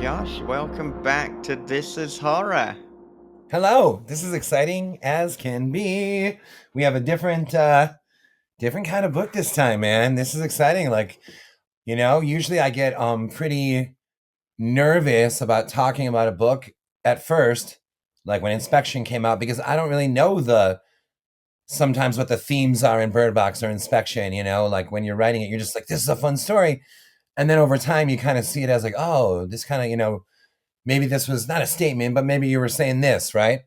Josh. Welcome back to This is Horror. Hello, this is exciting as can be. We have a different kind of book this time, man. This is exciting. Usually I get pretty nervous about talking about a book at first, like when Inspection came out, because I don't really know the sometimes what the themes are in Bird Box or Inspection, like when you're writing it, you're just like, this is a fun story. And then over time you kind of see it as like, oh, this kind of, maybe this was not a statement, but maybe you were saying this, right?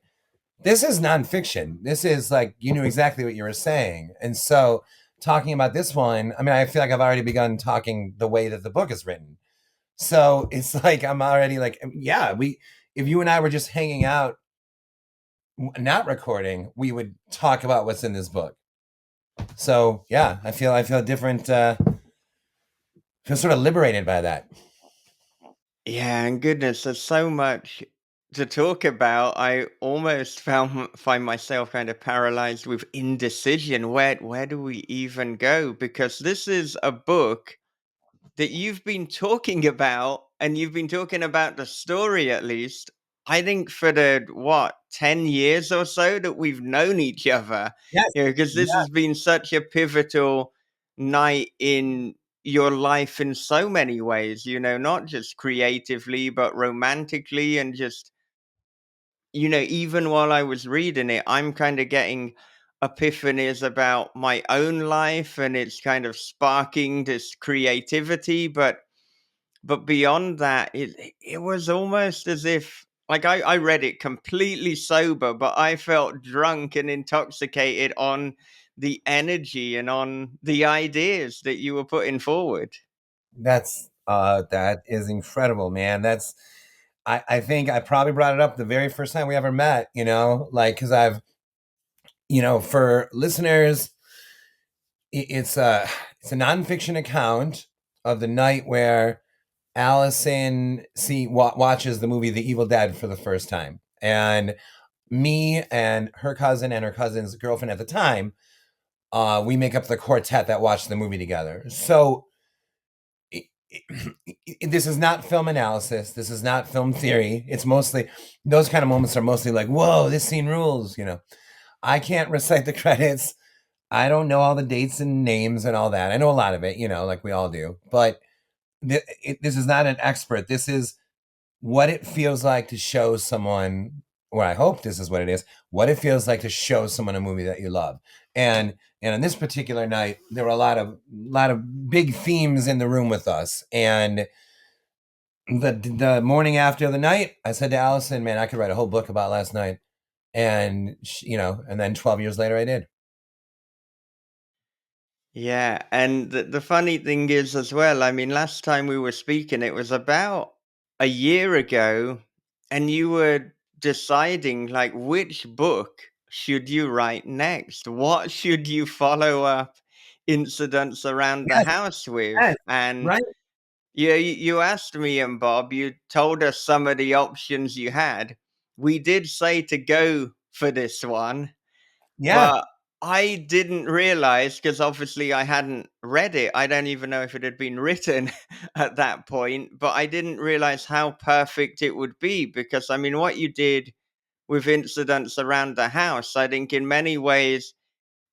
This is nonfiction. This is like you knew exactly what you were saying. And so talking about this one, I mean, I feel like I've already begun talking the way that the book is written. So it's like I'm already like, yeah, we if you and I were just hanging out, not recording, we would talk about what's in this book. So yeah, I feel different, feel sort of liberated by that. Yeah, and goodness, there's so much to talk about. I almost find myself kind of paralyzed with indecision. Where do we even go? Because this is a book that you've been talking about, and you've been talking about the story at least, I think for the what, 10 years or so that we've known each other. Yes. Because this Yeah. has been such a pivotal night in your life in so many ways, not just creatively, but romantically and just, even while I was reading it, I'm kind of getting epiphanies about my own life and it's kind of sparking this creativity, but beyond that, it was almost as if like I read it completely sober, but I felt drunk and intoxicated on the energy and on the ideas that you were putting forward. That is incredible, man. I think I probably brought it up the very first time we ever met, like because for listeners, it's a nonfiction account of the night where Allison watches the movie The Evil Dead for the first time, and me and her cousin and her cousin's girlfriend at the time, we make up the quartet that watched the movie together. So this is not film analysis. This is not film theory. It's mostly those kind of moments are mostly like, whoa, this scene rules. I can't recite the credits. I don't know all the dates and names and all that. I know a lot of it, like we all do. But this is not an expert. This is what it feels like to show someone, or I hope this is what it is, what it feels like to show someone a movie that you love. And on this particular night, there were a lot of big themes in the room with us. And the morning after the night, I said to Allison, "Man, I could write a whole book about last night." And and then 12 years later, I did. Yeah, and the funny thing is as well, I mean, last time we were speaking, it was about a year ago, and you were deciding like which book should you write next? What should you follow up incidents around the Yes, house with? yes, And right. yeah, you asked me and Bob, you told us some of the options you had. We did say to go for this one, Yeah, but I didn't realize because obviously I hadn't read it. I don't even know if it had been written at that point, but I didn't realize how perfect it would be because I mean, what you did with incidents around the house, I think in many ways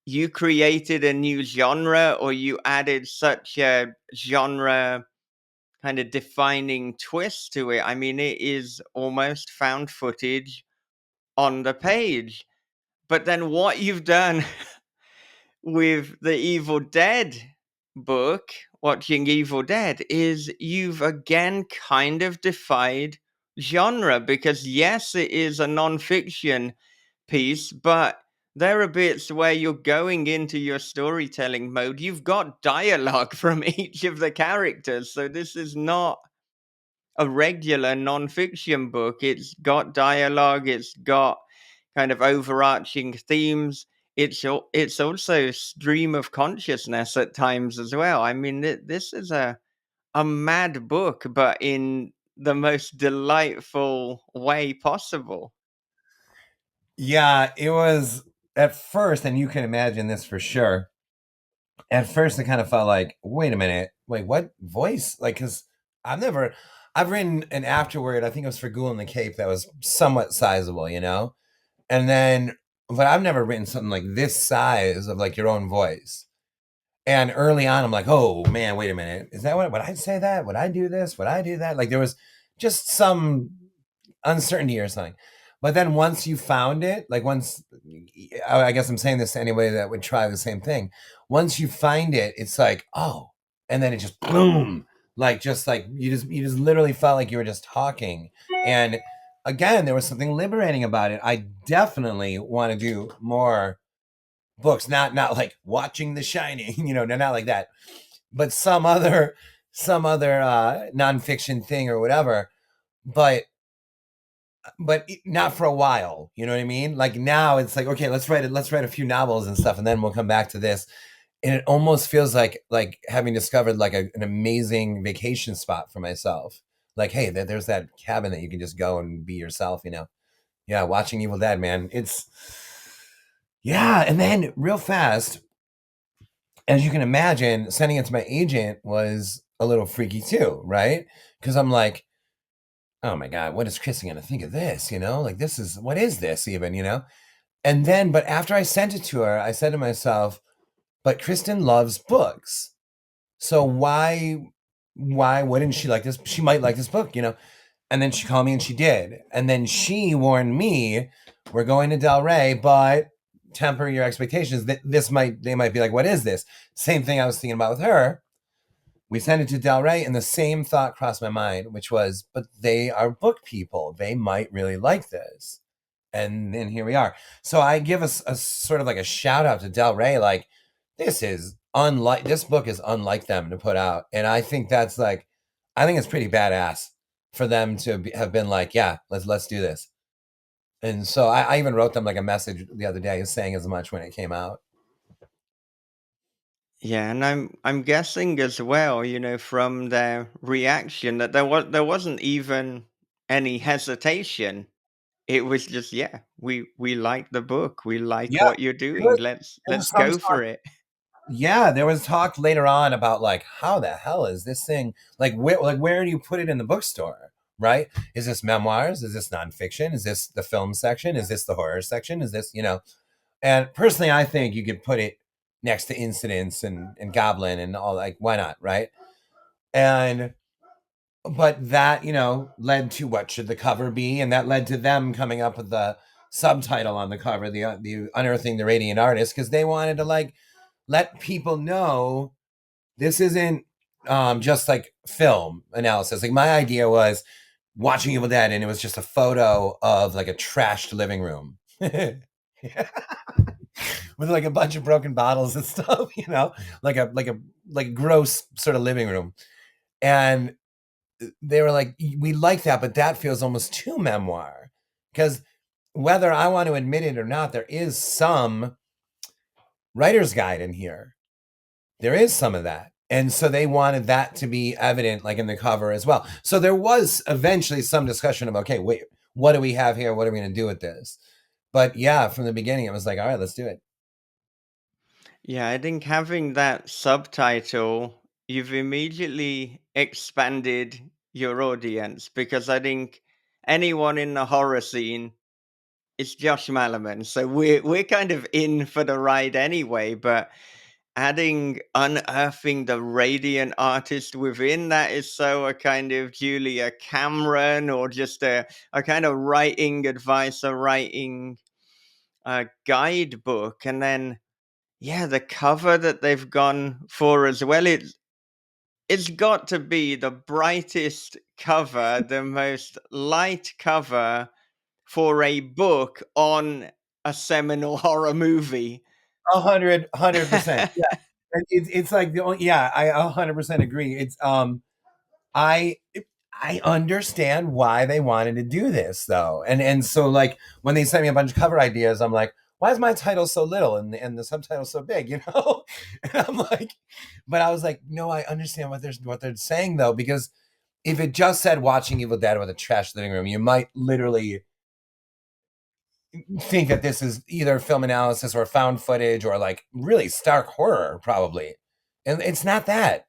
you created a new genre or you added such a genre kind of defining twist to it. I mean, it is almost found footage on the page. But then what you've done with the Evil Dead book, watching Evil Dead, is you've again kind of defied genre because, yes, it is a non-fiction piece, but there are bits where you're going into your storytelling mode. You've got dialogue from each of the characters. So this is not a regular non-fiction book. It's got dialogue, it's got kind of overarching themes. It's also stream of consciousness at times as well. I mean, this is a mad book, but in the most delightful way possible. yeah, it was at first, and you can imagine this for sure. At first, it kind of felt like, wait a minute, wait, what voice? Like, because I've never. I've written an afterword, I think it was for Ghoul in the Cape, that was somewhat sizable, you know? And then, but I've never written something like this size of like your own voice. And early on, I'm like, oh man, wait a minute. Is that what, would I say that? Would I do this? Would I do that? Like there was just some uncertainty or something. But then once you found it, like once, I guess I'm saying this to anybody that would try the same thing. Once you find it, it's like, oh, and then it just boom, like just like you just literally felt like you were just talking. And again, there was something liberating about it. I definitely want to do more books, not like watching The Shining, not like that, but some other nonfiction thing or whatever. But not for a while. You know what I mean? Like now it's like, okay, let's write a few novels and stuff, and then we'll come back to this. And it almost feels like having discovered like an amazing vacation spot for myself. Like, hey, there's that cabin that you can just go and be yourself. Yeah, watching Evil Dead, man. It's yeah, and then real fast, as you can imagine, sending it to my agent was a little freaky too, right? Because I'm like, oh my God, what is Kristen gonna think of this? Like what is this even? And then, but after I sent it to her, I said to myself, but Kristen loves books. So why wouldn't she like this? She might like this book. And then she called me and she did. And then she warned me, we're going to Del Rey, but temper your expectations. They might be like, what is this? Same thing I was thinking about with her. We sent it to Del Rey, and the same thought crossed my mind, which was, but they are book people. They might really like this. And then here we are. So I give us a sort of like a shout out to Del Rey. Like, this book is unlike them to put out. And I think I think it's pretty badass for them to have been like, yeah, let's do this. And so I even wrote them like a message the other day saying as much when it came out. Yeah, and I'm guessing as well, from their reaction that there wasn't even any hesitation. It was just, yeah, we like the book. We like Yeah, what you're there doing. was, there Let's was some go talk. for it. Yeah, there was talk later on about like how the hell is this thing where do you put it in the bookstore, right? Is this memoirs? Is this nonfiction? Is this the film section? Is this the horror section? Is this? And personally, I think you could put it next to Incidents and Goblin and all, like why not, right? And but that led to what should the cover be, and that led to them coming up with the subtitle on the cover, the Unearthing the Radiant Artist, because they wanted to like let people know this isn't just like film analysis. Like my idea was watching Evil Dead, and it was just a photo of like a trashed living room with like a bunch of broken bottles and stuff. Like a gross sort of living room. And they were like, we like that, but that feels almost too memoir. Because whether I want to admit it or not, there is some writer's guide in here. There is some of that. And so they wanted that to be evident, like in the cover as well. So there was eventually some discussion of, okay, wait, what do we have here? What are we going to do with this? But yeah, from the beginning, it was like, all right, let's do it. Yeah, I think having that subtitle, you've immediately expanded your audience because I think anyone in the horror scene is Josh Malerman. So we're kind of in for the ride anyway, but adding unearthing the radiant artist within, that is so a kind of Julia Cameron, or just a kind of writing advice, a writing guidebook. And then yeah, the cover that they've gone for as well, it's got to be the brightest cover, the most light cover for a book on a seminal horror movie. 100%. Yeah. It's like the only, yeah, I 100% agree. I I understand why they wanted to do this though. And so like when they sent me a bunch of cover ideas, I'm like, why is my title so little and the subtitle so big? And I'm like, but I was like, no, I understand what they're saying though, because if it just said watching Evil Dead with a trash living room, you might literally think that this is either film analysis or found footage or like really stark horror, probably. And it's not that.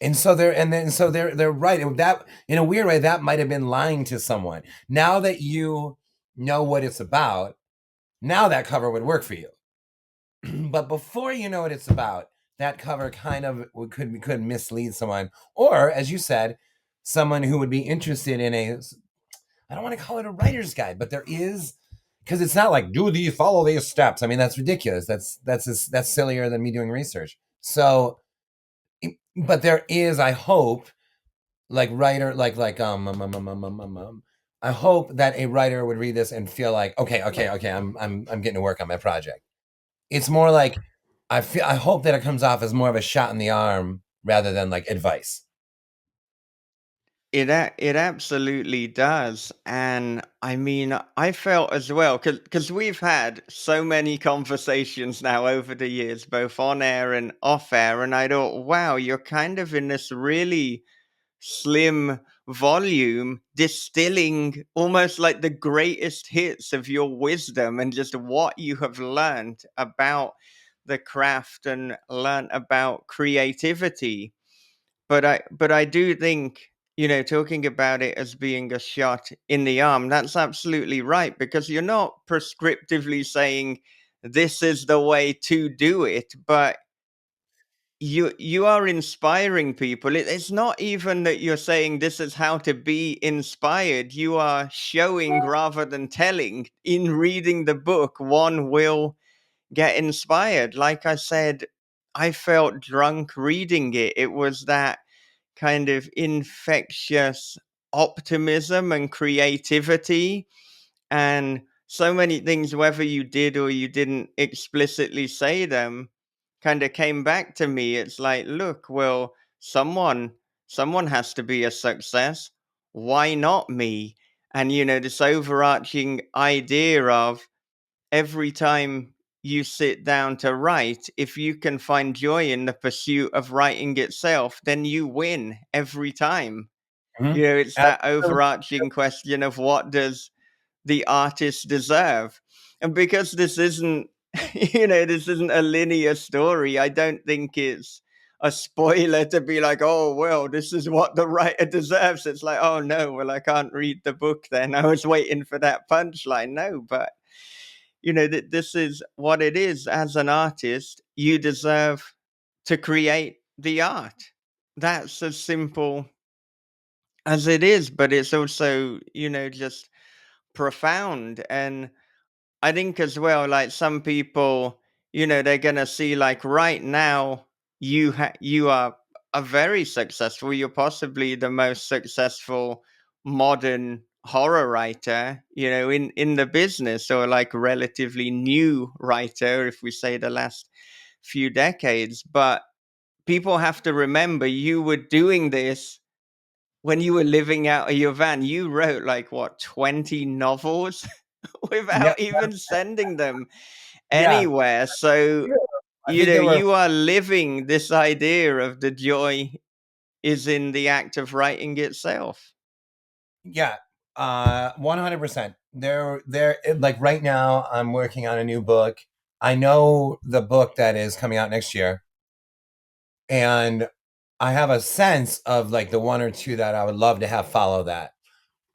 And so they're right. That in a weird way, that might have been lying to someone. Now that you know what it's about, now that cover would work for you. But before you know what it's about, that cover kind of could mislead someone, or as you said, someone who would be interested in a. I don't want to call it a writer's guide, but there is, because it's not like follow these steps. I mean, that's ridiculous. That's sillier than me doing research. So, but there is, I hope, like writer, I hope that a writer would read this and feel like, okay, I'm getting to work on my project. It's more like I hope that it comes off as more of a shot in the arm rather than like advice. It absolutely does, and I mean, I felt as well because we've had so many conversations now over the years, both on air and off air, and I thought, wow, you're kind of in this really slim volume, distilling almost like the greatest hits of your wisdom and just what you have learned about the craft and learned about creativity. But I do think, talking about it as being a shot in the arm, that's absolutely right, because you're not prescriptively saying this is the way to do it, but you are inspiring people. It's not even that you're saying this is how to be inspired. You are showing rather than telling. In reading the book, one will get inspired. Like I said, I felt drunk reading it. It was that kind of infectious optimism and creativity, and so many things, whether you did or you didn't explicitly say them, kind of came back to me. It's like, look, well, someone has to be a success. Why not me? And this overarching idea of every time you sit down to write, if you can find joy in the pursuit of writing itself, then you win every time. Mhm. It's that Absolutely. overarching question of what does the artists deserve. And because this isn't, this isn't a linear story, I don't think it's a spoiler to be like, oh, well, this is what the writer deserves. It's like, oh, no, well, I can't read the book then. I was waiting for that punchline. No, but, this is what it is. As an artist, you deserve to create the art. That's as simple as it is, but it's also, just profound. And I think as well, like some people, they're gonna see like right now you are very successful. You're possibly the most successful modern horror writer, in the business, or like relatively new writer, if we say the last few decades. But people have to remember you were doing this when you were living out of your van. You wrote like what, 20 novels Yep. without even sending them Yeah. anywhere. So, I think there were. you are living this idea of the joy is in the act of writing itself. Yeah. 100%. Like right now, I'm working on a new book. I know the book that is coming out next year, and I have a sense of like the one or two that I would love to have follow that.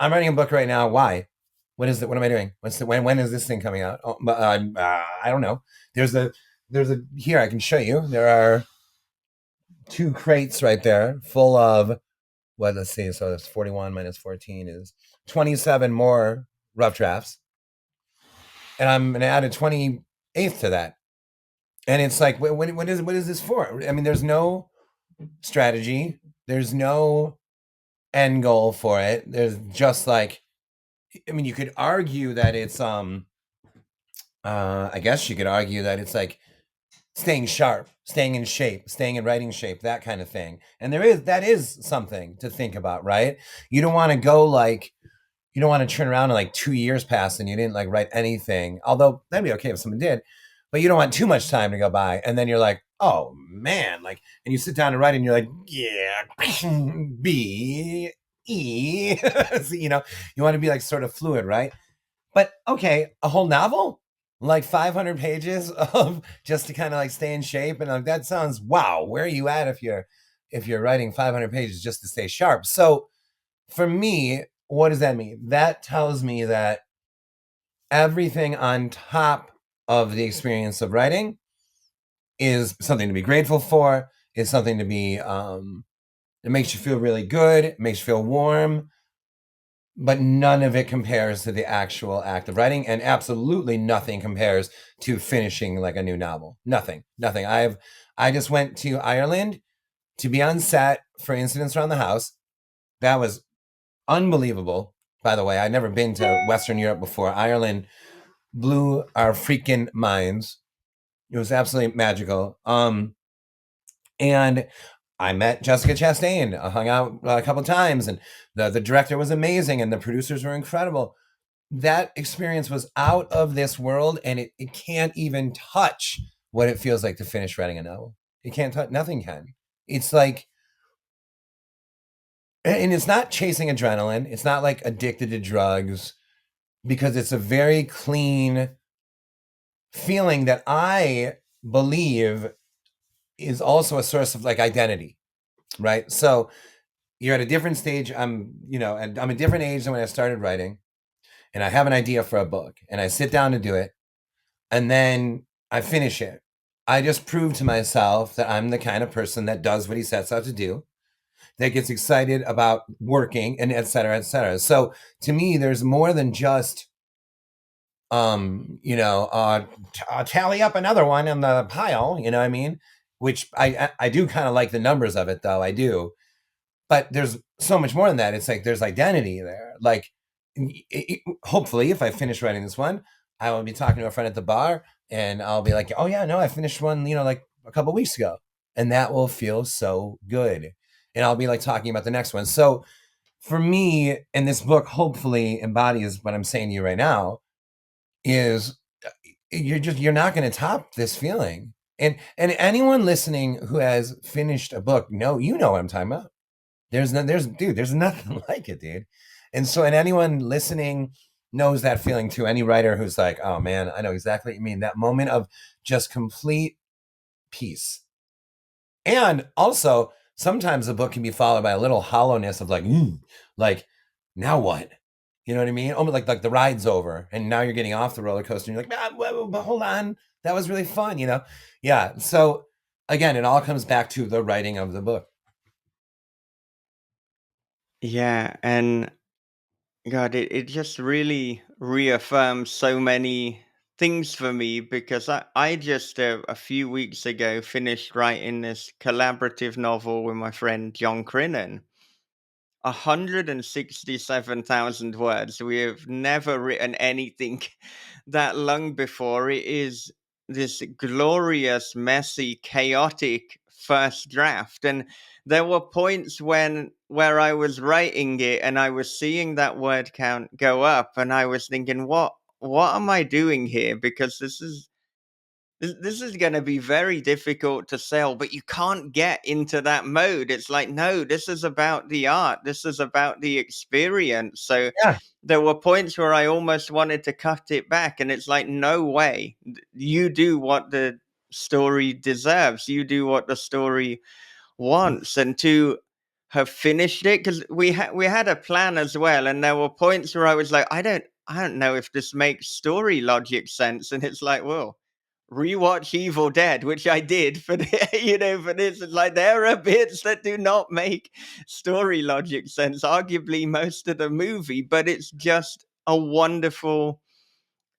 I'm writing a book right now. Why? What is it? What am I doing? When is this thing coming out? Oh, I don't know. There's a there's a here I can show you. There are two crates right there full of what? Let's see. So that's 41 minus 14 is 27 more rough drafts, and I'm gonna add a 28th to that. And it's like, what is this for? I mean, there's no strategy. There's no end goal for it. There's just like, I mean, you could argue that it's I guess you could argue that it's like staying sharp, staying in shape, staying in writing shape, that kind of thing. And that is something to think about, right? You don't want to go like you don't want to turn around and like 2 years pass and you didn't like write anything. Although that'd be okay if someone did, but you don't want too much time to go by. And then you're like, oh man, like, and you sit down and write and you're like, yeah, B, E. So, you want to be like sort of fluid, right? But okay, a whole novel, like 500 pages of just to kind of like stay in shape, and like that sounds wow. Where are you at if you're if you're writing 500 pages just to stay sharp. So for me, what does that mean? That tells me that everything on top of the experience of writing is something to be grateful for, is something to be, it makes you feel really good, it makes you feel warm, but none of it compares to the actual act of writing, and absolutely nothing compares to finishing like a new novel. Nothing. I just went to Ireland to be on set for Incidents Around the House. That was unbelievable. By the way, I'd never been to Western Europe before. Ireland blew our freaking minds. It was absolutely magical. And I met Jessica Chastain. I hung out a couple times, and the director was amazing, and the producers were incredible. That experience was out of this world, and it can't even touch what it feels like to finish writing a novel. It can't touch. Nothing can. It's like, and it's not chasing adrenaline. It's not like addicted to drugs, because it's a very clean feeling that I believe is also a source of like identity, right? So you're at a different stage. And I'm a different age than when I started writing, and I have an idea for a book, and I sit down to do it, and then I finish it. I just prove to myself that I'm the kind of person that does what he sets out to do, that gets excited about working, and et cetera, et cetera. So to me, there's more than just tally up another one in the pile, you know what I mean? Which I do kind of like the numbers of it, though. I do. But there's so much more than that. It's like there's identity there. Like, hopefully, if I finish writing this one, I will be talking to a friend at the bar, and I'll be like, "Oh yeah, no, I finished one, like a couple weeks ago," and that will feel so good. And I'll be like talking about the next one. So for me, and this book hopefully embodies what I'm saying to you right now, is you're not going to top this feeling. And anyone listening who has finished a book, you know what I'm talking about. There's nothing like it, dude. And so, and anyone listening knows that feeling too. Any writer who's like, oh man, I know exactly what you mean. That moment of just complete peace. And also, sometimes the book can be followed by a little hollowness of like, now what? You know what I mean? Almost like the ride's over, and now you're getting off the roller coaster, and you're like, but hold on, that was really fun, Yeah. So again, it all comes back to the writing of the book. Yeah, and God, it just really reaffirms so many things for me because I just a few weeks ago finished writing this collaborative novel with my friend John Crinan. 167,000 words. We have never written anything that long before. It is this glorious, messy, chaotic first draft. And there were points where I was writing it and I was seeing that word count go up and I was thinking, what am I doing here? Because this is going to be very difficult to sell, but you can't get into that mode. It's like, no, this is about the art. This is about the experience. So Yeah. there were points where I almost wanted to cut it back. And it's like, no way. You do what the story deserves, you do what the story wants. And to have finished it, because we had a plan as well. And there were points where I was like, I don't know if this makes story logic sense. And it's like, well, rewatch Evil Dead, which I did for the, for this. It's like there are bits that do not make story logic sense, arguably most of the movie, but it's just a wonderful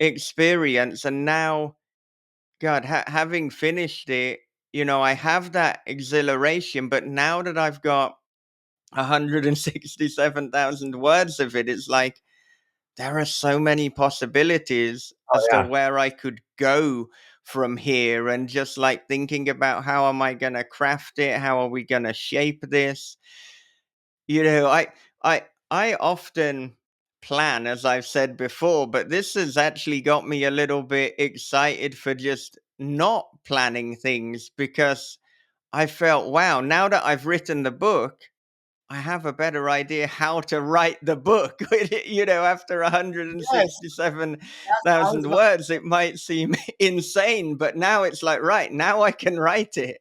experience. And now, God, having finished it, I have that exhilaration, but now that I've got 167,000 words of it, it's like there are so many possibilities Oh as to yeah. where I could go from here, and just like thinking about how am I going to craft it, how are we going to shape this. you know I I I often plan, as I've said before, but this has actually got me a little bit excited for just not planning things, because I felt, wow, now that I've written the book, I have a better idea how to write the book. After Yes. I was 167,000 about, words, it might seem insane, but now it's like, right, now I can write it.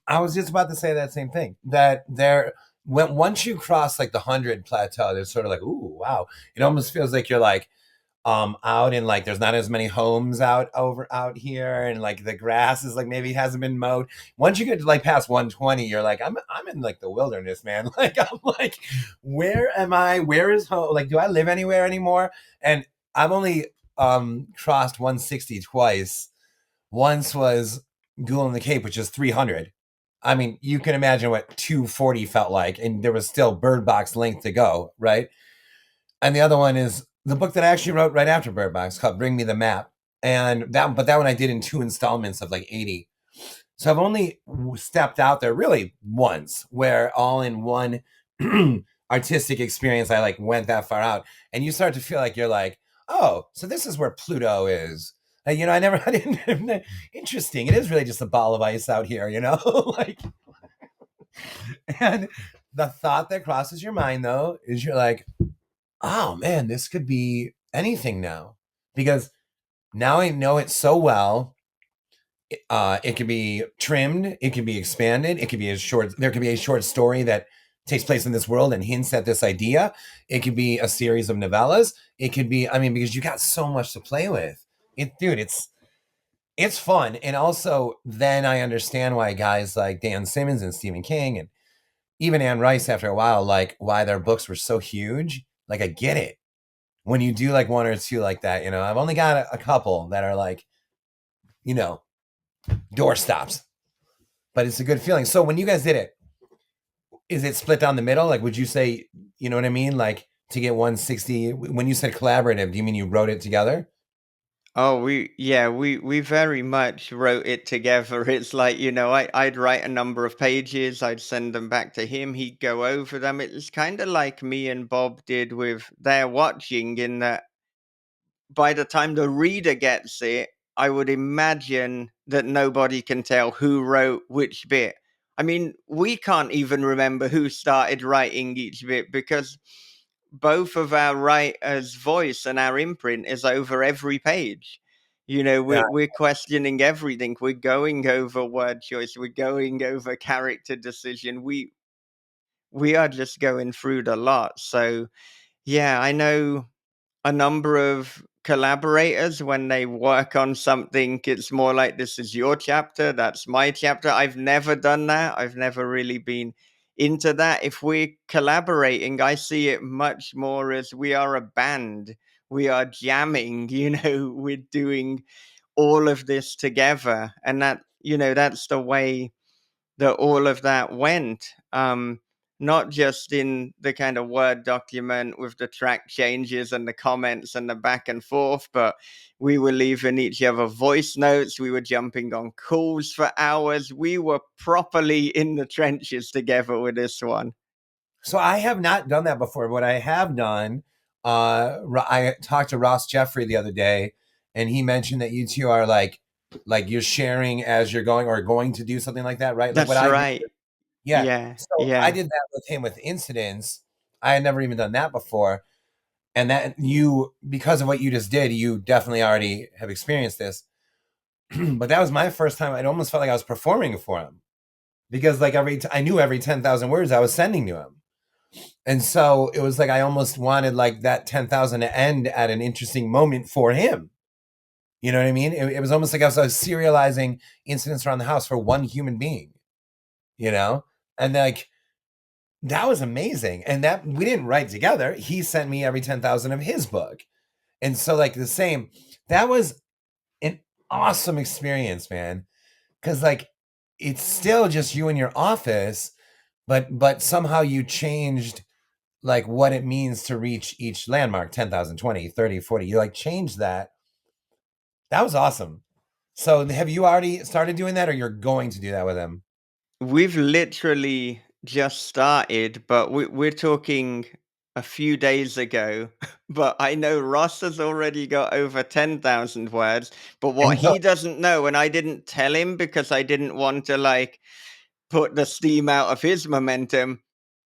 I was just about to say that same thing. That there, when once you cross like the 100 plateau, there's sort of like, ooh, wow. It almost feels like you're like out in like there's not as many homes out here, and like the grass is like maybe hasn't been mowed. Once you get to like past 120, you're like, I'm in like the wilderness, man. Like I'm like, where am I? Where is home? Like, do I live anywhere anymore? And I've only crossed 160 twice. Once was Ghoul in the Cape, which is 300. I mean, you can imagine what 240 felt like, and there was still Bird Box length to go, right? And the other one is the book that I actually wrote right after Bird Box called Bring Me the Map. And that one I did in two installments of like 80. So I've only stepped out there really once, where all in one artistic experience, I like went that far out. And you start to feel like you're like, oh, so this is where Pluto is. And, I never, I didn't, interesting. It is really just a ball of ice out here, like, and the thought that crosses your mind though is you're like, oh man, this could be anything now, because now I know it so well. It can be trimmed, it can be expanded, it can be a short. There can be a short story that takes place in this world and hints at this idea. It could be a series of novellas. It could be, I mean, because you got so much to play with. Dude, it's fun, and also then I understand why guys like Dan Simmons and Stephen King and even Anne Rice, after a while, like why their books were so huge. Like I get it when you do like one or two like that. I've only got a couple that are like, you know, doorstops, but it's a good feeling. So when you guys did it, is it split down the middle? Like, would you say, you know what I mean? Like to get 160, when you said collaborative, do you mean you wrote it together? Oh, we very much wrote it together. It's like, I'd write a number of pages, I'd send them back to him, he'd go over them. It's kind of like me and Bob did with Their Watching, in that by the time the reader gets it, I would imagine that nobody can tell who wrote which bit. I mean, we can't even remember who started writing each bit, because both of our writer's voice and our imprint is over every page. Yeah. We're questioning everything. We're going over word choice. We're going over character decision. We are just going through the lot. So yeah, I know a number of collaborators, when they work on something, it's more like, this is your chapter, that's my chapter. I've never done that. I've never really been into that. If we're collaborating, I see it much more as we are a band. We are jamming, we're doing all of this together. And that's the way that all of that went. Not just in the kind of Word document with the track changes and the comments and the back and forth, but we were leaving each other voice notes. We were jumping on calls for hours. We were properly in the trenches together with this one. So I have not done that before. What I have done, I talked to Ross Jeffrey the other day, and he mentioned that you two are like you're sharing as you're going or going to do something like that, right? Like what That's I do. right. Yeah. Yeah. So I Yeah. did that with him with Incidents. I had never even done that before. And that you, because of what you just did, you definitely already have experienced this. But that was my first time. It almost felt like I was performing for him, because like I knew every 10,000 words I was sending to him. And so it was like I almost wanted like that 10,000 to end at an interesting moment for him. You know what I mean? It was almost like I was serializing incidents around the house for one human being, you know? And like that was amazing. And that we didn't write together. He sent me every 10,000 of his book. And so like the same, that was an awesome experience, man. Cause like it's still just you in your office, but somehow you changed like what it means to reach each landmark 10,000, 20, 30, 40. You like changed that. That was awesome. So have you already started doing that, or you're going to do that with him? We've literally just started, but we're talking a few days ago. But I know Ross has already got over 10,000 words. But what And so, he doesn't know, and I didn't tell him because I didn't want to like put the steam out of his momentum,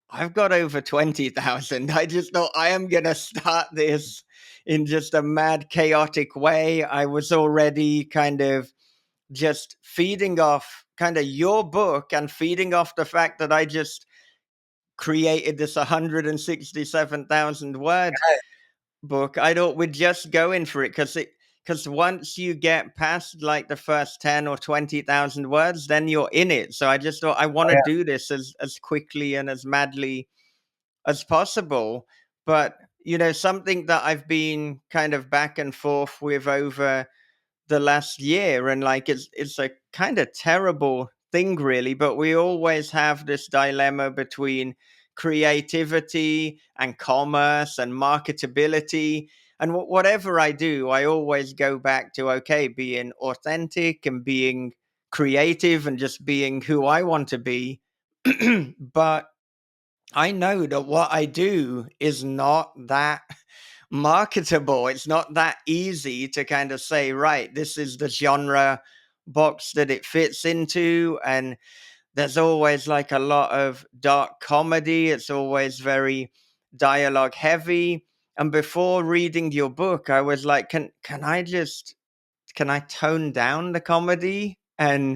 I've got over 20,000. I just thought I am going to start this in just a mad, chaotic way. I was already kind of just feeding off kind of your book and feeding off the fact that I just created this 167,000 word book, I thought we'd just go in for it because once you get past like the first 10 or 20,000 words, then you're in it. So I just thought I want Oh, to yeah. do this as quickly and as madly as possible. But, something that I've been kind of back and forth with over the last year, and like it's a kind of terrible thing really, but we always have this dilemma between creativity and commerce and marketability. And whatever I do, I always go back to, okay, being authentic and being creative and just being who I want to be. But I know that what I do is not that marketable. It's not that easy to kind of say, right, this is the genre box that it fits into. And there's always like a lot of dark comedy, it's always very dialogue heavy. And before reading your book, I was like, can I tone down the comedy? Uh,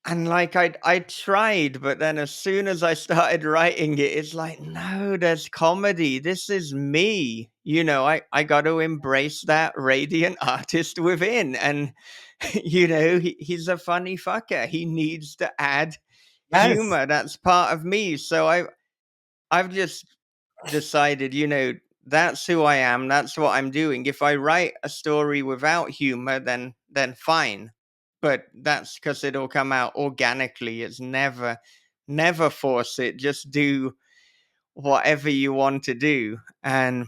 and like I tried, but then as soon as I started writing it, it's like, no, there's comedy. This is me. I got to embrace that radiant artist within. And, he's a funny fucker. He needs to add Yes. humor. That's part of me. So I've just decided, that's who I am. That's what I'm doing. If I write a story without humor, then fine. But that's because it'll come out organically. It's never force it. Just do whatever you want to do. And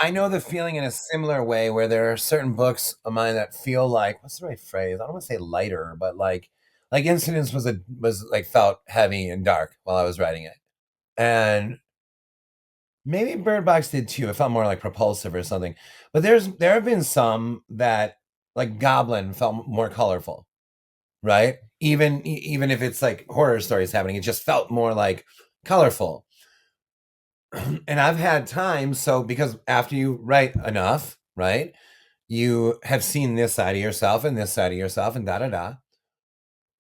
I know the feeling in a similar way where there are certain books of mine that feel like, what's the right phrase? I don't want to say lighter, but like Incidents was like felt heavy and dark while I was writing it. And maybe Bird Box did too. It felt more like propulsive or something. But there have been some that, like Goblin, felt more colorful, right? Even if it's like horror stories happening, it just felt more like colorful. And I've had times, so because after you write enough, right, you have seen this side of yourself and this side of yourself and da da da.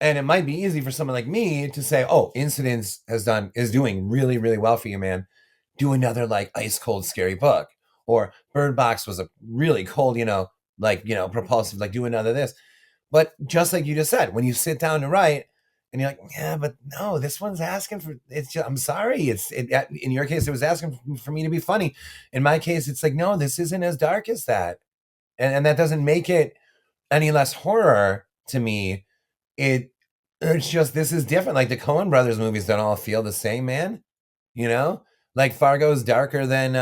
And it might be easy for someone like me to say, "Oh, Incidents is doing really really well for you, man. Do another like ice cold scary book." Or Bird Box was a really cold, propulsive, like do another this. But just like you just said, when you sit down to write and you're like, yeah, but no, this one's asking for it's just, I'm sorry. In your case, it was asking for me to be funny. In my case, it's like, no, this isn't as dark as that. And that doesn't make it any less horror to me. It it's just this is different. Like the Coen brothers movies don't all feel the same, man. You know? Like Fargo's darker than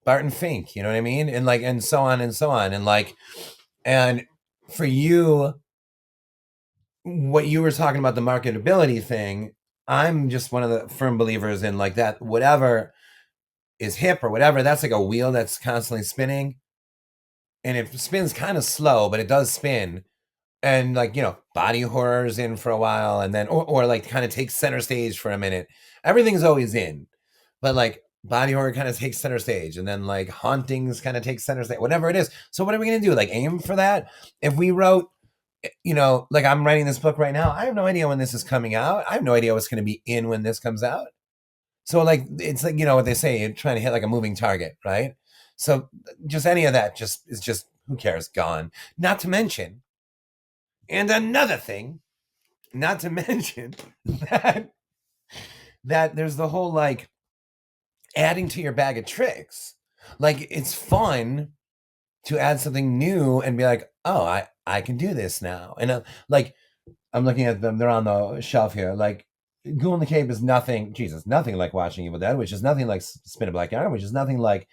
Barton Fink, you know what I mean? And so on and so on. And for you, what you were talking about, the marketability thing, I'm just one of the firm believers in like that, whatever is hip or whatever, that's like a wheel that's constantly spinning. And it spins kind of slow, but it does spin. And like, body horror's in for a while and then or like kind of takes center stage for a minute. Everything's always in. But like body horror kind of takes center stage and then like hauntings kind of takes center stage, whatever it is. So what are we gonna do? Like aim for that? If we wrote like I'm writing this book right now. I have no idea when this is coming out. I have no idea what's going to be in when this comes out. So like it's like what they say, you're trying to hit like a moving target, right? So just any of that just who cares, gone. Not to mention, and another thing, not to mention that that there's the whole like adding to your bag of tricks. Like it's fun to add something new and be like, oh, I can do this now, and like I'm looking at them. They're on the shelf here. Like Ghoul in the Cave is nothing, Jesus, nothing like Watching Evil Dead, which is nothing like Spin a Black Yarn, which is nothing like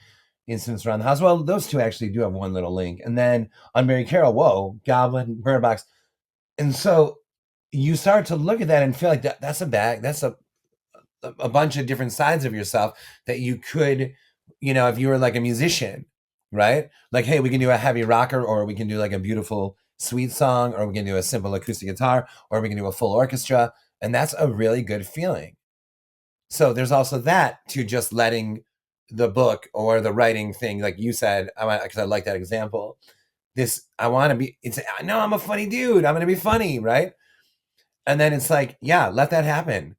Incidents Around the House. Well, those two actually do have one little link. And then Unburied Carol, whoa, Goblin, Bird Box. And so you start to look at that and feel like that's a bag, that's a bunch of different sides of yourself that you could, if you were like a musician, right? Like, hey, we can do a heavy rocker, or we can do like a beautiful sweet song, or we can do a simple acoustic guitar, or we can do a full orchestra. And that's a really good feeling. So there's also that to just letting the book or the writing thing, like you said, because I like that example, this, I want to be, it's, no, I'm a funny dude. I'm going to be funny. Right. And then it's like, yeah, let that happen.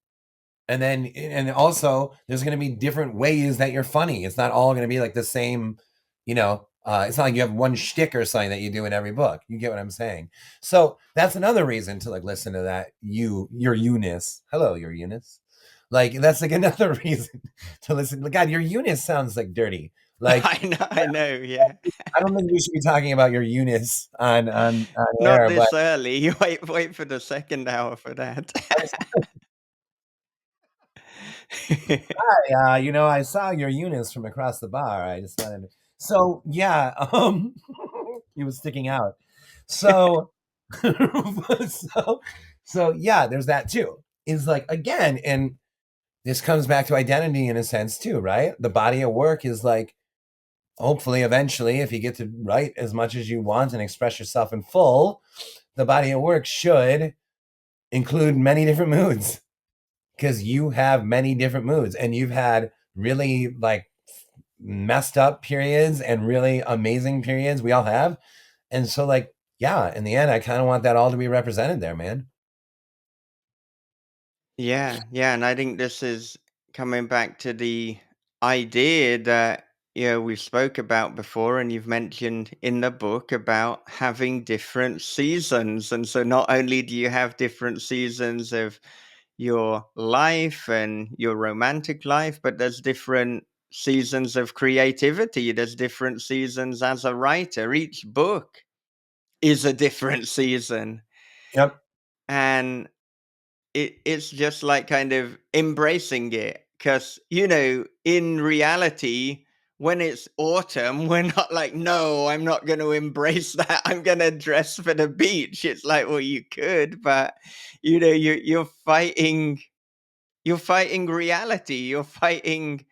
And then, and also there's going to be different ways that you're funny. It's not all going to be like the same, it's not like you have one shtick or something that you do in every book. You get what I'm saying? So that's another reason to like listen to that. Your Eunice. Hello, your Eunice. Like that's like another reason to listen. God, your Eunice sounds like dirty. Like I know, yeah. I don't think we should be talking about your Eunice on Not air, but this early. You wait for the second hour for that. I saw your Eunice from across the bar. I just wanted to, so yeah, he was sticking out. So, so, so yeah, there's that too. Is like again, and this comes back to identity in a sense too, right? The body of work is like hopefully eventually, if you get to write as much as you want and express yourself in full, the body of work should include many different moods because you have many different moods and you've had really like messed up periods and really amazing periods. We all have. And so, like, yeah, in the end, I kind of want that all to be represented there, man. Yeah, yeah, and I think this is coming back to the idea that we spoke about before, and you've mentioned in the book about having different seasons. And so, not only do you have different seasons of your life and your romantic life, but there's different seasons of creativity. There's different seasons as a writer. Each book is a different season, Yep. and it's just like kind of embracing it because in reality when it's autumn we're not like, no, I'm not going to embrace that, I'm going to dress for the beach. It's like, well, you could, but you're fighting reality, you're fighting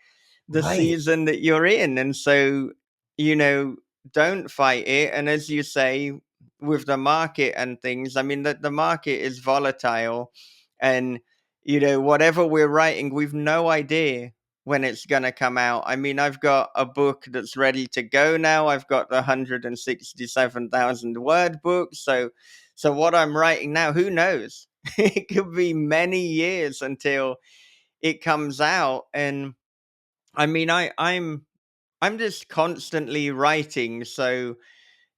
the Right. season that you're in. And so, you know, don't fight it. And as you say, with the market and things, I mean, that the market is volatile. And, whatever we're writing, we've no idea when it's going to come out. I mean, I've got a book that's ready to go now. I've got the 167,000 word book. So what I'm writing now, who knows? It could be many years until it comes out. And I mean, I'm just constantly writing, so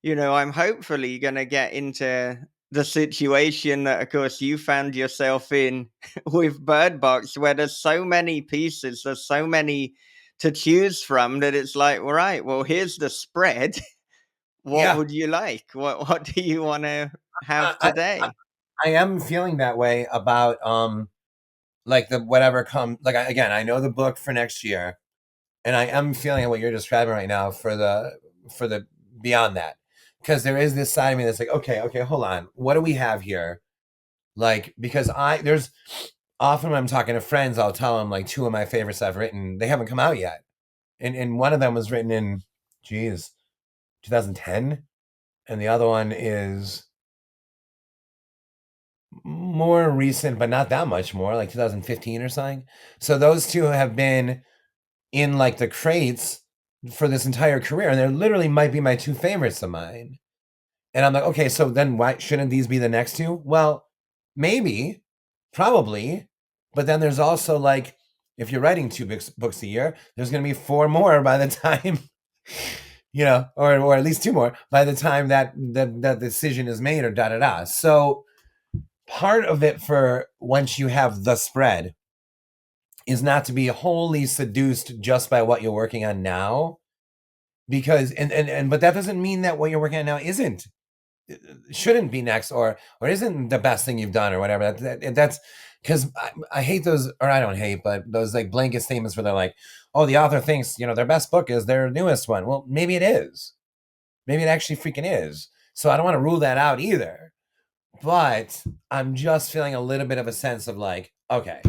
I'm hopefully gonna get into the situation that, of course, you found yourself in with Bird Box, where there's so many pieces, there's so many to choose from that it's like, all right, well, here's the spread. What Yeah. would you like? What do you want to have I, I, today? I am feeling that way about like the whatever come like again, I know the book for next year, and I am feeling what you're describing right now for the beyond that. Because there is this side of me that's like, okay, hold on. What do we have here? Like, because there's often when I'm talking to friends, I'll tell them like two of my favorites I've written, they haven't come out yet. And one of them was written in, geez, 2010. And the other one is more recent, but not that much more, like 2015 or something. So those two have been in like the crates for this entire career. And they literally might be my two favorites of mine. And I'm like, okay, so then why shouldn't these be the next two? Well, maybe, probably. But then there's also like, if you're writing two books a year, there's going to be four more by the time, or at least two more by the time that decision is made or da da da. So part of it for once you have the spread is not to be wholly seduced just by what you're working on now. Because but that doesn't mean that what you're working on now shouldn't be next or isn't the best thing you've done or whatever. That's because I hate those, or I don't hate, but those like blanket statements where they're like, oh, the author thinks their best book is their newest one. Well, maybe it is. Maybe it actually freaking is. So I don't want to rule that out either. But I'm just feeling a little bit of a sense of like, okay,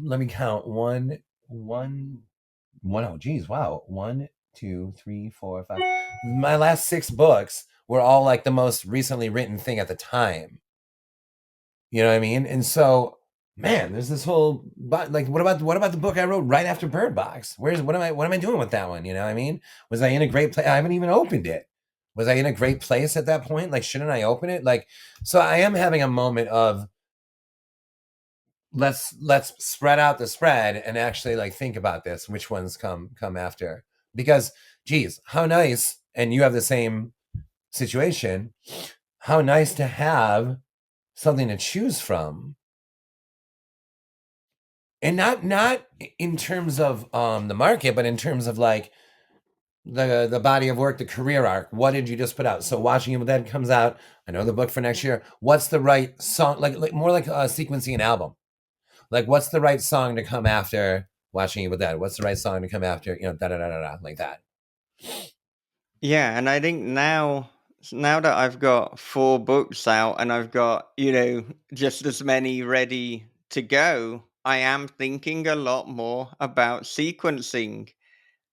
let me count one, oh geez, wow. 1, 2, 3, 4, 5. My last 6 books were all like the most recently written thing at the time. You know what I mean? And so, man, there's this whole but like what about the book I wrote right after Bird Box? What am I doing with that one? You know what I mean? Was I in a great place? I haven't even opened it. Was I in a great place at that point? Like, shouldn't I open it? Like, so I am having a moment of let's spread out the spread and actually like think about this, which ones come after. Because geez, how nice, and you have the same situation, how nice to have something to choose from. And not in terms of the market, but in terms of like the body of work, the career arc. What did you just put out? So Watching Evil Dead comes out. I know the book for next year. What's the right song? Like more like sequencing an album. Like what's the right song to come after Watching Evil Dead? What's the right song to come after, da da da da da, like that. Yeah, and I think now that I've got 4 books out and I've got, just as many ready to go, I am thinking a lot more about sequencing.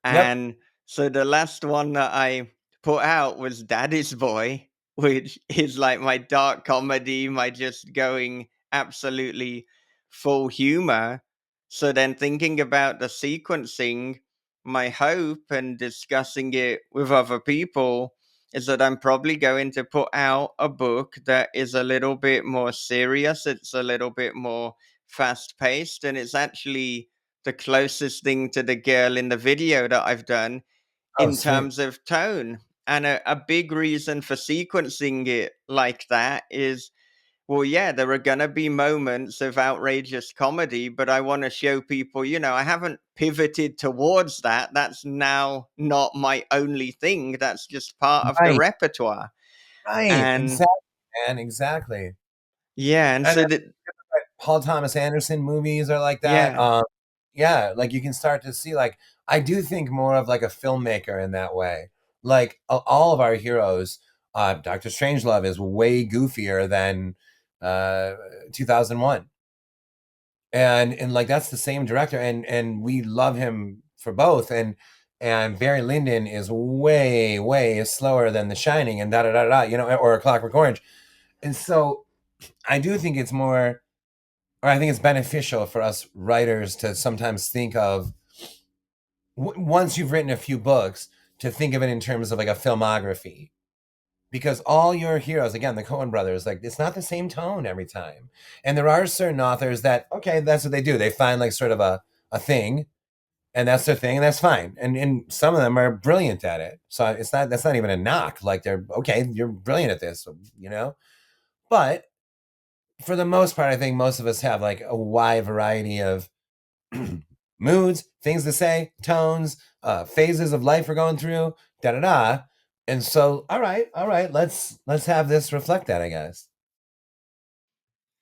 Yep. And so the last one that I put out was Daddy's Boy, which is like my dark comedy, my just going absolutely full humor. So then thinking about the sequencing, my hope and discussing it with other people is that I'm probably going to put out a book that is a little bit more serious. It's a little bit more fast paced, and it's actually the closest thing to the girl in the video that I've done Oh, in sweet. terms of tone. And a big reason for sequencing it like that is, well, yeah, there are going to be moments of outrageous comedy, but I want to show people, I haven't pivoted towards that. That's now not my only thing. That's just part of the Right. repertoire. Right. And Exactly, man. Exactly. yeah, and And so that, Paul Thomas Anderson movies are like that. yeah. Yeah, like you can start to see like I do think more of like a filmmaker in that way. Like all of our heroes, Doctor Strangelove is way goofier than uh 2001. And like that's the same director, and we love him for both. And Barry Lyndon is way slower than The Shining and da da da da, or A Clockwork Orange. And so I do think it's more, or I think it's beneficial for us writers to sometimes think of once you've written a few books, to think of it in terms of like a filmography, because all your heroes, again, the Coen brothers, like it's not the same tone every time. And there are certain authors that, okay, that's what they do, they find like sort of a thing, and that's their thing, and that's fine. And some of them are brilliant at it, so it's not, that's not even a knock. Like they're okay, you're brilliant at this, but for the most part, I think most of us have like a wide variety of moods, things to say, tones, phases of life we're going through, da da da. And so, all right, let's have this reflect that, I guess.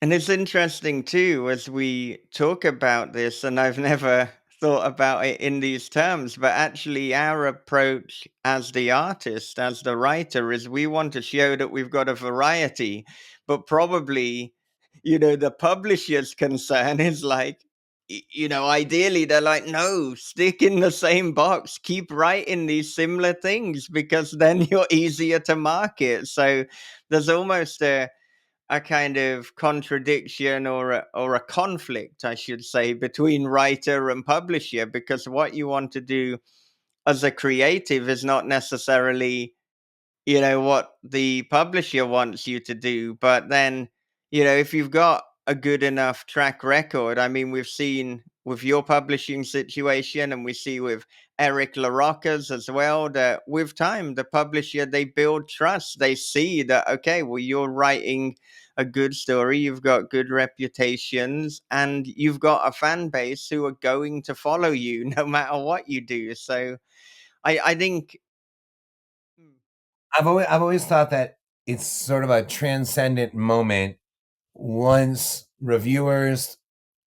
And it's interesting too, as we talk about this, and I've never thought about it in these terms, but actually, our approach as the artist, as the writer, is we want to show that we've got a variety, but probably, the publisher's concern is like, ideally, they're like, no, stick in the same box, keep writing these similar things because then you're easier to market. So there's almost a kind of contradiction or a conflict, I should say, between writer and publisher, because what you want to do as a creative is not necessarily what the publisher wants you to do. But then, if you've got a good enough track record, I mean, we've seen with your publishing situation, and we see with Eric LaRocca's as well, that with time, the publisher, they build trust. They see that, okay, well, you're writing a good story, you've got good reputations, and you've got a fan base who are going to follow you no matter what you do. So I think. I've always thought that it's sort of a transcendent moment once reviewers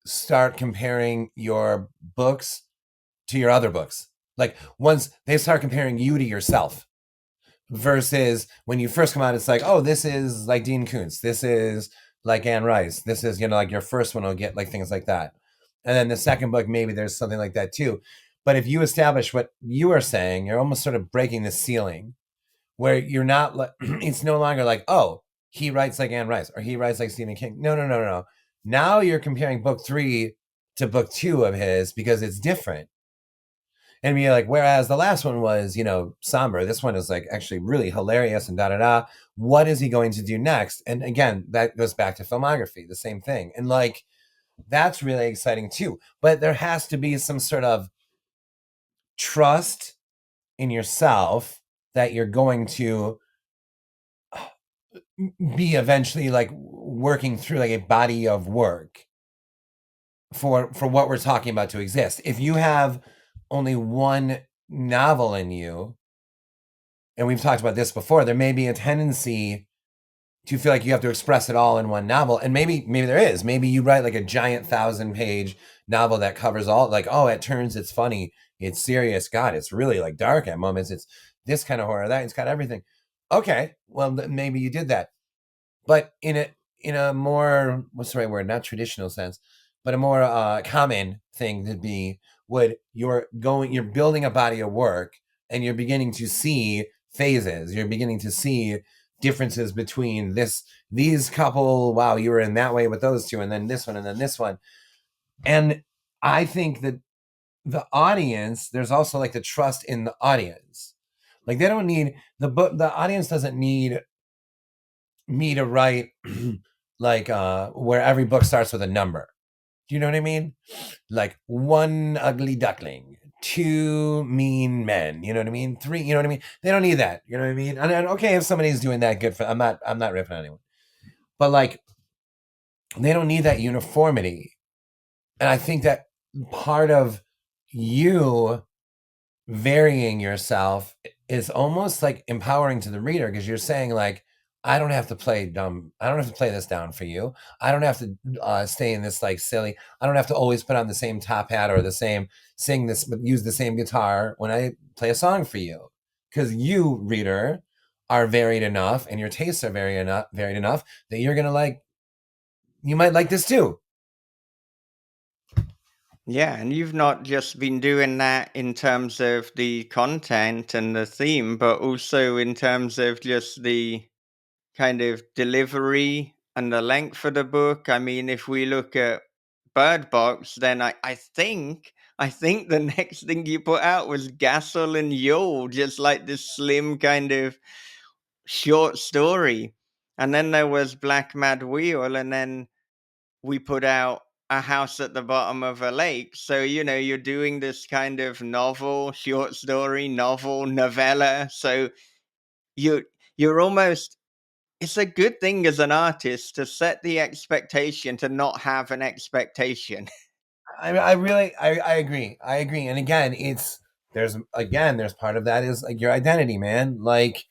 start comparing your books to your other books. Like once they start comparing you to yourself, versus when you first come out, it's like, oh, this is like Dean Koontz, this is like Anne Rice, this is, like your first one will get like things like that. And then the second book, maybe there's something like that too. But if you establish what you are saying, you're almost sort of breaking the ceiling where you're not like, it's no longer like, oh, he writes like Anne Rice or he writes like Stephen King. No, no, no, no, no. Now you're comparing book 3 to book 2 of his because it's different. And be like, whereas the last one was, you know, somber. This one is like actually really hilarious and da da da. What is he going to do next? And again, that goes back to filmography, the same thing. And like, that's really exciting too. But there has to be some sort of trust in yourself that you're going to be eventually like working through like a body of work for what we're talking about to exist. If you have only one novel in you, and we've talked about this before, there may be a tendency to feel like you have to express it all in one novel. And maybe there is. Maybe you write like a giant 1,000-page novel that covers all, like, oh, at turns it's funny, it's serious, God, it's really like dark at moments, it's this kind of horror, that it's got everything. Okay, well maybe you did that. But in a more, what's the right word, not traditional sense, but a more common thing to be, would you're building a body of work, and you're beginning to see phases, you're beginning to see differences between these couple, wow, you were in that way with those two, and then this one, and then this one. And I think that the audience, there's also like the trust in the audience. Like they don't need the audience doesn't need me to write like where every book starts with a number. Do you know what I mean? Like one ugly duckling, two mean men. You know what I mean? Three. You know what I mean? They don't need that. You know what I mean? And okay, if somebody's doing that, good for. I'm not ripping on anyone, but like they don't need that uniformity. And I think that part of you varying yourself is almost like empowering to the reader, because you're saying like, I don't have to play dumb, I don't have to play this down for you, I don't have to stay in this like silly, I don't have to always put on the same top hat or the same sing this but use the same guitar when I play a song for you, because you, reader, are varied enough and your tastes are varied enough that you're gonna like, you might like this too. Yeah, and you've not just been doing that in terms of the content and the theme, but also in terms of just the kind of delivery and the length of the book. I mean, if we look at Bird Box, then I think the next thing you put out was Gassel and Yule, just like this slim kind of short story. And then there was Black Mad Wheel, and then we put out A House at the Bottom of a Lake. So, you're doing this kind of novel, short story, novel, novella. So you you're almost it's a good thing as an artist to set the expectation to not have an expectation. I really I agree. I agree. And again, there's part of that is like your identity, man. Like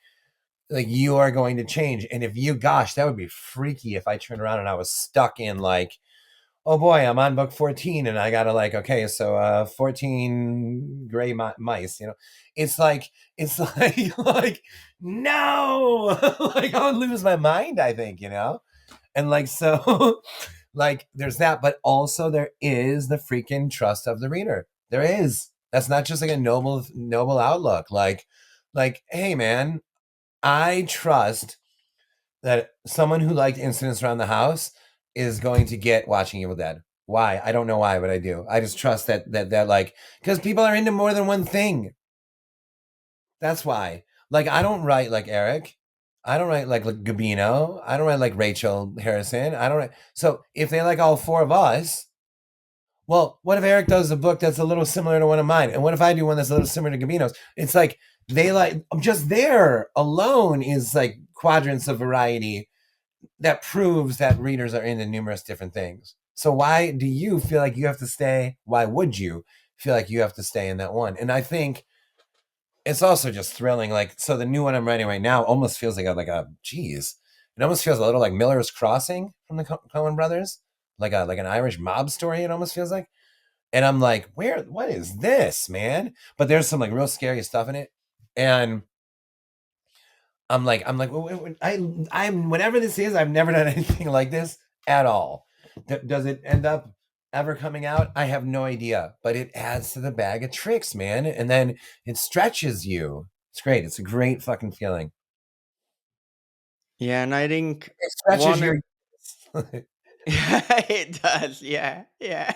you are going to change. And if you, gosh, that would be freaky if I turned around and I was stuck in like, oh boy, I'm on book 14 and I gotta like, okay, so 14 gray mice, you know. It's like like no, like I would lose my mind, I think, you know. And like so like there's that, but also there is the freaking trust of the reader. There is. That's not just like a noble outlook. Like, hey man, I trust that someone who liked Incidents Around the House is going to get Watching Evil Dead. Why? I don't know why, but I do. I just trust that like, because people are into more than one thing. That's why. Like I don't write like Eric. I don't write like Gabino. I don't write like Rachel Harrison. I don't write. So if they like all four of us, well, what if Eric does a book that's a little similar to one of mine? And what if I do one that's a little similar to Gabino's? It's like they like, just there alone is like quadrants of variety that proves that readers are into numerous different things. So why do you feel like you have to stay? Why would you feel like you have to stay in that one? And I think it's also just thrilling. Like, so the new one I'm writing right now almost feels like a geez. It almost feels a little like Miller's Crossing from the Coen brothers, like an Irish mob story. It almost feels like. And I'm like, what is this, man? But there's some like real scary stuff in it. And I'm like, I'm whatever this is, I've never done anything like this at all. Does it end up ever coming out? I have no idea, but it adds to the bag of tricks, man. And then it stretches you. It's great. It's a great fucking feeling. Yeah, and I think It stretches one your. of it does, yeah, yeah.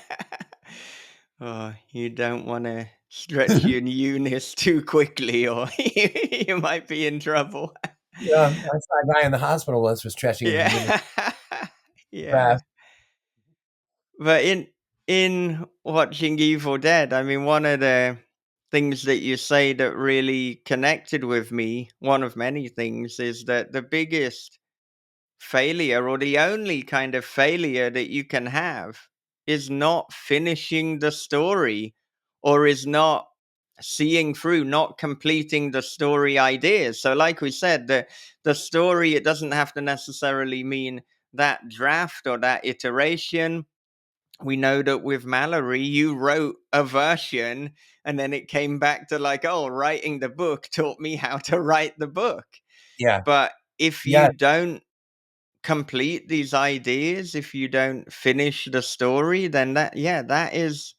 Oh, you don't want to stretch your Eunice too quickly, or you might be in trouble. Yeah, I saw a guy in the hospital once was stretching his unit Yeah, yeah. fast. But in watching Evil Dead, I mean, one of the things that you say that really connected with me, one of many things, is that the biggest failure, or the only kind of failure that you can have, is not finishing the story, or is not seeing through, not completing the story ideas. So like we said, the story, it doesn't have to necessarily mean that draft or that iteration. We know that with Mallory, you wrote a version and then it came back to like, oh, writing the book taught me how to write the book. Yeah. But if you Yeah. don't complete these ideas, if you don't finish the story, then that, yeah, that is,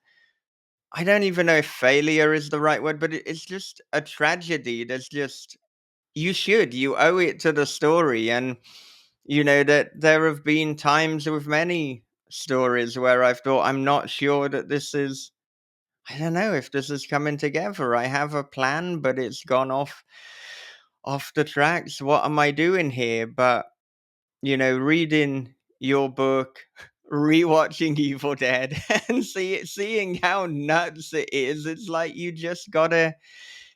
I don't even know if failure is the right word, but it's just a tragedy. There's just, you owe it to the story. And, that there have been times with many stories where I've thought, I'm not sure that this is, I don't know if this is coming together. I have a plan, but it's gone off the tracks. What am I doing here? But reading your book, rewatching Evil Dead, and seeing how nuts it is, it's like you just gotta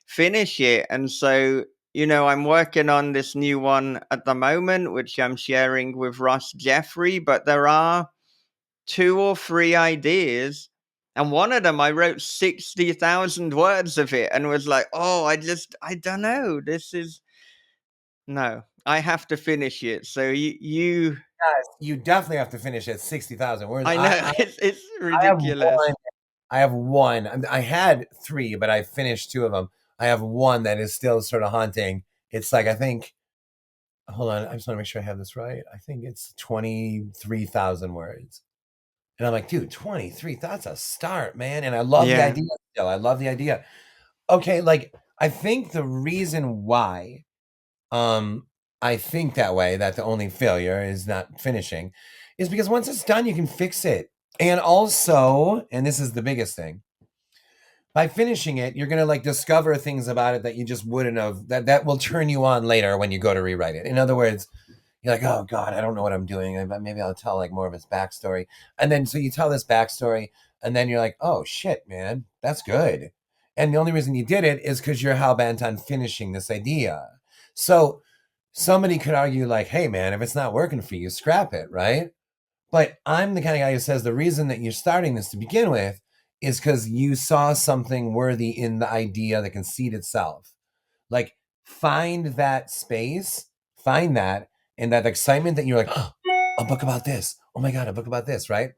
finish it. And so, I'm working on this new one at the moment, which I'm sharing with Ross Jeffrey, but there are two or three ideas. And one of them, I wrote 60,000 words of it and was like, oh, I don't know. This is, no, I have to finish it. So Yes, you definitely have to finish at 60,000 words. I know, it's I have one. ridiculous. I have one. I had three, but I finished two of them. I have one that is still sort of haunting. It's like, I think, hold on. I just want to make sure I have this right. I think it's 23,000 words. And I'm like, dude, 23, that's a start, man. And I love the Yeah. idea still. I love the idea. Okay, like, I think the reason why um I think that way, that the only failure is not finishing, is because once it's done, you can fix it. And also, and this is the biggest thing, by finishing it, you're gonna like discover things about it that you just wouldn't have, that will turn you on later when you go to rewrite it. In other words, you're like, oh God, I don't know what I'm doing. Maybe I'll tell like more of his backstory. And then so you tell this backstory, and then you're like, oh shit, man, that's good. And the only reason you did it is because you're hell bent on finishing this idea. So somebody could argue, like, hey man, if it's not working for you, scrap it, right? But I'm the kind of guy who says the reason that you're starting this to begin with is because you saw something worthy in the idea, the conceit itself. Like, find that space, find that, and that excitement that you're like, oh, a book about this. Oh my God, a book about this, right?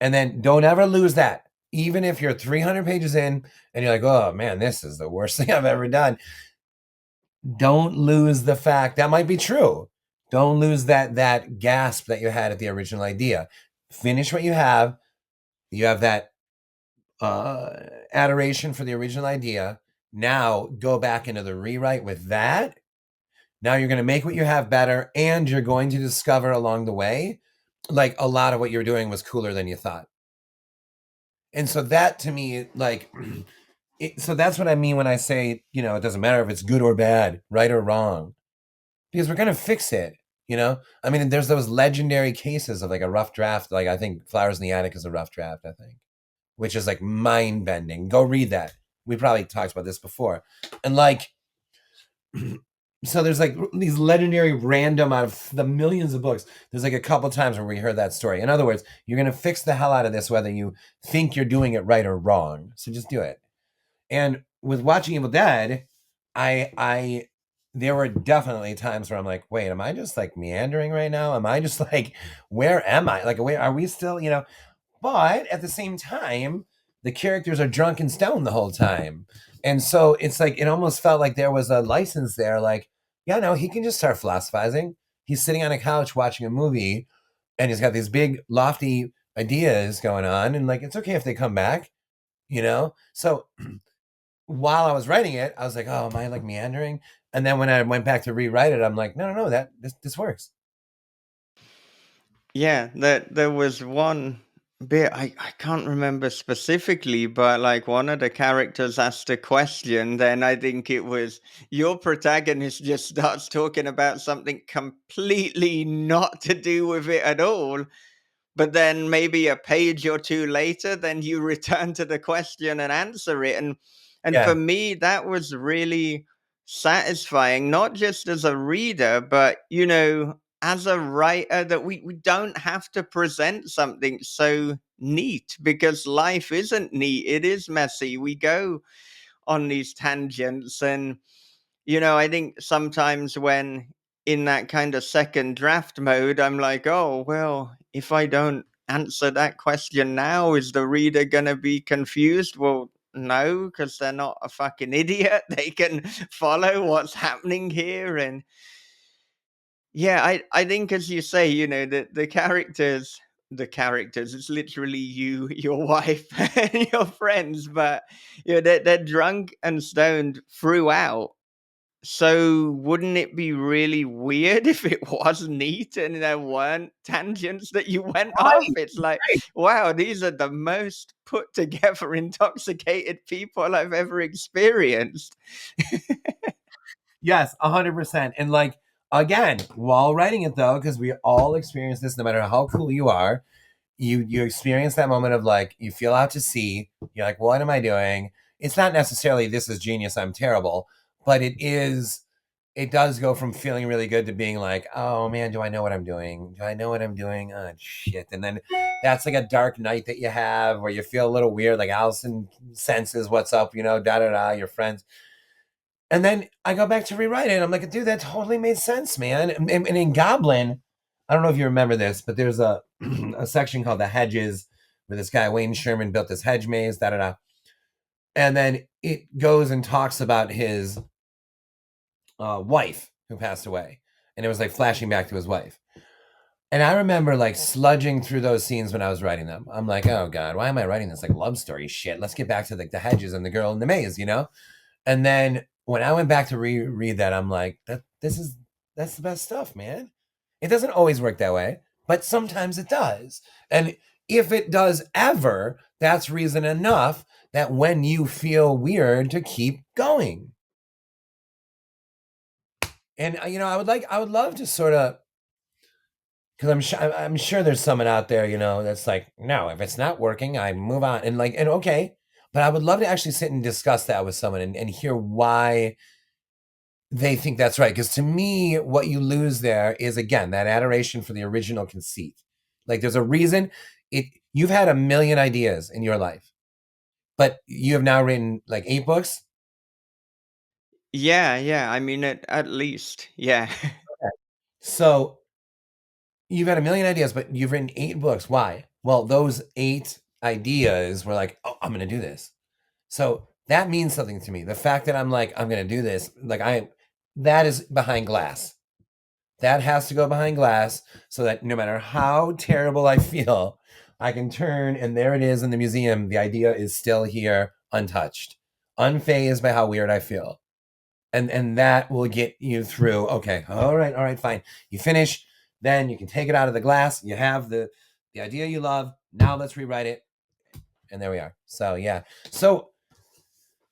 And then don't ever lose that. Even if you're 300 pages in and you're like, oh man, this is the worst thing I've ever done. Don't lose the fact that might be true. Don't lose that gasp that you had at the original idea. Finish what you have. You have that uh, adoration for the original idea. Now go back into the rewrite with that. Now you're going to make what you have better, and you're going to discover along the way, like, a lot of what you're doing was cooler than you thought. And so that to me, like, so that's what I mean when I say, it doesn't matter if it's good or bad, right or wrong, because we're going to fix it. I mean, there's those legendary cases of like a rough draft. Like, I think Flowers in the Attic is a rough draft, I think, which is like mind bending. Go read that. We probably talked about this before. And like, so there's like these legendary random out of the millions of books. There's like a couple times where we heard that story. In other words, you're going to fix the hell out of this, whether you think you're doing it right or wrong. So just do it. And with watching Evil Dead, I there were definitely times where I'm like, wait, am I just like meandering right now? Am I just like, where am I? Like, where are we still? But at the same time, the characters are drunk and stoned the whole time. And so it's like, it almost felt like there was a license there. Like, yeah, no, he can just start philosophizing. He's sitting on a couch watching a movie and he's got these big, lofty ideas going on. And like, it's okay if they come back. So while I was writing it, I was like, oh, am I like meandering? And then when I went back to rewrite it, I'm like, no, no, no, this works. Yeah, there was one bit I can't remember specifically, but like one of the characters asked a question, then I think it was your protagonist just starts talking about something completely not to do with it at all. But then maybe a page or two later, then you return to the question and answer it. And for Yeah. me, that was really satisfying, not just as a reader, but as a writer, that we don't have to present something so neat, because life isn't neat. It is messy. We go on these tangents. And I think sometimes when in that kind of second draft mode, I'm like, oh, well, if I don't answer that question now, is the reader going to be confused? Well, no, because they're not a fucking idiot. They can follow what's happening here. And yeah, I think, as you say, the characters, it's literally you, your wife, and your friends, but they're drunk and stoned throughout. So wouldn't it be really weird if it was neat and there weren't tangents that you went off? Right. It's like, wow, these are the most put together intoxicated people I've ever experienced. Yes, 100%. And like again, while writing it though, because we all experience this, no matter how cool you are, you experience that moment of like you feel out to sea. You're like, what am I doing? It's not necessarily this is genius, I'm terrible, but it does go from feeling really good to being like, oh man, do I know what I'm doing? Do I know what I'm doing? Oh shit. And then that's like a dark night that you have where you feel a little weird, like Allison senses what's up, da da da, your friends. And then I go back to rewrite it. And I'm like, dude, that totally made sense, man. And in Goblin, I don't know if you remember this, but there's a a section called the Hedges, where this guy Wayne Sherman built this hedge maze, da da da. And then it goes and talks about his wife who passed away, and it was like flashing back to his wife. And I remember like sludging through those scenes when I was writing them. I'm like, oh god, why am I writing this like love story shit? Let's get back to like the hedges and the girl in the maze. And then when I went back to reread that, I'm like, that's the best stuff, man. It doesn't always work that way, but sometimes it does. And if it does ever, that's reason enough that when you feel weird to keep going. And I would love to sort of, because I'm sure there's someone out there, that's like, no, if it's not working, I move on. And okay, but I would love to actually sit and discuss that with someone and hear why they think that's right. Because to me, what you lose there is again that adoration for the original conceit. Like there's a reason you've had a million ideas in your life, but you have now written like 8 books. Yeah, yeah. I mean, at least, yeah. Okay. So you've had a million ideas, but you've written 8 books. Why? Well, those 8 ideas were like, oh, I'm gonna do this. So that means something to me. The fact that I'm like, I'm gonna do this, like that is behind glass. That has to go behind glass so that no matter how terrible I feel, I can turn and there it is in the museum. The idea is still here, untouched, unfazed by how weird I feel. And that will get you through. Okay, all right, fine. You finish, then you can take it out of the glass. You have the idea you love. Now let's rewrite it. And there we are. So yeah. So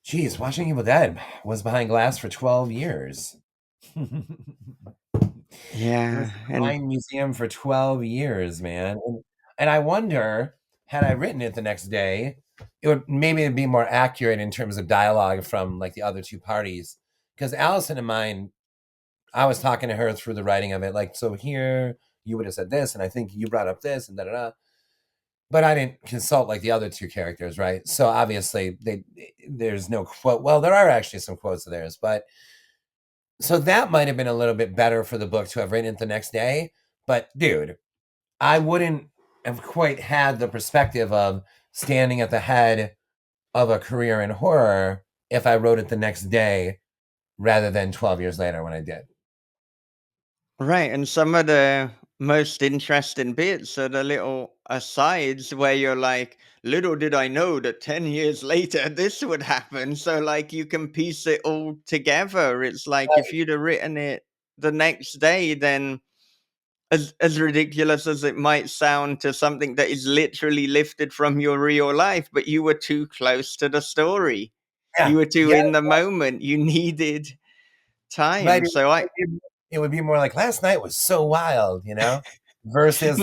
geez, watching Evil Dead was behind glass for 12 years. It was Yeah. a And Klein museum for 12 years, man. And I wonder, had I written it the next day, it would maybe it'd be more accurate in terms of dialogue from like the other two parties. Because Allison and mine, I was talking to her through the writing of it, like, so here you would have said this, and I think you brought up this, and da da da. But I didn't consult like the other two characters, right? So obviously there's no quote. Well, there are actually some quotes of theirs, but so that might have been a little bit better for the book to have written it the next day. But dude, I wouldn't have quite had the perspective of standing at the head of a career in horror if I wrote it the next day rather than 12 years later when I did. right, and some of the most interesting bits are the little asides where you're like, little did I know that 10 years later this would happen. So, like, you can piece it all together. It's like if you'd have written it the next day, then as ridiculous as it might sound to something that is literally lifted from your real life, but you were too close to the story. You Yeah, were too yeah, in the moment. You needed right. time. It, So I it, it would be more like last night was so wild, versus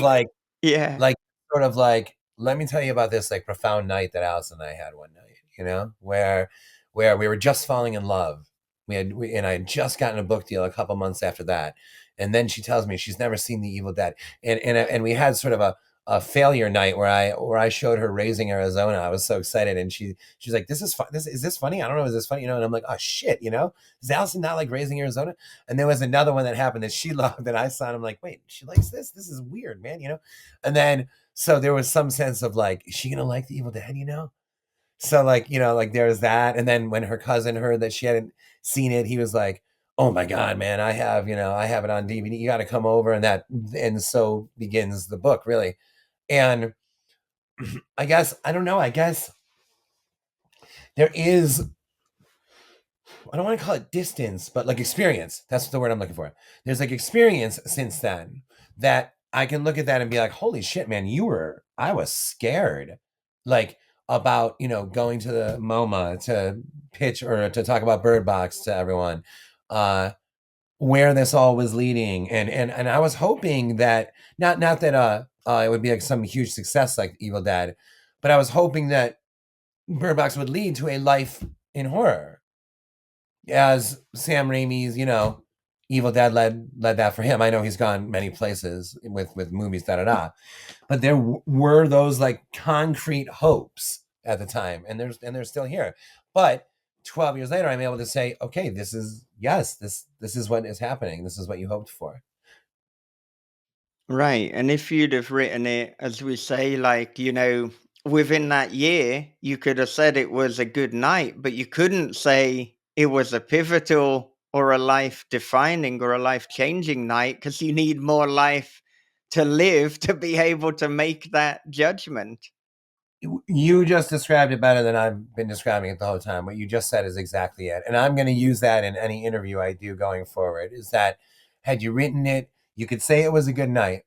yeah. like sort of like let me tell you about this like profound night that Alice and I had one night, where we were just falling in love. And I had just gotten a book deal a couple months after that, and then she tells me she's never seen The Evil Dead, and we had sort of a failure night where I showed her Raising Arizona. I was so excited, and she's like, "This is fun. This is this funny? I don't know. Is this funny? And I'm like, "Oh shit, Does Allison not like Raising Arizona?" And there was another one that happened that she loved that I saw, and I'm like, "Wait, she likes this? This is weird, man." And then so there was some sense of like, is she gonna like The Evil Dead? So like, like there's that. And then when her cousin heard that she hadn't seen it, he was like, "Oh my God, man, I have it on DVD. You gotta come over." And so begins the book, really. And I guess, I don't know, I guess there is, I don't want to call it distance, but like experience. That's the word I'm looking for. There's like experience since then that I can look at that and be like, holy shit, man, I was scared. Like about, going to the MoMA to pitch or to talk about Bird Box to everyone, where this all was leading. And I was hoping that not that, it would be like some huge success like Evil Dead, but I was hoping that Bird Box would lead to a life in horror as Sam Raimi's, Evil Dead led that for him. I know he's gone many places with movies, da da da, but there were those like concrete hopes at the time, and they're still here. But 12 years later, I'm able to say, okay, this is what is happening. This is what you hoped for. Right. And if you'd have written it, as we say, like, within that year, you could have said it was a good night, but you couldn't say it was a pivotal or a life defining or a life changing night because you need more life to live to be able to make that judgment. You just described it better than I've been describing it the whole time. What you just said is exactly it. And I'm going to use that in any interview I do going forward is that had you written it, you could say it was a good night,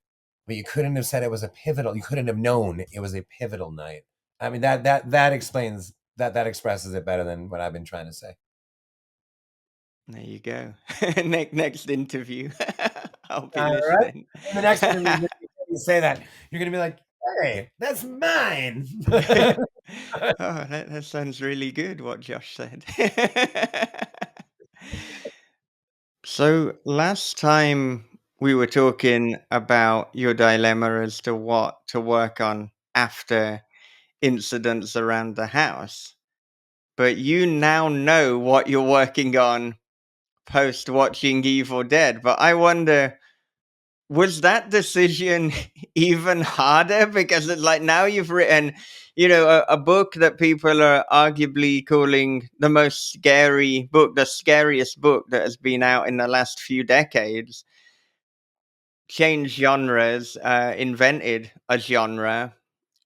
but you couldn't have said it was a pivotal. You couldn't have known it was a pivotal night. I mean, that explains that expresses it better than what I've been trying to say. There you go. Next interview. I'll be All right. listening. In the next interview, you say that, you're going to be like, hey, that's mine. Oh, that sounds really good what Josh said. So last time we were talking about your dilemma as to what to work on after incidents around the house, but you now know what you're working on post watching Evil Dead. But I wonder, was that decision even harder? Because it's like now you've written, a book that people are arguably calling the most scary book, the scariest book that has been out in the last few decades, changed genres, invented a genre,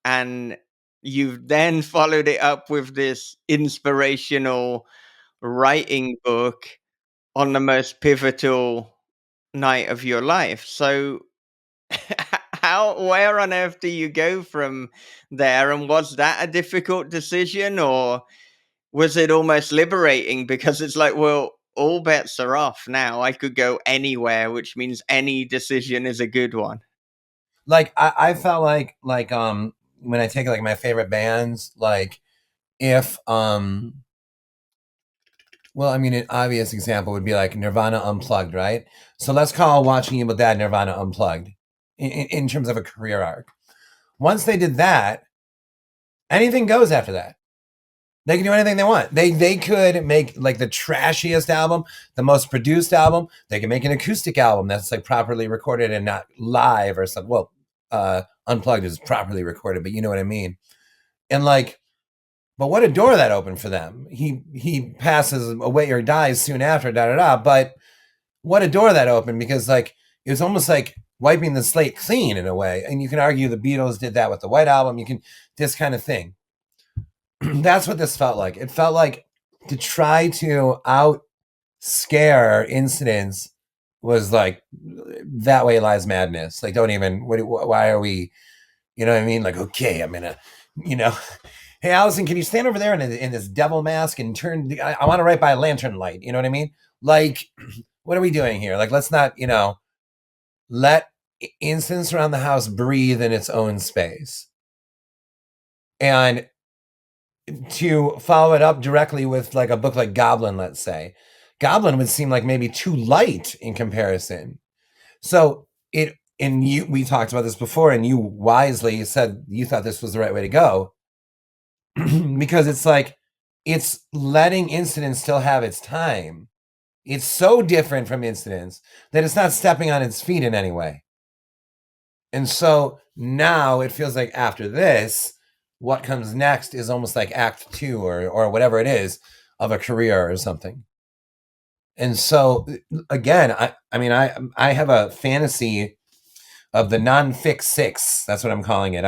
and you've then followed it up with this inspirational writing book on the most pivotal night of your life. So where on earth do you go from there? And was that a difficult decision, or was it almost liberating because it's like, well, all bets are off now. I could go anywhere, which means any decision is a good one. Like I felt like when I take like my favorite bands, like if well, I mean, an obvious example would be like Nirvana Unplugged, right? So let's call Watching Evil Dead Nirvana Unplugged in terms of a career arc. Once they did that, anything goes after that. They can do anything they want. They could make like the trashiest album, the most produced album. They can make an acoustic album that's like properly recorded and not live or something. Well, Unplugged is properly recorded, but you know what I mean. And like, but what a door that opened for them. He passes away or dies soon after, da da da. But what a door that opened because like it was almost like wiping the slate clean in a way. And you can argue the Beatles did that with the White Album. You can this kind of thing. That's what this felt like. It felt like to try to out scare incidents was like, that way lies madness. Like, don't even, why are we, you know what I mean? Like, okay, I'm gonna, you know, hey, Allison, can you stand over there in this devil mask and turn, I want to write by a lantern light. You know what I mean? Like, what are we doing here? Like, let's not, let incense around the house breathe in its own space. And to follow it up directly with like a book like Goblin, let's say, Goblin would seem like maybe too light in comparison. So we talked about this before, and you wisely said you thought this was the right way to go because it's like it's letting incidents still have its time. It's so different from incidents that it's not stepping on its feet in any way. And so now it feels like after this, what comes next is almost like act two or whatever it is of a career or something. And so again, I have a fantasy of the non-fix six. That's what I'm calling it.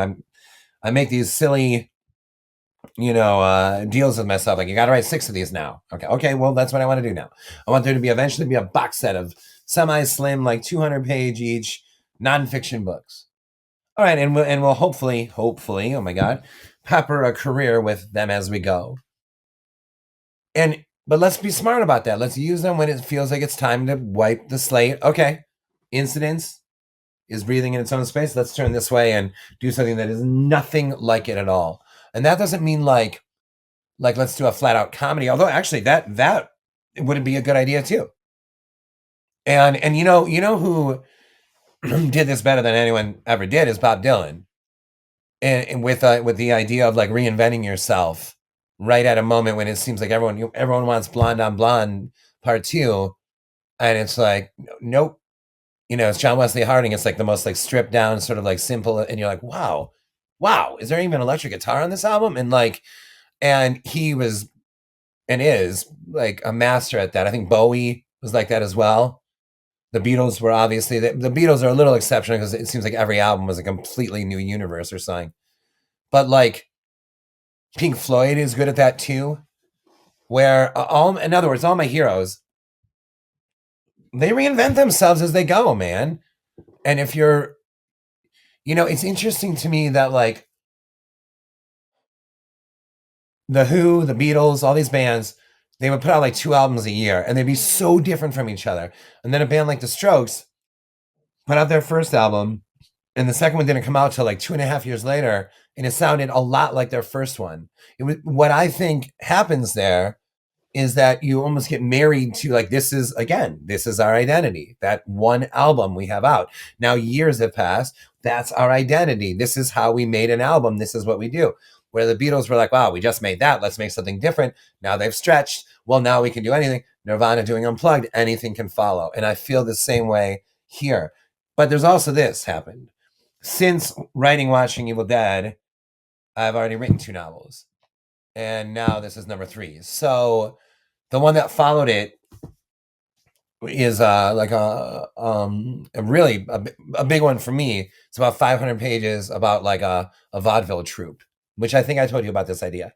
I make these silly, deals with myself. Like, you got to write 6 of these now. Okay. Well, that's what I want to do now. I want there to be eventually be a box set of semi-slim, like 200-page each nonfiction books. All right, and we'll hopefully, oh my God, pepper a career with them as we go. But let's be smart about that. Let's use them when it feels like it's time to wipe the slate. Okay, incidents is breathing in its own space. Let's turn this way and do something that is nothing like it at all. And that doesn't mean like let's do a flat out comedy. Although actually that would be a good idea too. And you know who did this better than anyone ever did is Bob Dylan. And with the idea of like reinventing yourself right at a moment when it seems like everyone wants Blonde on Blonde part 2, and it's like, nope. It's John Wesley Harding. It's like the most like stripped down, sort of like simple, and you're like, wow, is there even electric guitar on this album? And he was and is like a master at that. I think Bowie was like that as well. The Beatles were obviously the Beatles are a little exceptional because it seems like every album was a completely new universe or something. But like Pink Floyd is good at that too, where in other words, all my heroes, they reinvent themselves as they go, man. And if you're, it's interesting to me that like the Who, the Beatles, all these bands, they would put out like 2 albums a year and they'd be so different from each other. And then a band like the Strokes put out their first album and the second one didn't come out till like 2.5 years later. And it sounded a lot like their first one. What I think happens there is that you almost get married to like, this is our identity. That one album we have out. Now years have passed. That's our identity. This is how we made an album. This is what we do. Where the Beatles were like, wow, we just made that. Let's make something different. Now they've stretched. Well, now we can do anything. Nirvana doing Unplugged. Anything can follow. And I feel the same way here. But there's also this happened. Since writing Watching Evil Dead, I've already written 2 novels. And now this is number 3. So the one that followed it is like a really a big one for me. It's about 500 pages about like a vaudeville troupe, which I think I told you about this idea.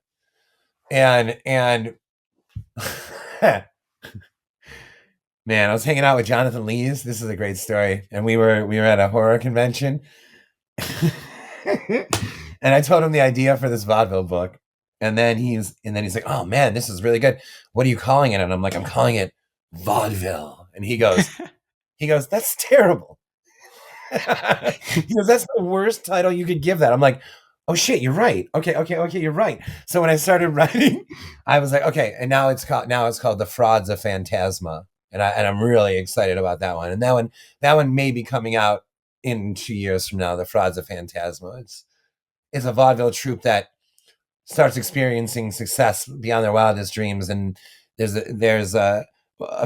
And man, I was hanging out with Jonathan Lees. This is a great story. And we were at a horror convention. And I told him the idea for this vaudeville book. And then he's like, oh man, this is really good. What are you calling it? And I'm like, I'm calling it vaudeville. And he goes, that's terrible. He goes, that's the worst title you could give that. I'm like, oh shit, you're right. Okay, you're right. So when I started writing, I was like, okay, and now it's called The Frauds of Phantasma. And I'm really excited about that one. And that one may be coming out in 2 years from now, The Frauds of Phantasma. It's a vaudeville troupe that starts experiencing success beyond their wildest dreams, and there's a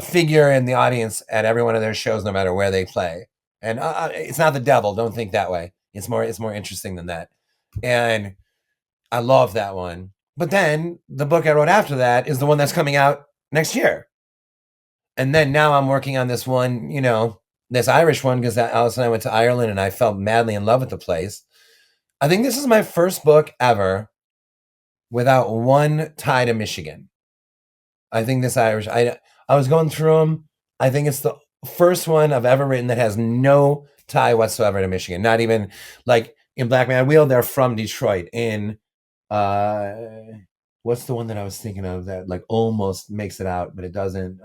figure in the audience at every one of their shows, no matter where they play. And it's not the devil. Don't think that way. It's more interesting than that. And I love that one. But then the book I wrote after that is the one that's coming out next year. And then now I'm working on this one, this Irish one, because Alice and I went to Ireland and I fell madly in love with the place. I think this is my first book ever without one tie to Michigan. I think this Irish, I was going through them. I think it's first one I've ever written that has no tie whatsoever to Michigan. Not even like in Black Man Wheel, they're from Detroit. In uh what's the one that I was thinking of that like almost makes it out, but it doesn't?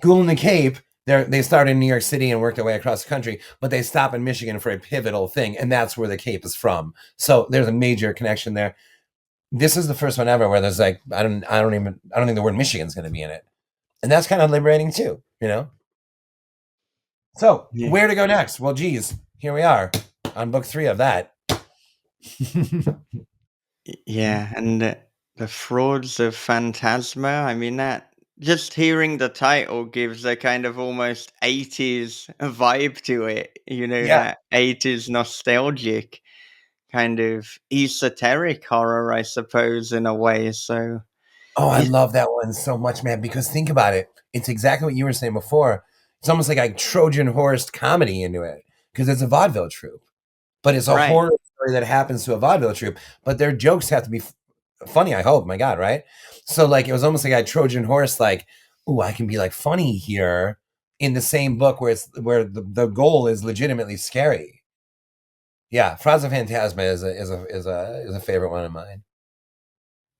Ghoul in the Cape. They start in New York City and work their way across the country, but they stop in Michigan for a pivotal thing, and that's where the Cape is from. So there's a major connection there. This is the first one ever where there's like I don't think the word Michigan's going to be in it, and that's kind of liberating too, you know. So Yeah. where to go next? Well, geez, here we are on book 3 of that. Yeah, and the frauds of Phantasma. I mean, that just hearing the title gives a kind of almost 80s vibe to it. You know, Yeah. that 80s nostalgic kind of esoteric horror, I suppose, in a way. So, Oh, I yeah, love that one so much, man. Because think about it. It's exactly what you were saying before. It's almost like I Trojan horsed comedy into it because it's a vaudeville troupe, but it's a right. horror story that happens to a vaudeville troupe. But their jokes have to be funny. I hope. My God, right? So like it was almost like I Trojan horse, like, oh, I can be like funny here in the same book where it's where the goal is legitimately scary. Yeah, Franz of Phantasma is a favorite one of mine.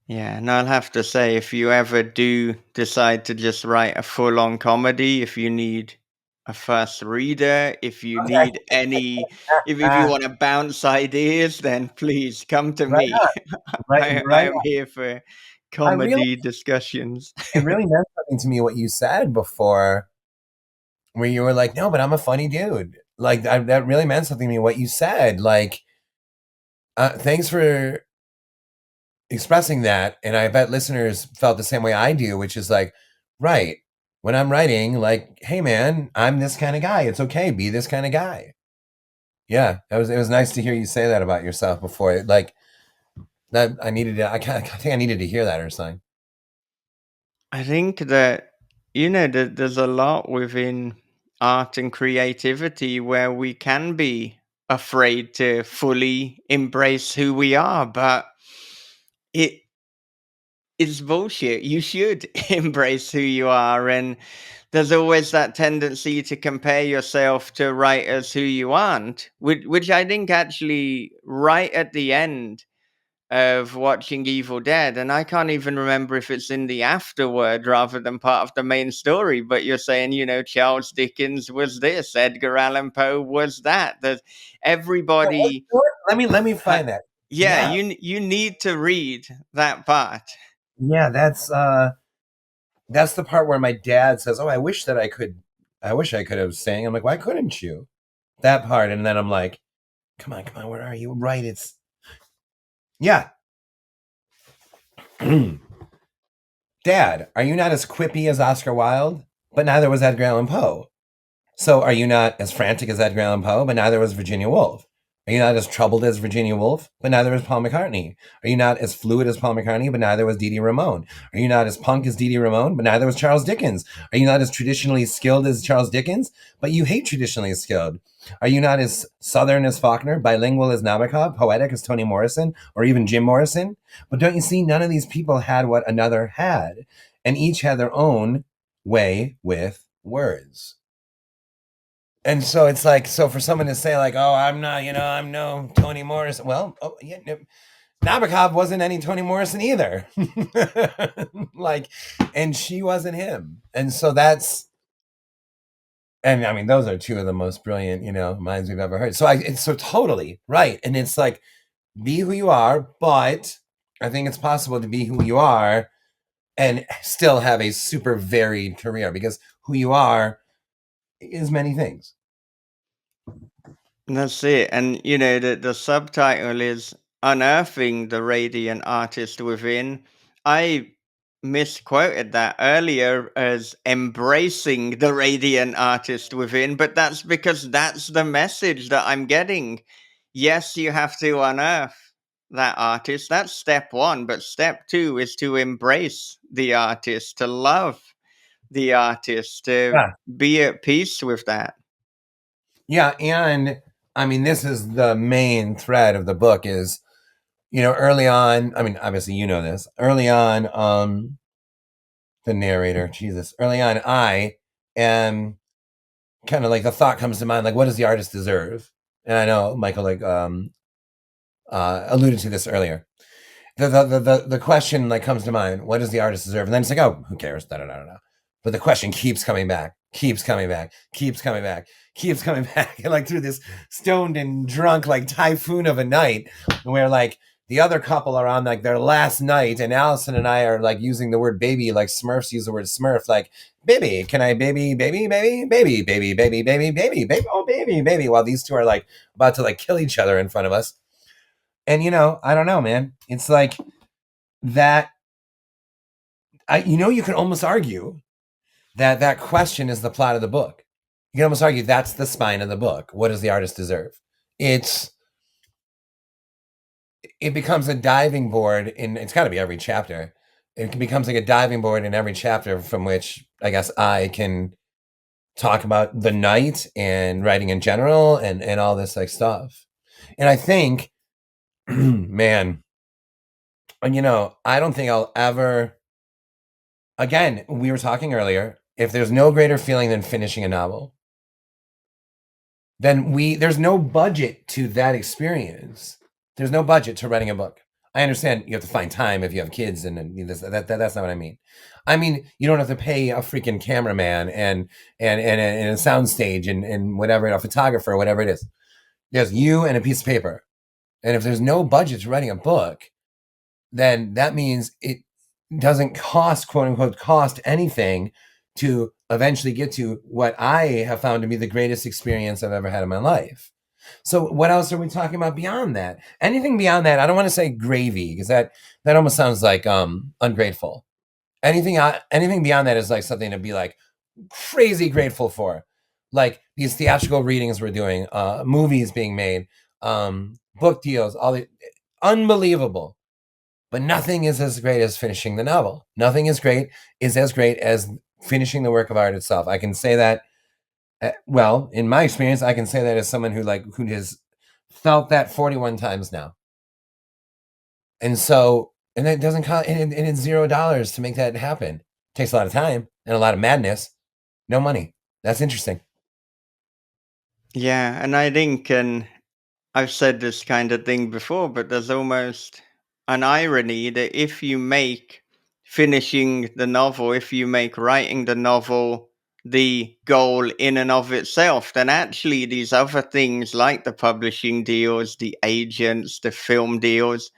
Yeah, and I'll have to say, if you ever do decide to just write a full on comedy, if you need a first reader, if you Okay. need any, if you Ah, want to bounce ideas, then please come to right me. on. Right, I right am on. here for I really, comedy discussions. it really meant something to me what you said before, where you were like, "No, but I'm a funny dude." Like that really meant something to me. What you said, like, thanks for expressing that, and I bet listeners felt the same way I do, which is like, right, when I'm writing, like, hey man, I'm this kind of guy. It's okay, be this kind of guy. Yeah, it was nice to hear you say that about yourself before. Like that, I needed to. I think I needed to hear that or something. I think that, that there's a lot within art and creativity where we can be afraid to fully embrace who we are, but it it's bullshit. You should embrace who you are. And there's always that tendency to compare yourself to writers who you aren't, which I think actually right at the end of watching Evil Dead, and I can't even remember if it's in the afterword rather than part of the main story, but you're saying, Charles Dickens was this, Edgar Allan Poe was that. That Yeah, what's everybody, good? Let me ha- find that. yeah, Yeah, you need to read that part. yeah, that's the part where my dad says, "Oh, I wish I could have sang." I'm like, "Why couldn't you?" That part, and then I'm like, come on, where are you?" Right, it's yeah. Dad, are you not as quippy as Oscar Wilde? But neither was Edgar Allan Poe. So are you not as frantic as Edgar Allan Poe? But neither was Virginia Woolf. Are you not as troubled as Virginia Woolf? But neither was Paul McCartney. Are you not as fluid as Paul McCartney? But neither was Dee Dee Ramone. Are you not as punk as Dee Dee Ramone? But neither was Charles Dickens. Are you not as traditionally skilled as Charles Dickens? But you hate traditionally skilled. Are you not as southern as Faulkner, bilingual as Nabokov, poetic as Toni Morrison, or even Jim Morrison? But don't you see, none of these people had what another had, and each had their own way with words. And so it's like, so for someone to say like, "Oh, I'm not, I'm no Toni Morrison." Well, oh, yeah, no, Nabokov wasn't any Toni Morrison either. Like, and she wasn't him. And so and I mean, those are two of the most brilliant, minds we've ever heard. So it's so totally right. And it's like, be who you are, but I think it's possible to be who you are and still have a super varied career because who you are is many things. That's it. And the subtitle is Unearthing the Radiant Artist Within. I misquoted that earlier as embracing the radiant artist within, but that's because that's the message that I'm getting. Yes, you have to unearth that artist. That's step one. But step two is to embrace the artist, to love the artist, to Yeah. be at peace with that. Yeah, and I mean, this is the main thread of the book is, early on, I mean, obviously you know this. Early on, the narrator, Jesus, early on I am kind of like the thought comes to mind, like, what does the artist deserve? And I know Michael like alluded to this earlier. The question like comes to mind, what does the artist deserve? And then it's like, oh, who cares? Da, da, da, da. But the question keeps coming back, keeps coming back, keeps coming back, keeps coming back, and like through this stoned and drunk like typhoon of a night, where like the other couple are on like their last night, and Allison and I are like using the word baby, like Smurfs use the word Smurf, like baby, can I baby, baby, baby, baby, baby, baby, baby, baby, baby, oh baby, baby, while these two are like about to like kill each other in front of us. And I don't know, man. It's like that. You can almost argue that that question is the plot of the book. You can almost argue that's the spine of the book. What does the artist deserve? It's it becomes a diving board in. It's got to be every chapter. It becomes like a diving board in every chapter from which I guess I can talk about the night and writing in general and all this like stuff. And I think, man, I don't think I'll ever. Again, we were talking earlier. If there's no greater feeling than finishing a novel, then there's no budget to that experience. There's no budget to writing a book. I understand you have to find time if you have kids, and that's not what I mean. I mean, you don't have to pay a freaking cameraman and a soundstage and whatever, a photographer, or whatever it is. There's you and a piece of paper. And if there's no budget to writing a book, then that means it doesn't cost, quote unquote, cost anything to eventually get to what I have found to be the greatest experience I've ever had in my life. So what else are we talking about beyond that? Anything beyond that, I don't want to say gravy, because that almost sounds like ungrateful. Anything beyond that is like something to be like crazy grateful for. Like these theatrical readings we're doing, movies being made, book deals, all the unbelievable. But nothing is as great as finishing the novel. Nothing is as great as finishing the work of art itself. I can say that. Well, in my experience, I can say that as someone who has felt that 41 times now. And so, and it doesn't cost, and it's $0 to make that happen. It takes a lot of time and a lot of madness. No money. That's interesting. Yeah, and I think, and I've said this kind of thing before, but there's almost an irony that if you make finishing the novel, if you make writing the novel the goal in and of itself, then actually these other things like the publishing deals, the agents, the film deals,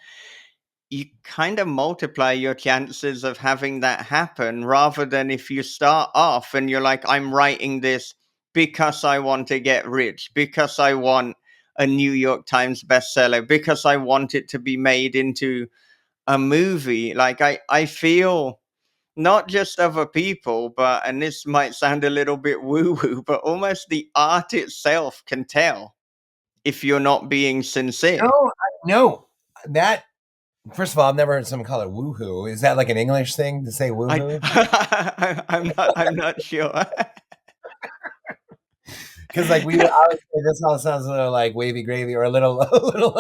you kind of multiply your chances of having that happen, rather than if you start off and you're like, I'm writing this because I want to get rich, because I want a New York Times bestseller, because I want it to be made into a movie. Like I feel not just other people, but, and this might sound a little bit woo woo, but almost the art itself can tell if you're not being sincere. No, that, first of all, I've never heard someone call it woohoo. Is that like an English thing to say woohoo? I'm not sure. Because like I would say this all sounds a little like wavy gravy, or a little a little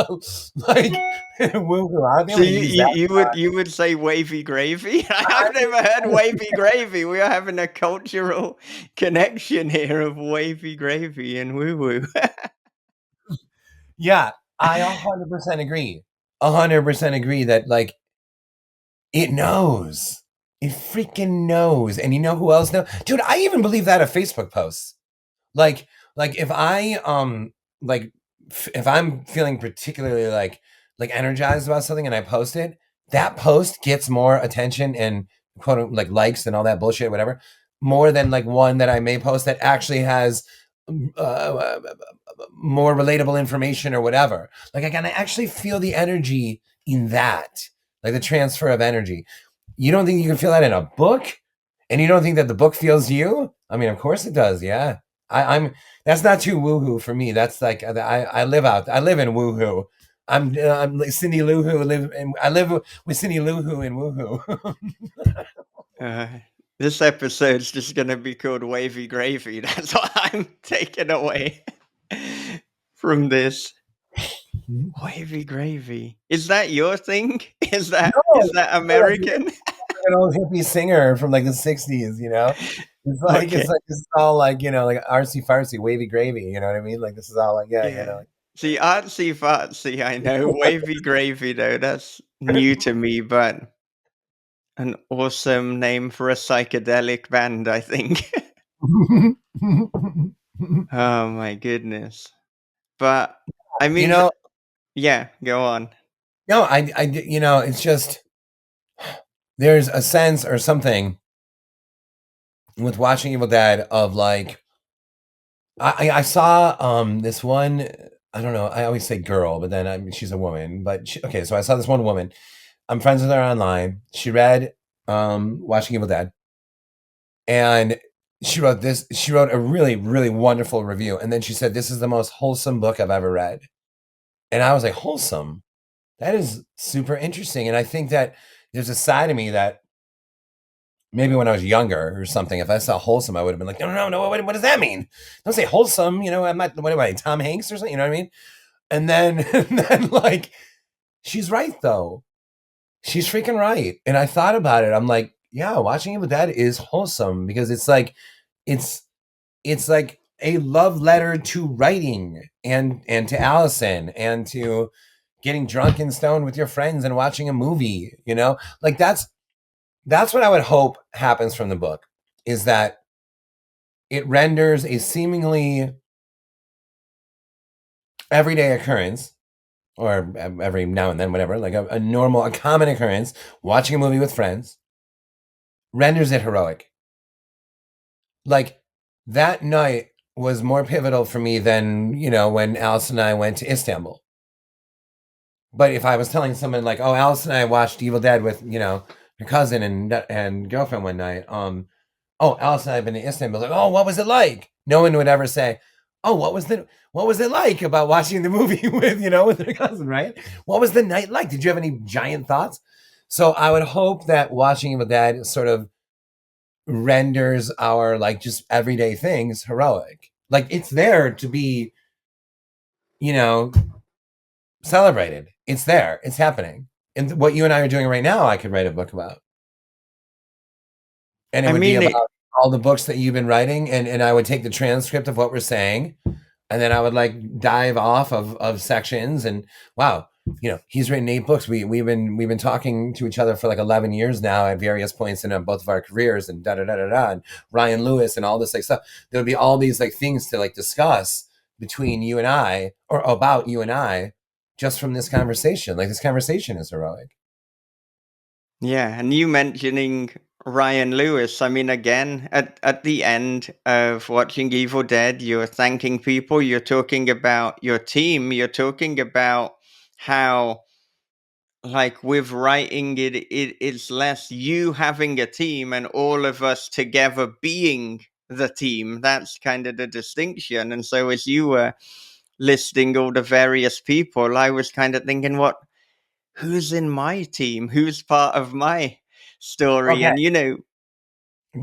like woohoo. Aren't they So able to you, use you that? you would say wavy gravy? I've never heard wavy gravy. We are having a cultural connection here of wavy gravy and woo woo. Yeah, I 100% agree. 100% agree that like it knows. It freaking knows. And you know who else knows? Dude, I even believe that of Facebook posts. Like like if I like if I'm feeling particularly like energized about something and I post it, that post gets more attention and quote like likes and all that bullshit, whatever, more than like one that I may post that actually has uh, more relatable information or whatever. Like I can actually feel the energy in that, like the transfer of energy. You don't think you can feel that in a book? And you don't think that the book feels you? I mean, of course it does. Yeah. I'm. That's not too woohoo for me. That's like I live out. I live in woohoo. I'm like Cindy Lou Who live. And I live with Cindy Lou Who in woohoo. Uh, this episode's just gonna be called wavy gravy. That's what I'm taking away from this. Wavy gravy. Is that your thing? Is that No, is that American? an old hippie singer from like the '60s, you know? It's Okay. like this is all like, like artsy fartsy, wavy gravy, you know what I mean? Like this is all like, yeah, Yeah. See, artsy fartsy, I know. Wavy gravy, though, that's new to me, but an awesome name for a psychedelic band, I think. Oh my goodness. But I you mean, know, yeah, go on. no, it's just there's a sense or something with watching Evil Dead of like I saw this one. I don't know. I always say girl, but then she's a woman. But okay, so I saw this one woman. I'm friends with her online. She read Watching Evil Dead, and She wrote a really really wonderful review, and then she said this is the most wholesome book I've ever read. And I was like, wholesome. That is super interesting, and I think that there's a side of me that maybe when I was younger or something, if I saw wholesome, I would have been like, no, no, no, no. What does that mean? Don't say wholesome. I'm not. What am I, Tom Hanks or something? You know what I mean? And then, and then, like, she's right though. She's freaking right. And I thought about it. I'm like, yeah, watching it with that is wholesome because it's it's like a love letter to writing and to Allison and to getting drunk and stoned with your friends and watching a movie. Like that's what I would hope happens from the book is that it renders a seemingly everyday occurrence or every now and then, whatever, like a normal, a common occurrence, watching a movie with friends, renders it heroic. Like that night was more pivotal for me than, when Alice and I went to Istanbul. But if I was telling someone like, oh, Alice and I watched Evil Dead with, your cousin and girlfriend one night, oh, Alice and I have been to Istanbul. Like, oh, what was it like? No one would ever say, oh, what was it like about watching the movie with with their cousin, right? What was the night like? Did you have any giant thoughts? So I would hope that watching it with that sort of renders our like just everyday things heroic. Like it's there to be, you know, celebrated. It's there. It's happening. And what you and I are doing right now, I could write a book about. And it I would be mean, about all the books that you've been writing, and I would take the transcript of what we're saying, and then I would like dive off of sections. And wow, he's written 8 books. We've been talking to each other for like 11 years now at various points in both of our careers, and da da da da da, and Ryan Lewis and all this like stuff. There would be all these like things to like discuss between you and I, or about you and I, just from this conversation. Like this conversation is heroic. yeah, and you mentioning Ryan Lewis. I mean, again, at the end of watching Evil Dead, you're thanking people. You're talking about your team. You're talking about how, like, with writing, it's less you having a team and all of us together being the team. That's kind of the distinction. And so, as you were listing all the various people, I was kind of thinking, who's in my team? Who's part of my story? Okay. And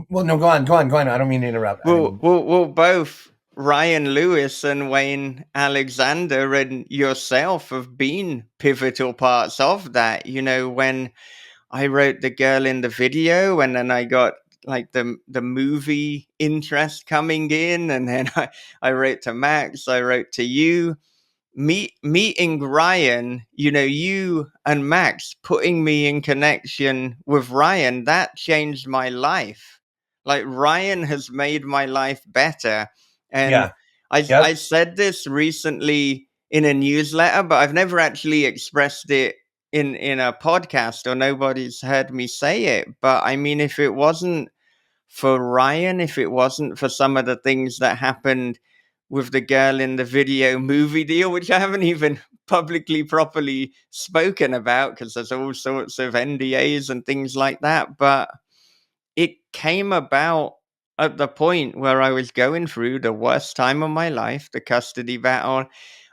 Well, no, go on, go on, go on. I don't mean to interrupt. I well, didn't. well, well, both Ryan Lewis and Wayne Alexander and yourself have been pivotal parts of that. When I wrote The Girl in the Video, and then I got like the movie interest coming in, and then I wrote to Max, I wrote to you. Meeting Ryan, you and Max putting me in connection with Ryan, that changed my life. Like Ryan has made my life better. And Yeah. I Yep. said this recently in a newsletter, but I've never actually expressed it in a podcast, or nobody's heard me say it. But I mean, if it wasn't for Ryan, if it wasn't for some of the things that happened with the girl in the video movie deal, which I haven't even publicly properly spoken about because there's all sorts of NDAs and things like that. But it came about at the point where I was going through the worst time of my life, the custody battle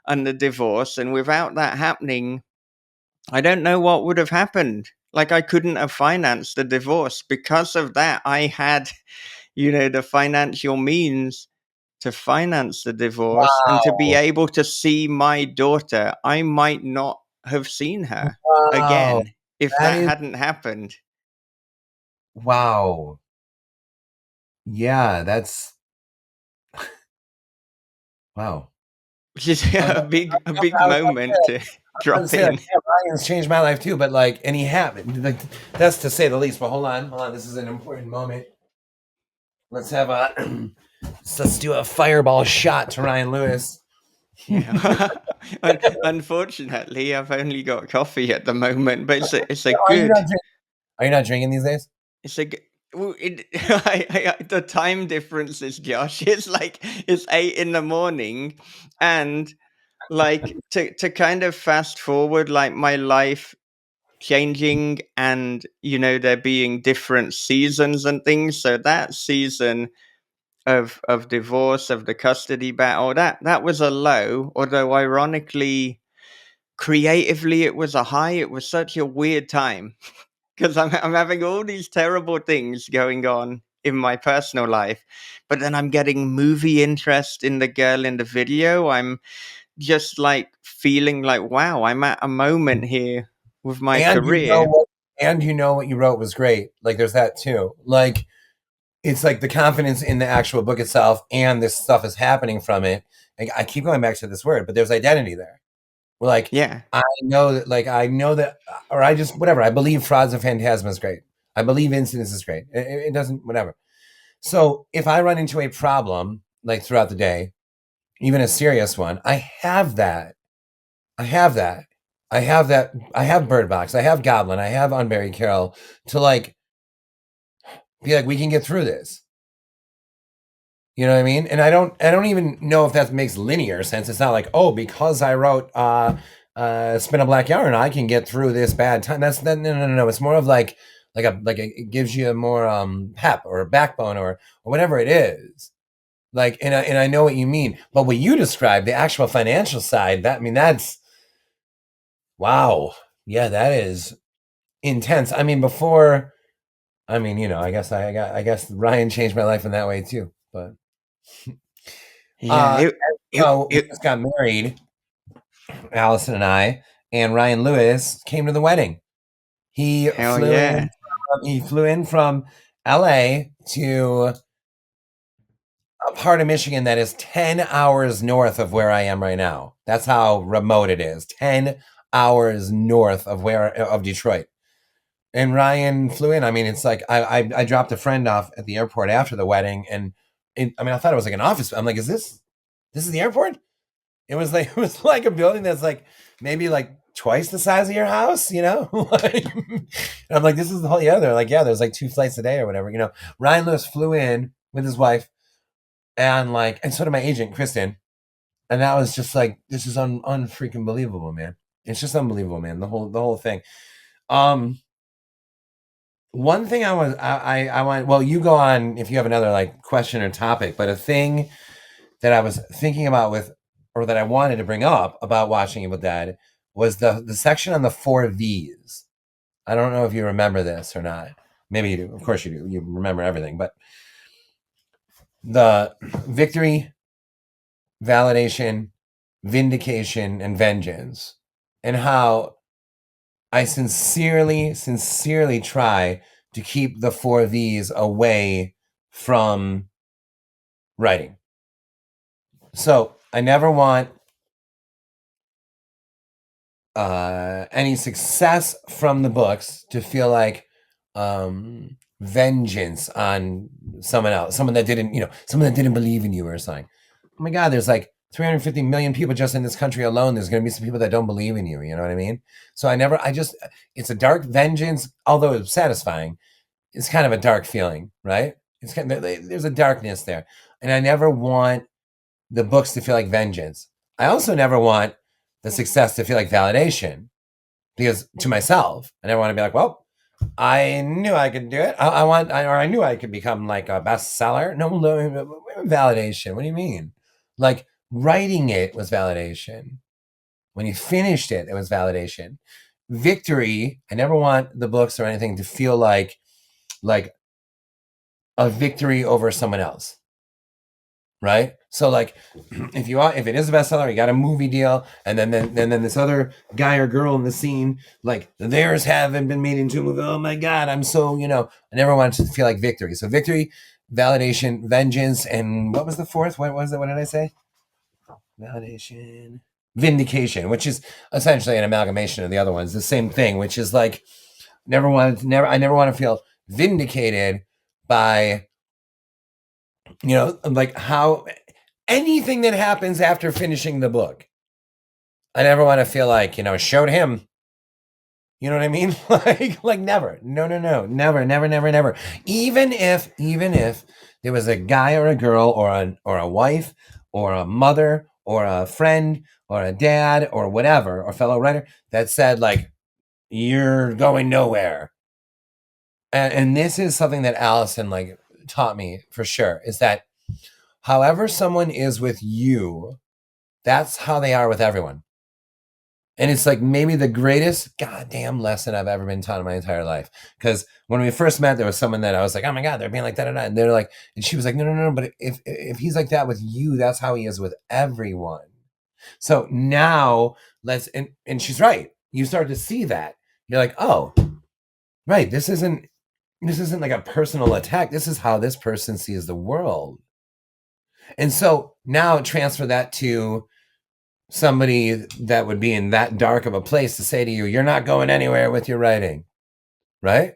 and the divorce. And without that happening, I don't know what would have happened. Like, I couldn't have financed the divorce. Because of that, I had the financial means to finance the divorce and to be Wow. able to see my daughter. I might not have seen her Wow. again if That that is hadn't happened. Wow. Yeah, that's wow. Which is I was, a big I was about to moment to about to drop say like, in. yeah, Ryan's changed my life too, but like, and he happened. Like, that's to say the least. But hold on. This is an important moment. Let's have a let's do a fireball shot to Ryan Lewis. Yeah. Unfortunately, I've only got coffee at the moment, but it's a Are you not good drink, are you not drinking these days? it's a good. Well, the time differences, Josh. It's like it's 8 in the morning, and like to kind of fast forward, like my life changing, and there being different seasons and things. So that season of divorce, of the custody battle, that was a low. Although ironically, creatively, it was a high. It was such a weird time because I'm having all these terrible things going on in my personal life, but then I'm getting movie interest in the girl in the video. I'm just like feeling like, wow, I'm at a moment here with my And you know career. what? And you know what you wrote was great. Like, there's that too. Like, it's like the confidence in the actual book itself, and this stuff is happening from it. Like, I keep going back to this word, but there's identity there. We're like, Yeah, I know that, or I just whatever. I believe Frauds and Phantasma is great. I believe Incidents is great. It doesn't whatever. So if I run into a problem like throughout the day, even a serious one, I have that. I have that. I have that. I have Bird Box. I have Goblin. I have Unburied Carol to like be like, we can get through this. You know what I mean? And I don't even know if that makes linear sense. It's not like, oh, because I wrote Spin a Black Yarn, I can get through this bad time. That's that no. It's more of it gives you a more pep or a backbone or whatever it is. Like, and I know what you mean. But what you described, the actual financial side, that I mean that's wow. Yeah, that is intense. I mean, before I mean, I guess Ryan changed my life in that way too. But yeah. It it we it. just got married, Allison and I, and Ryan Lewis came to the wedding. He Hell flew in. yeah. He flew in from L.A. to a part of Michigan that is 10 hours north of where I am right now. That's how remote it is. 10 hours north of Detroit. And Ryan flew in. I mean, it's like I dropped a friend off at the airport after the wedding, and I mean, I thought it was like an office. I'm like, this is the airport? It was like a building that's like maybe like twice the size of your house, you know? Like, and I'm like, this is the whole yeah. They're like, yeah, there's like two flights a day or whatever, you know. Ryan Lewis flew in with his wife, and so did my agent Kristen, and that was just like this is unfreaking believable, man. It's just unbelievable, man. The whole thing. Um, One thing I want. Well, you go on if you have another like question or topic, but a thing that I was thinking about or that I wanted to bring up about watching Evil Dead was the section on the four V's. I don't know if you remember this or not. Maybe you do. Of course you do. You remember everything, but the victory, validation, vindication, and vengeance, and how I sincerely try to keep the four V's away from writing. So I never want any success from the books to feel like vengeance on someone that didn't believe in you or something. Oh my God, there's like 350 million people just in this country alone. There's going to be some people that don't believe in you. You know what I mean? So it's a dark vengeance, although it's satisfying. It's kind of a dark feeling, right? There's a darkness there, and I never want the books to feel like vengeance. I also never want the success to feel like validation because to myself, I never want to be like, well, I knew I could do it. I knew I could become like a bestseller. No, validation. What do you mean? Like writing it was validation. When you finished it, it was validation. Victory. I never want the books or anything to feel like a victory over someone else. right? So like, if it is a bestseller, you got a movie deal, and then this other guy or girl in the scene, like theirs haven't been made into a movie. Oh my god, I'm so I never wanted to feel like victory. So victory, validation, vengeance, and what was the fourth? What was it? What did I say? Validation, vindication, which is essentially an amalgamation of the other ones. The same thing, which is like I never want to feel vindicated by like how anything that happens after finishing the book. I never want to feel like, showed him. You know what I mean? like never. No, no, no. Never, never, never, never. Even if there was a guy or a girl or a wife or a mother or a friend or a dad or whatever, or fellow writer that said like, you're going nowhere. And this is something that Allison like taught me for sure, is that however someone is with you, that's how they are with everyone. And it's like maybe the greatest goddamn lesson I've ever been taught in my entire life. Because when we first met, there was someone that I was like, oh my God, they're being like that. And they're like, and she was like, no, no, no. But if he's like that with you, that's how he is with everyone. So now and she's right. You start to see that. You're like, oh, right. This isn't like a personal attack. This is how this person sees the world. And so now transfer that to somebody that would be in that dark of a place to say to you, you're not going anywhere with your writing, right?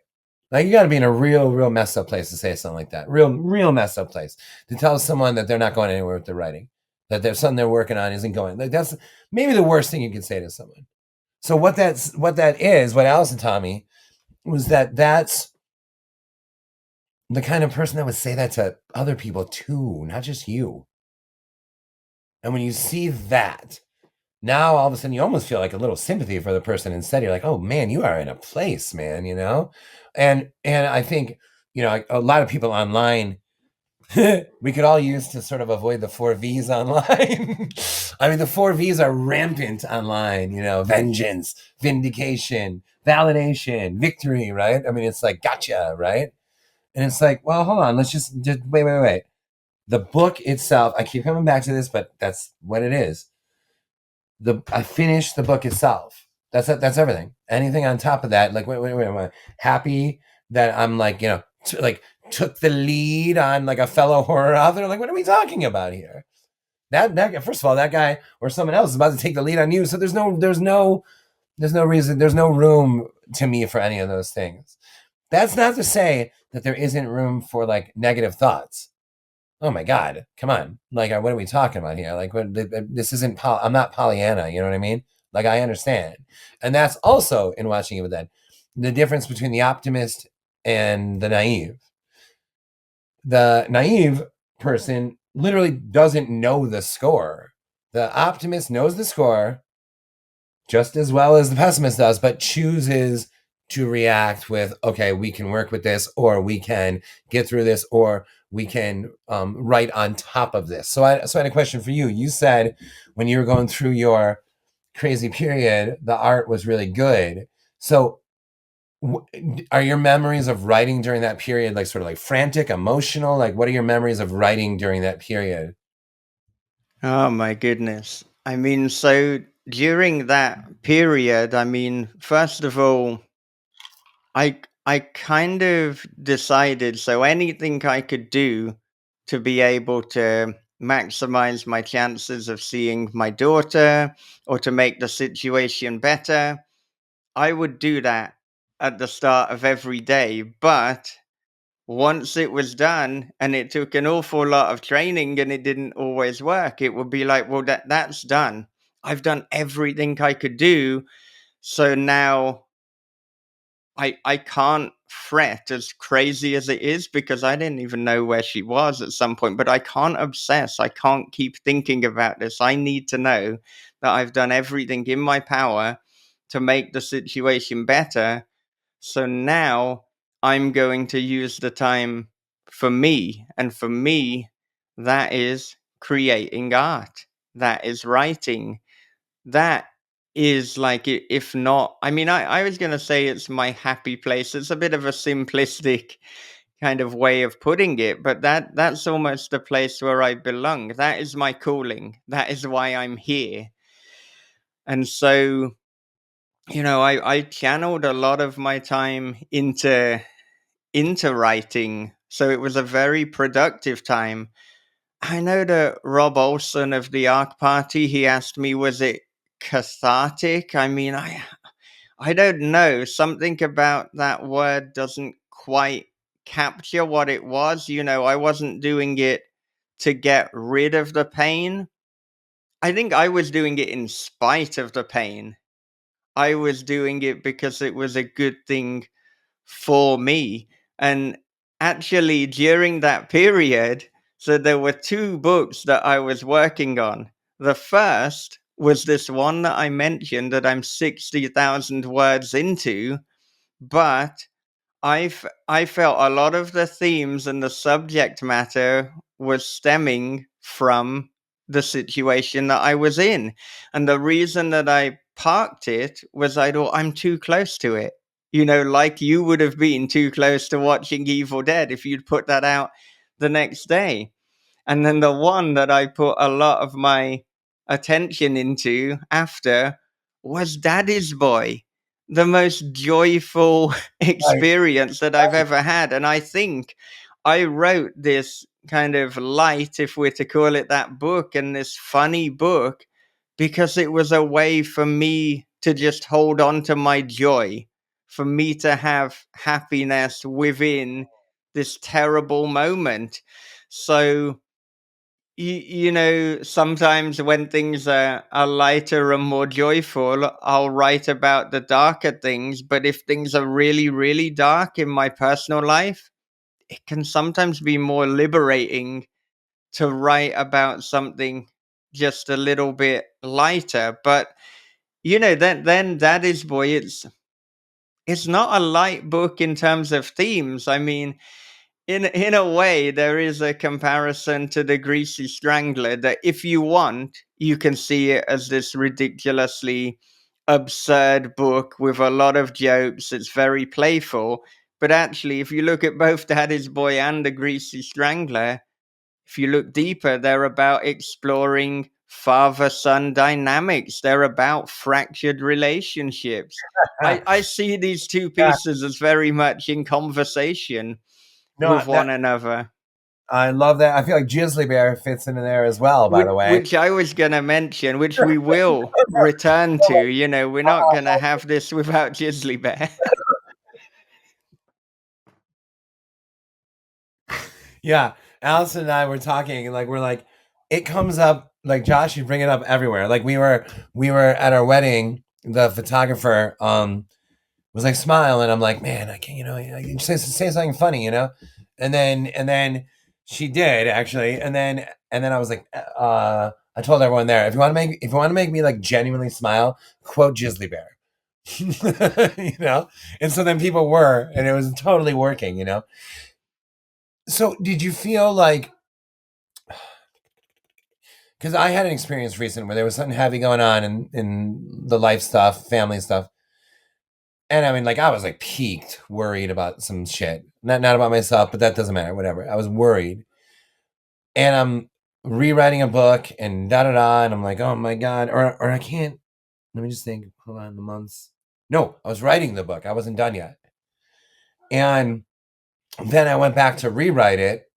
Like you got to be in a real messed up place to say something like that. Real messed up place to tell someone that they're not going anywhere with their writing, that there's something they're working on isn't going. Like that's maybe the worst thing you can say to someone. So what Allison taught me was that's the kind of person that would say that to other people too, not just you. And when you see that, now all of a sudden you almost feel like a little sympathy for the person. Instead, you're like, oh man, you are in a place, man, and I think a lot of people online we could all use to sort of avoid the 4 V's online. I mean, the 4 V's are rampant online, vengeance, vindication, validation, victory, right? I mean, it's like gotcha, right? And it's like, well, hold on, let's just wait. The book itself, I keep coming back to this, but that's what it is. I finished the book itself. That's it. That's everything. Anything on top of that, like wait, am I happy that I'm like took the lead on like a fellow horror author? Like, what are we talking about here? That first of all, that guy or someone else is about to take the lead on you. So there's no reason, there's no room to me for any of those things. That's not to say that there isn't room for like negative thoughts. Oh my God, come on. Like, what are we talking about here? Like, this isn't, I'm not Pollyanna, you know what I mean? Like, I understand. And that's also in watching Evil Dead, the difference between the optimist and the naive. The naive person literally doesn't know the score. The optimist knows the score just as well as the pessimist does, but chooses to react with, okay, we can work with this, or we can get through this, or we can write on top of this. So I had a question for you. You said when you were going through your crazy period, the art was really good. So are your memories of writing during that period like sort of like frantic, emotional? Like what are your memories of writing during that period? Oh my goodness. I mean, so during that period, I mean, first of all, I kind of decided so anything I could do to be able to maximize my chances of seeing my daughter or to make the situation better, I would do that at the start of every day. But once it was done and it took an awful lot of training and it didn't always work, it would be like, well, that's done. I've done everything I could do. So now I can't fret as crazy as it is because I didn't even know where she was at some point, but I can't obsess. I can't keep thinking about this. I need to know that I've done everything in my power to make the situation better. So now I'm going to use the time for me. And for me, that is creating art, that is writing, that is like, if not, I mean, I was going to say it's my happy place. It's a bit of a simplistic kind of way of putting it, but that's almost the place where I belong. That is my calling. That is why I'm here. And so, I channeled a lot of my time into writing. So it was a very productive time. I know that Rob Olson of the Arc Party, he asked me, was it cathartic? I mean, I don't know. Something about that word doesn't quite capture what it was. I wasn't doing it to get rid of the pain. I think I was doing it in spite of the pain. I was doing it because it was a good thing for me. And actually, during that period, so there were two books that I was working on. The first was this one that I mentioned that I'm 60,000 words into, but I felt a lot of the themes and the subject matter was stemming from the situation that I was in. And the reason that I parked it was I thought I'm too close to it. Like you would have been too close to watching Evil Dead if you'd put that out the next day. And then the one that I put a lot of my attention into after was Daddy's Boy, the most joyful Right. experience that I've ever had. And I think I wrote this kind of light, if we're to call it that, book, and this funny book because it was a way for me to just hold on to my joy, for me to have happiness within this terrible moment. So sometimes when things are lighter and more joyful, I'll write about the darker things. But if things are really, really dark in my personal life, it can sometimes be more liberating to write about something just a little bit lighter. But then Daddy's Boy, it's not a light book in terms of themes. I mean, in a way, there is a comparison to the Greasy Strangler that if you want, you can see it as this ridiculously absurd book with a lot of jokes. It's very playful. But actually, if you look at both Daddy's Boy and the Greasy Strangler, if you look deeper, they're about exploring father son dynamics. They're about fractured relationships. I see these two Yeah. pieces as very much in conversation No, with that one another. I love that. I feel like Grizzly Bear fits into there as well, by Which, the way. which I was going to mention, which we will return to. We're not going to have this without Jizzly Bear. Yeah, Allison and I were talking, and like we're like, it comes up like Josh, you bring it up everywhere. Like we were at our wedding. The photographer was like smile, and I'm like, man, I can't, you say something funny, and then she did actually, and then I was like, I told everyone there, if you want to make me like genuinely smile, quote Jizzly Bear. And so then people were, and it was totally working. So did you feel like, because I had an experience recently where there was something heavy going on in the life stuff, family stuff. And I mean, like, I was like peaked, worried about some shit. Not about myself, but that doesn't matter, whatever. I was worried. And I'm rewriting a book and da da da. And I'm like, oh my God. Or I can't, let me just think. Hold on, the months. No, I was writing the book. I wasn't done yet. And then I went back to rewrite it.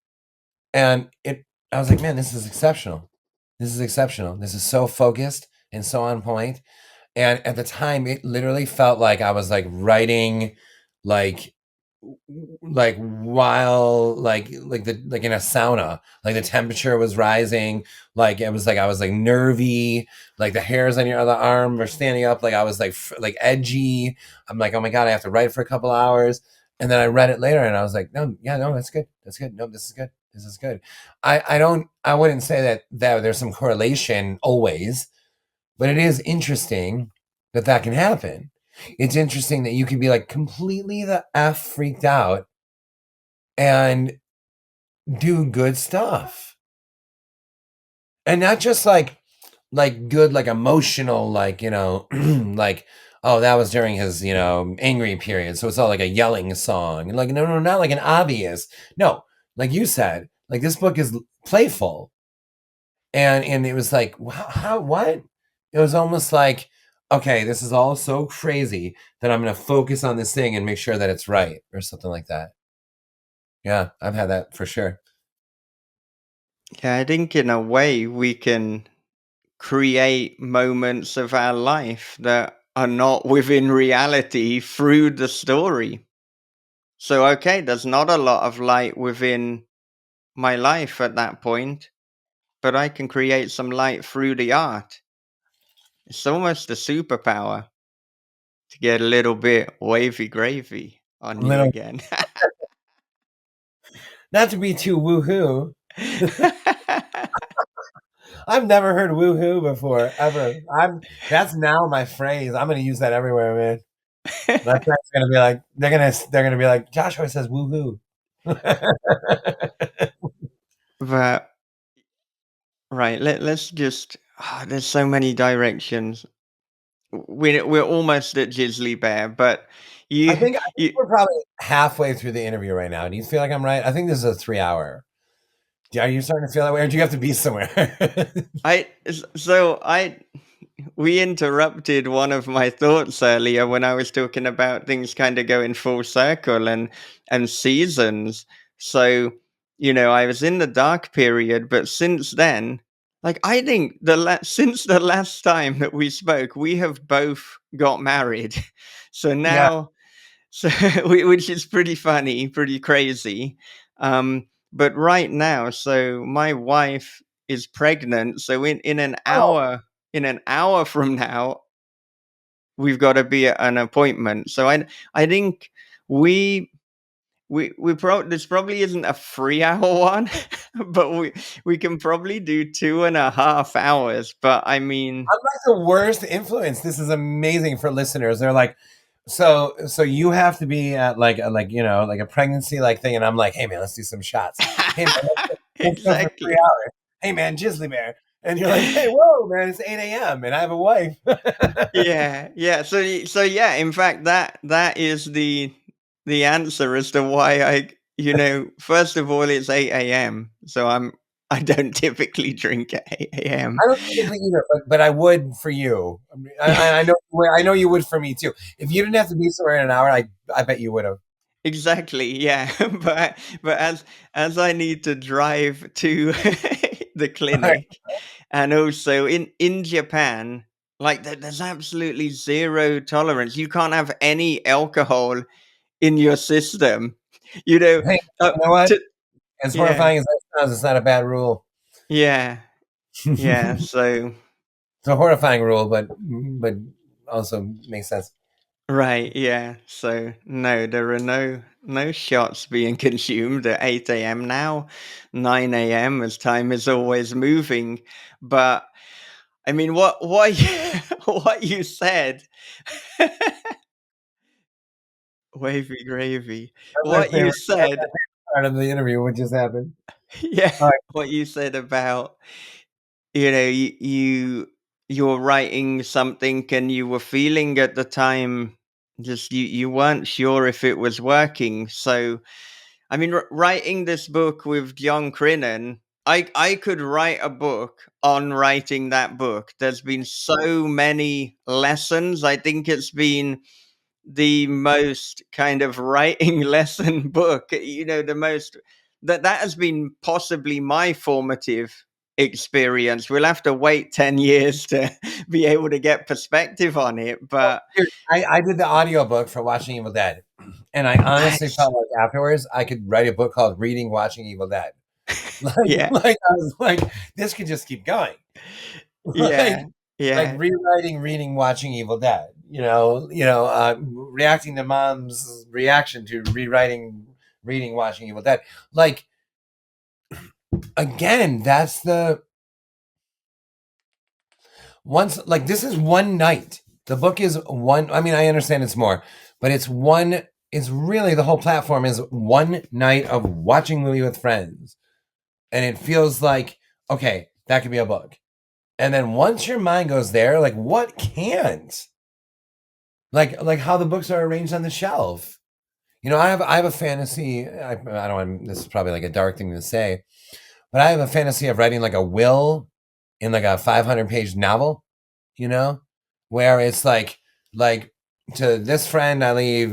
And I was like, man, this is exceptional. This is exceptional. This is so focused and so on point. And at the time, it literally felt like I was like writing, like while like in a sauna, like the temperature was rising, like it was like I was like nervy, like the hairs on your other arm were standing up, like I was like edgy. I'm like, oh my God, I have to write for a couple hours. And then I read it later and I was like, no, yeah, no, that's good, no, this is good, this is good. I wouldn't say that there's some correlation always, but it is interesting that can happen. It's interesting that you can be like completely the F freaked out and do good stuff. And not just like good, like emotional, like, like Oh, that was during his, angry period. So it's all like a yelling song. And like, no, no, not like an obvious. No, like you said, like this book is playful. And it was like, how what? It was almost like, okay, this is all so crazy that I'm gonna focus on this thing and make sure that it's right or something like that. Yeah, I've had that for sure. Yeah, I think in a way we can create moments of our life that are not within reality through the story. So, okay, there's not a lot of light within my life at that point, but I can create some light through the art. It's almost a superpower to get a little bit wavy gravy on you Little, again. not to be too woohoo. I've never heard woohoo before ever. That's now my phrase. I'm gonna use that everywhere, man. My friends are gonna be like, they're gonna be like, Josh always says woohoo. But right, let's just. There's so many directions. We're almost at Jizzly Bear, but I think you we're probably halfway through the interview right now. Do you feel like I'm right? I think this is a 3 hour. Are you starting to feel that way, or do you have to be somewhere? so I we interrupted one of my thoughts earlier when I was talking about things kind of going full circle and seasons. So, I was in the dark period, but since then, like I think since the last time that we spoke, we have both got married. So Yeah. now so which is pretty funny, pretty crazy. But right now, so my wife is pregnant. So Oh, in an hour from now, we've got to be at an appointment. So I think we this probably isn't a 3 hour one, but we can probably do 2.5 hours. But I mean, I'm like the worst influence. This is amazing for listeners. They're like, so you have to be at like like a pregnancy like thing, and I'm like, hey man, let's do some shots. Hey man, let's go for three exactly. hours. Hey man, Jizzly Bear, and you're like, hey, whoa man, it's 8 a.m. and I have a wife. Yeah, yeah. So yeah, in fact that is the answer as to why first of all it's 8 a.m. So I don't typically drink at 8 a.m. I don't typically either, but I would for you. I know I know you would for me too. If you didn't have to be somewhere in an hour, I bet you would have. Exactly, yeah. But as I need to drive to the All right. clinic, and also in Japan, like there's absolutely zero tolerance. You can't have any alcohol in your system. You know, Hey, uh, you know what? to As yeah, horrifying as that sounds, it's not a bad rule. yeah, yeah. It's So a horrifying rule, but also makes sense. right, yeah. So no, there are no shots being consumed at 8 a.m. now, 9 a.m. as time is always moving. But I mean, what what you said, wavy gravy. That's my What you favorite. That's said, my favorite part of the interview. What just happened? yeah. All right. What you said about you're writing something and you were feeling at the time just you weren't sure if it was working. So I mean, writing this book with John Crinan, I could write a book on writing that book. There's been so many lessons. I think it's been the most kind of writing lesson book, the most that has been possibly my formative experience. We'll have to wait 10 years to be able to get perspective on it, but Dude, I did the audiobook for Watching Evil Dead, and I honestly nice. felt like afterwards I could write a book called Reading Watching Evil Dead. Like, Yeah, like I was like, this could just keep going. like yeah, like yeah. rewriting Reading Watching Evil Dead. Reacting to mom's reaction to rewriting Reading Watching Evil Dead. Like again, that's the once like this is one night. The book is one. I mean, I understand it's more, but it's one. It's really the whole platform is one night of watching movie with friends, and it feels like okay, that could be a book. And then once your mind goes there, like what can't? like how the books are arranged on the shelf. I have a fantasy. I don't. This is probably like a dark thing to say, but I have a fantasy of writing like a will in like a 500-page novel. You know, where it's like to this friend I leave,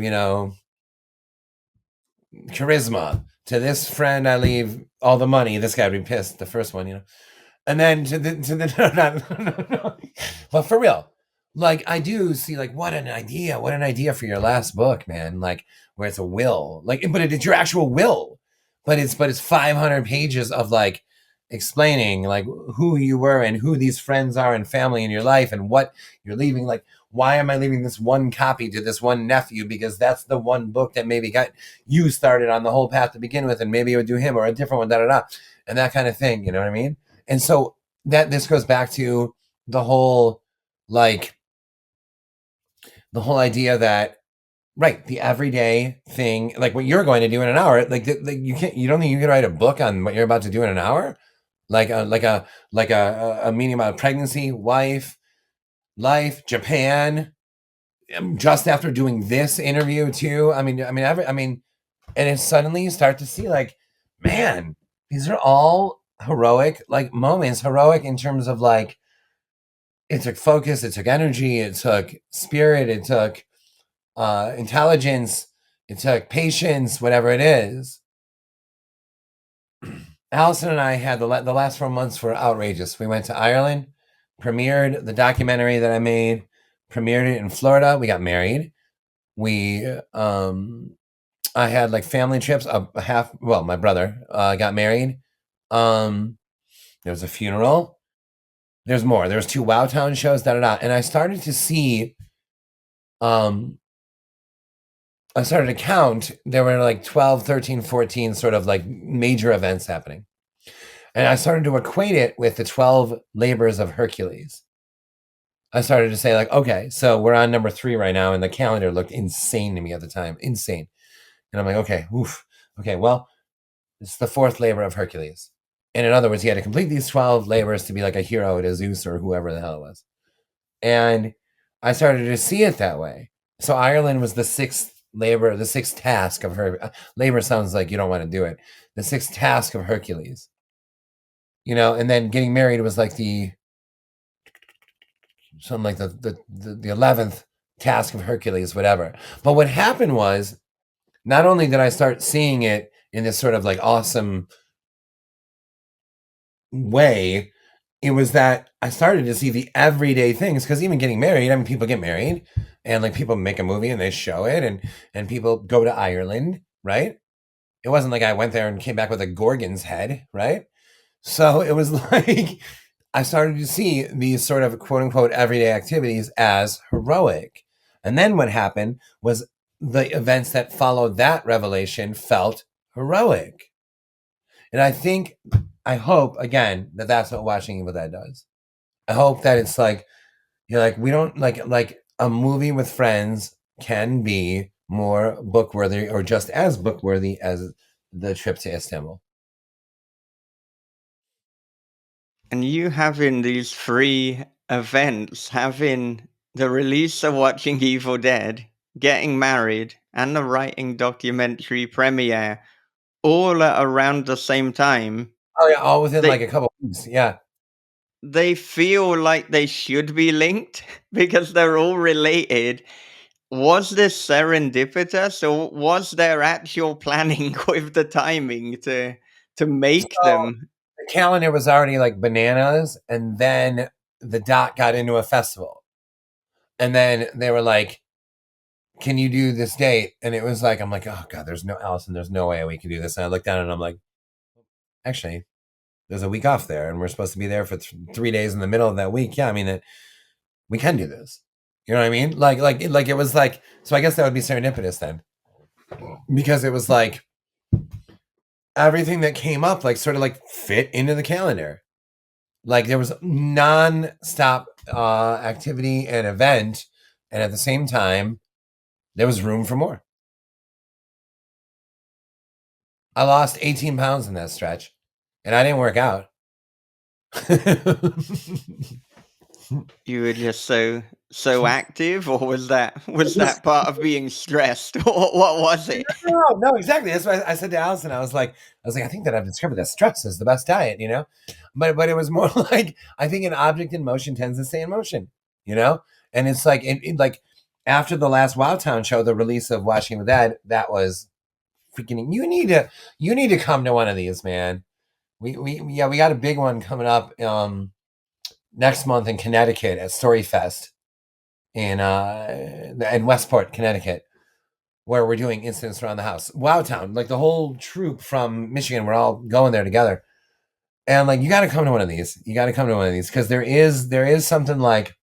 charisma. To this friend I leave all the money. This guy would be pissed. The first one. And then to the no, but for real, like I do see like what an idea for your last book, man. Like where it's a will, like but it's your actual will, but it's 500 pages of like explaining like who you were and who these friends are and family in your life and what you're leaving. Like why am I leaving this one copy to this one nephew, because that's the one book that maybe got you started on the whole path to begin with, and maybe it would do him or a different one, da da da, and that kind of thing. You know what I mean? And so that this goes back to the whole like the whole idea that, right, the everyday thing, like what you're going to do in an hour, like you don't think you can write a book on what you're about to do in an hour, like a meaning about pregnancy, wife, life, Japan, just after doing this interview too. And then suddenly you start to see like, man, these are all heroic like moments, heroic in terms of like it took focus, it took energy, it took spirit, it took intelligence, it took patience, whatever it is. Allison and I had the last 4 months were outrageous. We went to Ireland, premiered the documentary that I made, premiered it in Florida. We got married. We I had like family trips. My brother got married. There was a funeral. There's more. There was 2 Wow Town shows. Da da da. And I started to see. I started to count. There were like 12, 13, 14 sort of like major events happening. And I started to equate it with the 12 labors of Hercules. I started to say, like, okay, so we're on number 3 right now, and the calendar looked insane to me at the time. Insane. And I'm like, okay, oof. Okay, well, it's the 4th labor of Hercules. And in other words, he had to complete these 12 labors to be like a hero to Zeus or whoever the hell it was. And I started to see it that way. So Ireland was the 6th labor, the 6th task of her. Labor sounds like you don't want to do it. The 6th task of Hercules. And then getting married was like something like the 11th task of Hercules, whatever. But what happened was, not only did I start seeing it in this sort of like awesome way, it was that I started to see the everyday things. Because even getting married, I mean, people get married and like people make a movie and they show it, and people go to Ireland, right? It wasn't like I went there and came back with a Gorgon's head, right? So it was like I started to see these sort of quote unquote everyday activities as heroic. And then what happened was the events that followed that revelation felt heroic. And I hope, again, that that's what Watching Evil Dead does. I hope that it's like, you're like, we don't like a movie with friends can be more book worthy or just as book worthy as the trip to Istanbul. And you having these free events, having the release of Watching Evil Dead, getting married, and the writing documentary premiere all at around the same time, Oh yeah, all within they like a couple weeks. Yeah. they feel like they should be linked because they're all related. Was this serendipitous, or was there actual planning with the timing to make So them? the calendar was already like bananas, and then the doc got into a festival, and then they were like, "Can you do this date?" And it was like, I'm like, "Oh God, there's no Allison, there's no way we can do this." And I looked down and I'm like, "Actually, there's a week off there, and we're supposed to be there for 3 days in the middle of that week. Yeah, I mean that we can do this. You know what I mean? Like it was like, so I guess that would be serendipitous then, because it was like everything that came up like sort of like fit into the calendar. Like there was non-stop activity and event, and at the same time there was room for more. I lost 18 pounds in that stretch, and I didn't work out. You were just so active, or was that Just- part of being stressed? Or what was it? no, exactly. That's why I said to Allison, I think that I've discovered that stress is the best diet, But it was more like I think an object in motion tends to stay in motion, you know. And it's like like after the last Wowtown show, the release of Watching with Dad, that was freaking. You need to come to one of these, man. We got a big one coming up next month in Connecticut at Storyfest in Westport, Connecticut, where we're doing incidents around the house. Wowtown, like the whole troop from Michigan, we're all going there together. And like you got to come to one of these. You got to come to one of these because there is something like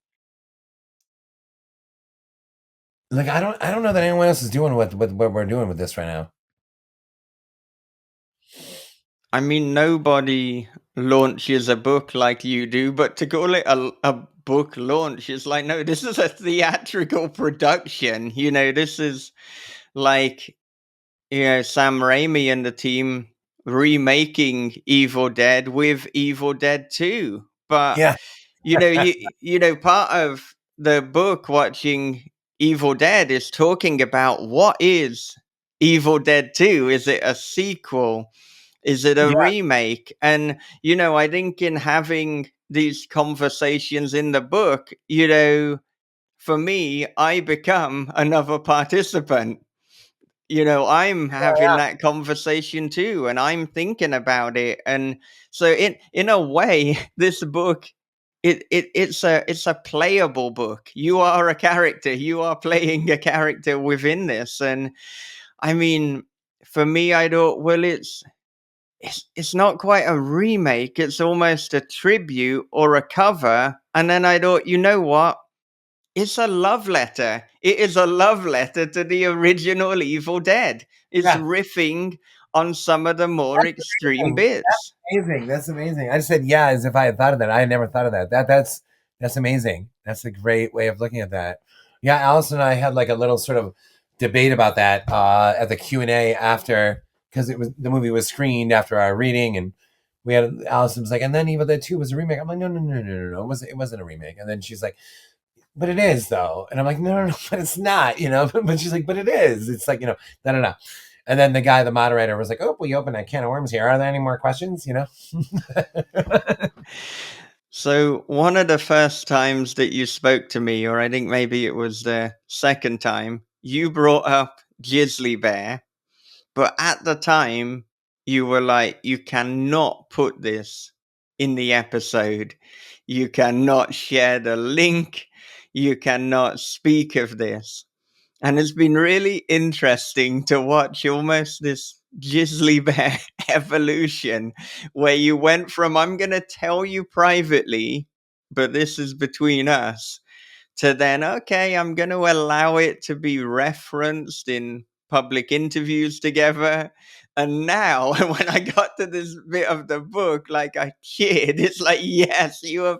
I don't know that anyone else is doing what we're doing with this right now. I mean, nobody launches a book like you do, but to call it a book launch is like, no, this is a theatrical production. This is like, Sam Raimi and the team remaking Evil Dead with Evil Dead 2. But Yeah, part of the book, watching Evil Dead, is talking about what is Evil Dead 2. Is it a sequel? Is it a yeah, remake? And I think in having these conversations in the book, for me, I become another participant. I'm having that conversation too, and I'm thinking about it. And so in a way, this book, it's a playable book. You are a character. You are playing a character within this. And I mean, for me, I thought, well, it's not quite a remake. It's almost a tribute or a cover. And then I thought, you know what? It's a love letter. It is a love letter to the original Evil Dead. It's yeah. riffing on some of the more That's extreme amazing. bits. Amazing. That's amazing. I just said yeah as if I had thought of that. I had never thought of that. That's amazing. That's a great way of looking at that. Yeah, Allison and I had like a little sort of debate about that at the Q&A after because the movie was screened after our reading and we had Allison was like, and then Evil Dead 2 was a remake. I'm like, no. It wasn't a remake. And then she's like, but it is though. And I'm like, no, but it's not, but she's like, but it is. It's like, no. And then the moderator was like, oh, we opened a can of worms here. Are there any more questions? So, one of the first times that you spoke to me, or I think maybe it was the second time, you brought up Grizzly Bear. But at the time, you were like, you cannot put this in the episode. You cannot share the link. You cannot speak of this. And it's been really interesting to watch almost this Grizzly Bear evolution where you went from, I'm going to tell you privately, but this is between us, to then, okay, I'm going to allow it to be referenced in public interviews together. And now, when I got to this bit of the book, like a kid, it's like, yes, you have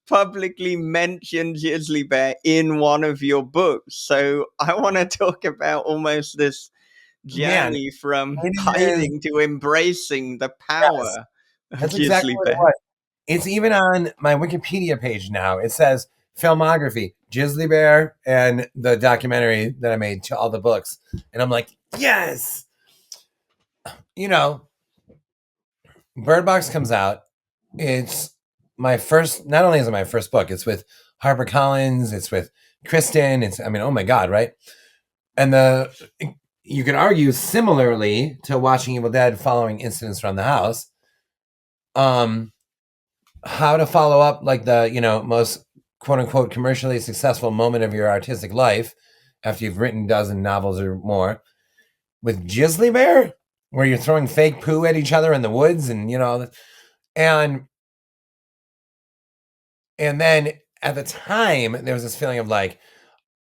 publicly mentioned Grizzly Bear in one of your books. So I want to talk about almost this Man, journey from it is. hiding to embracing the Yes, power of that's exactly Grizzly what it Bear. was. It's even on my Wikipedia page now. It says filmography, Grizzly Bear, and the documentary that I made to all the books. And I'm like, yes. You know, Bird Box comes out. It's my first, not only is it my first book, it's with HarperCollins, it's with Kristen. Oh my God, right? And you could argue similarly to Watching Evil Dead following incidents around the house. Um, how to follow up like the most quote unquote commercially successful moment of your artistic life after you've written a dozen novels or more with Grizzly Bear, where you're throwing fake poo at each other in the woods and and then at the time there was this feeling of like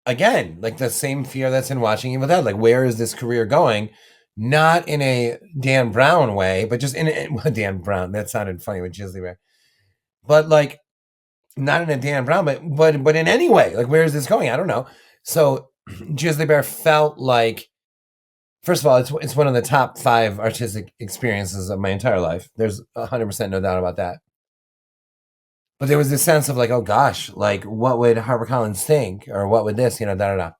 again like the same fear that's in Watching Evil Dead, like where is this career going, not in a Dan Brown way but just Dan Brown, that sounded funny with Grizzly Bear, but like not in a Dan Brown, but in any way, like where is this going? I don't know. So Grizzly Bear felt like, first of all, it's one of the top 5 artistic experiences of my entire life. There's 100% no doubt about that. But there was this sense of like, oh gosh, like what would HarperCollins think, or what would this, da da da.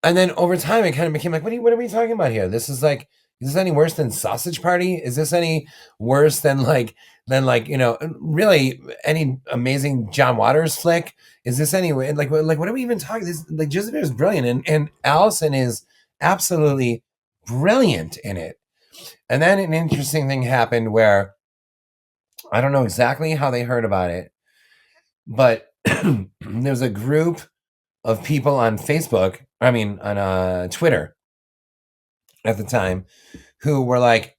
And then over time, it kind of became like, what are we talking about here? This is like, is this any worse than Sausage Party? Is this any worse than like really any amazing John Waters flick? Is this any like what are we even talking? This like Jezebel is brilliant, and Allison is absolutely brilliant in it. And then an interesting thing happened where I don't know exactly how they heard about it, but there's a group of people on Facebook, I mean, on Twitter at the time, who were like,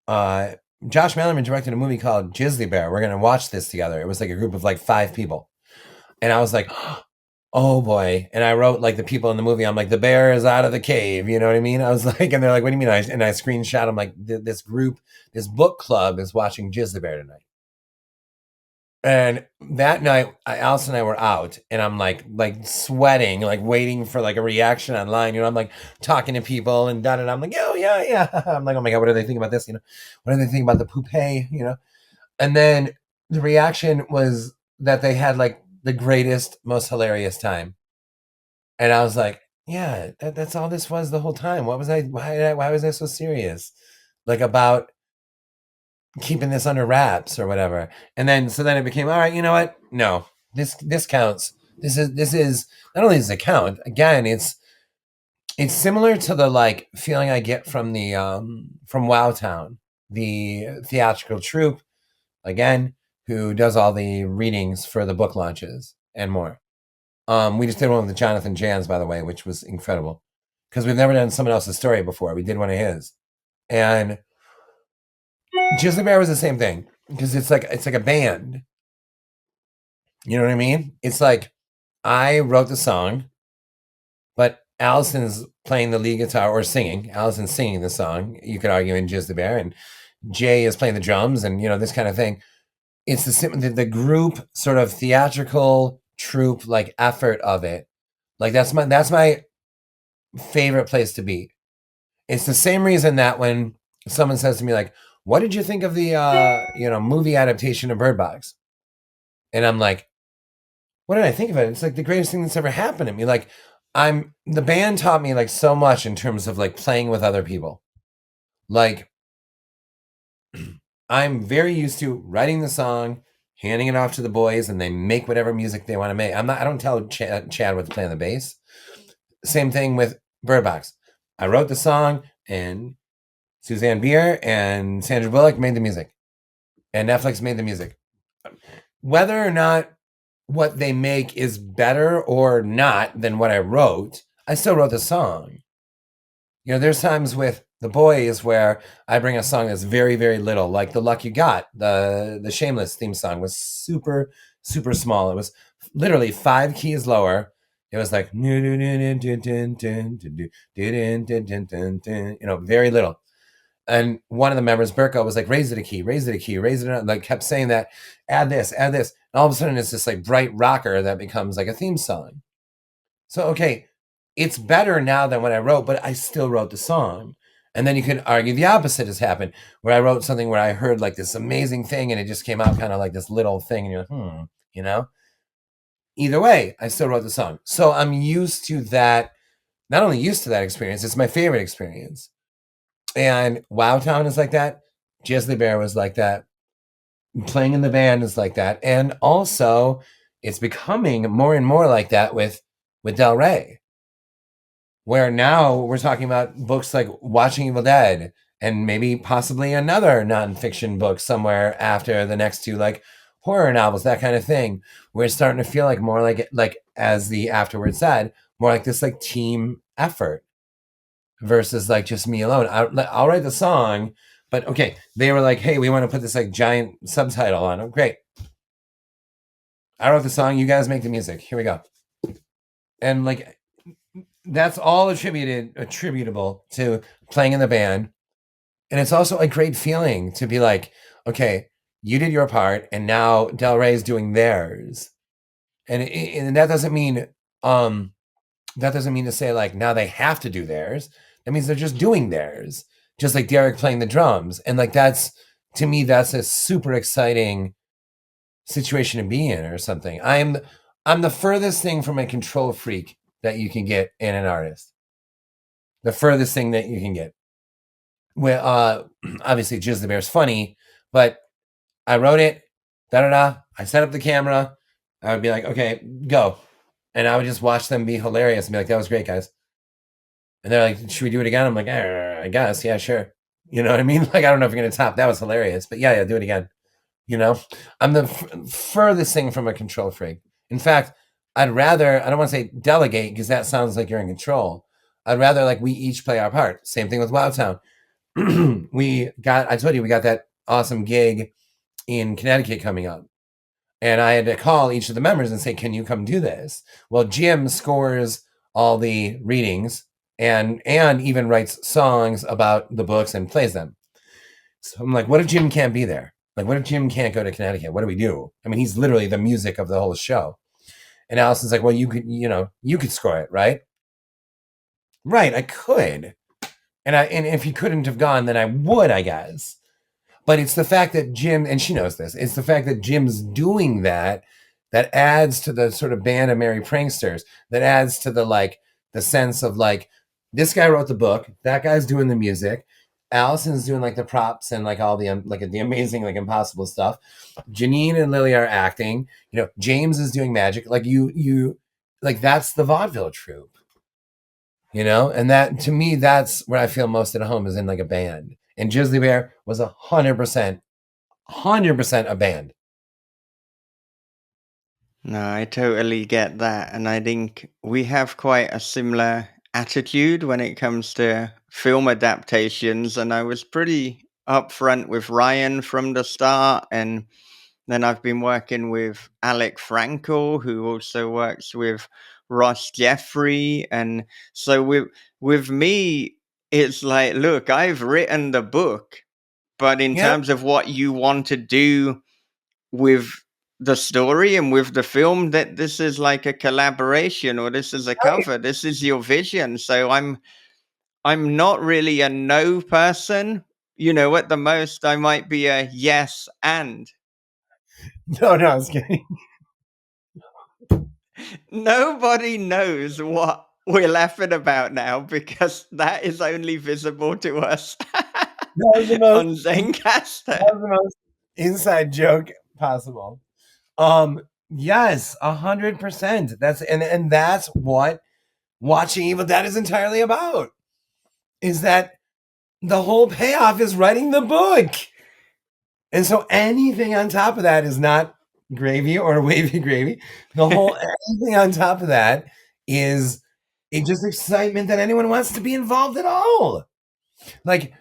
Josh Malerman directed a movie called Grizzly Bear. We're going to watch this together. It was like a group of like 5 people. And I was like, oh boy. And I wrote like the people in the movie, I'm like, the bear is out of the cave. You know what I mean? I was like, and they're like, what do you mean? And I screenshot, I'm like, this group, this book club is watching Grizzly Bear tonight. And that night, Alice and I were out, and I'm like sweating, like waiting for like a reaction online. I'm like talking to people and done, and I'm like, oh yeah, yeah. I'm like, oh my god, what do they think about this? What do they think about the poupée? And then the reaction was that they had like the greatest, most hilarious time, and I was like, yeah, that's all this was the whole time. What was I? Why was I so serious? Like about keeping this under wraps or whatever. And then it became, all right, you know what? No, this counts. This is not only does it count, again, it's similar to the like feeling I get from the from Wowtown, the theatrical troupe, again, who does all the readings for the book launches and more. We just did one with Jonathan Jans, by the way, which was incredible. Because we've never done someone else's story before. We did one of his. And Grizzly Bear was the same thing, because it's like a band. You know what I mean? It's like I wrote the song, but Allison's playing the lead guitar or singing. Allison's singing the song. You could argue in Jizz the Bear, and Jay is playing the drums, and this kind of thing. It's the group sort of theatrical troupe like effort of it. Like that's my favorite place to be. It's the same reason that when someone says to me like, what did you think of the movie adaptation of Bird Box? And I'm like, what did I think of it? It's like the greatest thing that's ever happened to me. Like the band taught me like so much in terms of like playing with other people. Like I'm very used to writing the song, handing it off to the boys, and they make whatever music they want to make. I don't tell Chad what to play on the bass. Same thing with Bird Box. I wrote the song, and Suzanne Bier and Sandra Bullock made the music, and Netflix made the music. Whether or not what they make is better or not than what I wrote, I still wrote the song. There's times with the boys where I bring a song that's very, very little, like The Luck You Got. The Shameless theme song was super, super small. It was literally 5 keys lower. It was like, very little. And one of the members, Burko, was like, raise it a key, raise it a key, raise it up. Like kept saying that, add this, add this. And all of a sudden it's this like bright rocker that becomes like a theme song. So, okay, it's better now than when I wrote, but I still wrote the song. And then you could argue the opposite has happened, where I wrote something where I heard like this amazing thing and it just came out kind of like this little thing. And you're like, Either way, I still wrote the song. So I'm used to that, not only used to that experience, it's my favorite experience. And Wowtown is like that. Grizzly Bear was like that. Playing in the band is like that. And also, it's becoming more and more like that with Del Rey, where now we're talking about books like Watching Evil Dead and maybe possibly another nonfiction book somewhere after the next 2, like horror novels, that kind of thing. We're starting to feel like more like as the afterward said, more like this like team effort versus like just me alone. I'll write the song, but okay, they were like, hey, we want to put this like giant subtitle on. Oh, great. I wrote the song, you guys make the music. Here we go. And like that's all attributable to playing in the band. And it's also a great feeling to be like, okay, you did your part and now Del Rey's doing theirs. And that doesn't mean to say like now they have to do theirs. That means they're just doing theirs, just like Derek playing the drums. And like to me, that's a super exciting situation to be in or something. I'm the furthest thing from a control freak that you can get in an artist. The furthest thing that you can get. Well, obviously, Jizz the Bear's funny, but I wrote it, da da da. I set up the camera. I would be like, okay, go. And I would just watch them be hilarious and be like, that was great, guys. And they're like, should we do it again? I'm like, I guess, yeah, sure. You know what I mean? Like, I don't know if you're going to top. That was hilarious, but yeah, do it again. You know, I'm the furthest thing from a control freak. In fact, I'd rather, I don't want to say delegate because that sounds like you're in control. I'd rather like we each play our part. Same thing with Wowtown. I told you, we got that awesome gig in Connecticut coming up. And I had to call each of the members and say, can you come do this? Well, Jim scores all the readings and even writes songs about the books and plays them. So I'm like, what if Jim can't be there? Like, what if Jim can't go to Connecticut? What do we do? I mean, he's literally the music of the whole show. And Allison's like, well, you could score it, right? Right, I could. And if he couldn't have gone, then I would, I guess. But it's the fact that Jim, and she knows this, it's the fact that Jim's doing that that adds to the sort of band of merry pranksters, that adds to the sense of like, this guy wrote the book, that guy's doing the music, Allison's doing like the props and like all the the amazing, like impossible stuff. Janine and Lily are acting, James is doing magic. Like you like that's the vaudeville troupe. And that to me, that's where I feel most at home is in like a band. And Jizzly Bear was 100%, 100% a band. No, I totally get that. And I think we have quite a similar attitude when it comes to film adaptations. And I was pretty upfront with Ryan from the start. And then I've been working with Alec Frankel, who also works with Ross Jeffrey. And so with me, it's like, look, I've written the book, but in Yep. terms of what you want to do with the story and with the film, that this is like a collaboration, or this is a Right. cover, this is your vision. So I'm not really a no person. At the most I might be a yes and. No, I was kidding. Nobody knows what we're laughing about now because that is only visible to us That was the most, on that Zencaster. was the most inside joke possible. Yes, 100%. And that's what watching Evil Dead is entirely about. Is that the whole payoff is writing the book. And so anything on top of that is not gravy or wavy gravy. The whole anything on top of that is just excitement that anyone wants to be involved at all. Like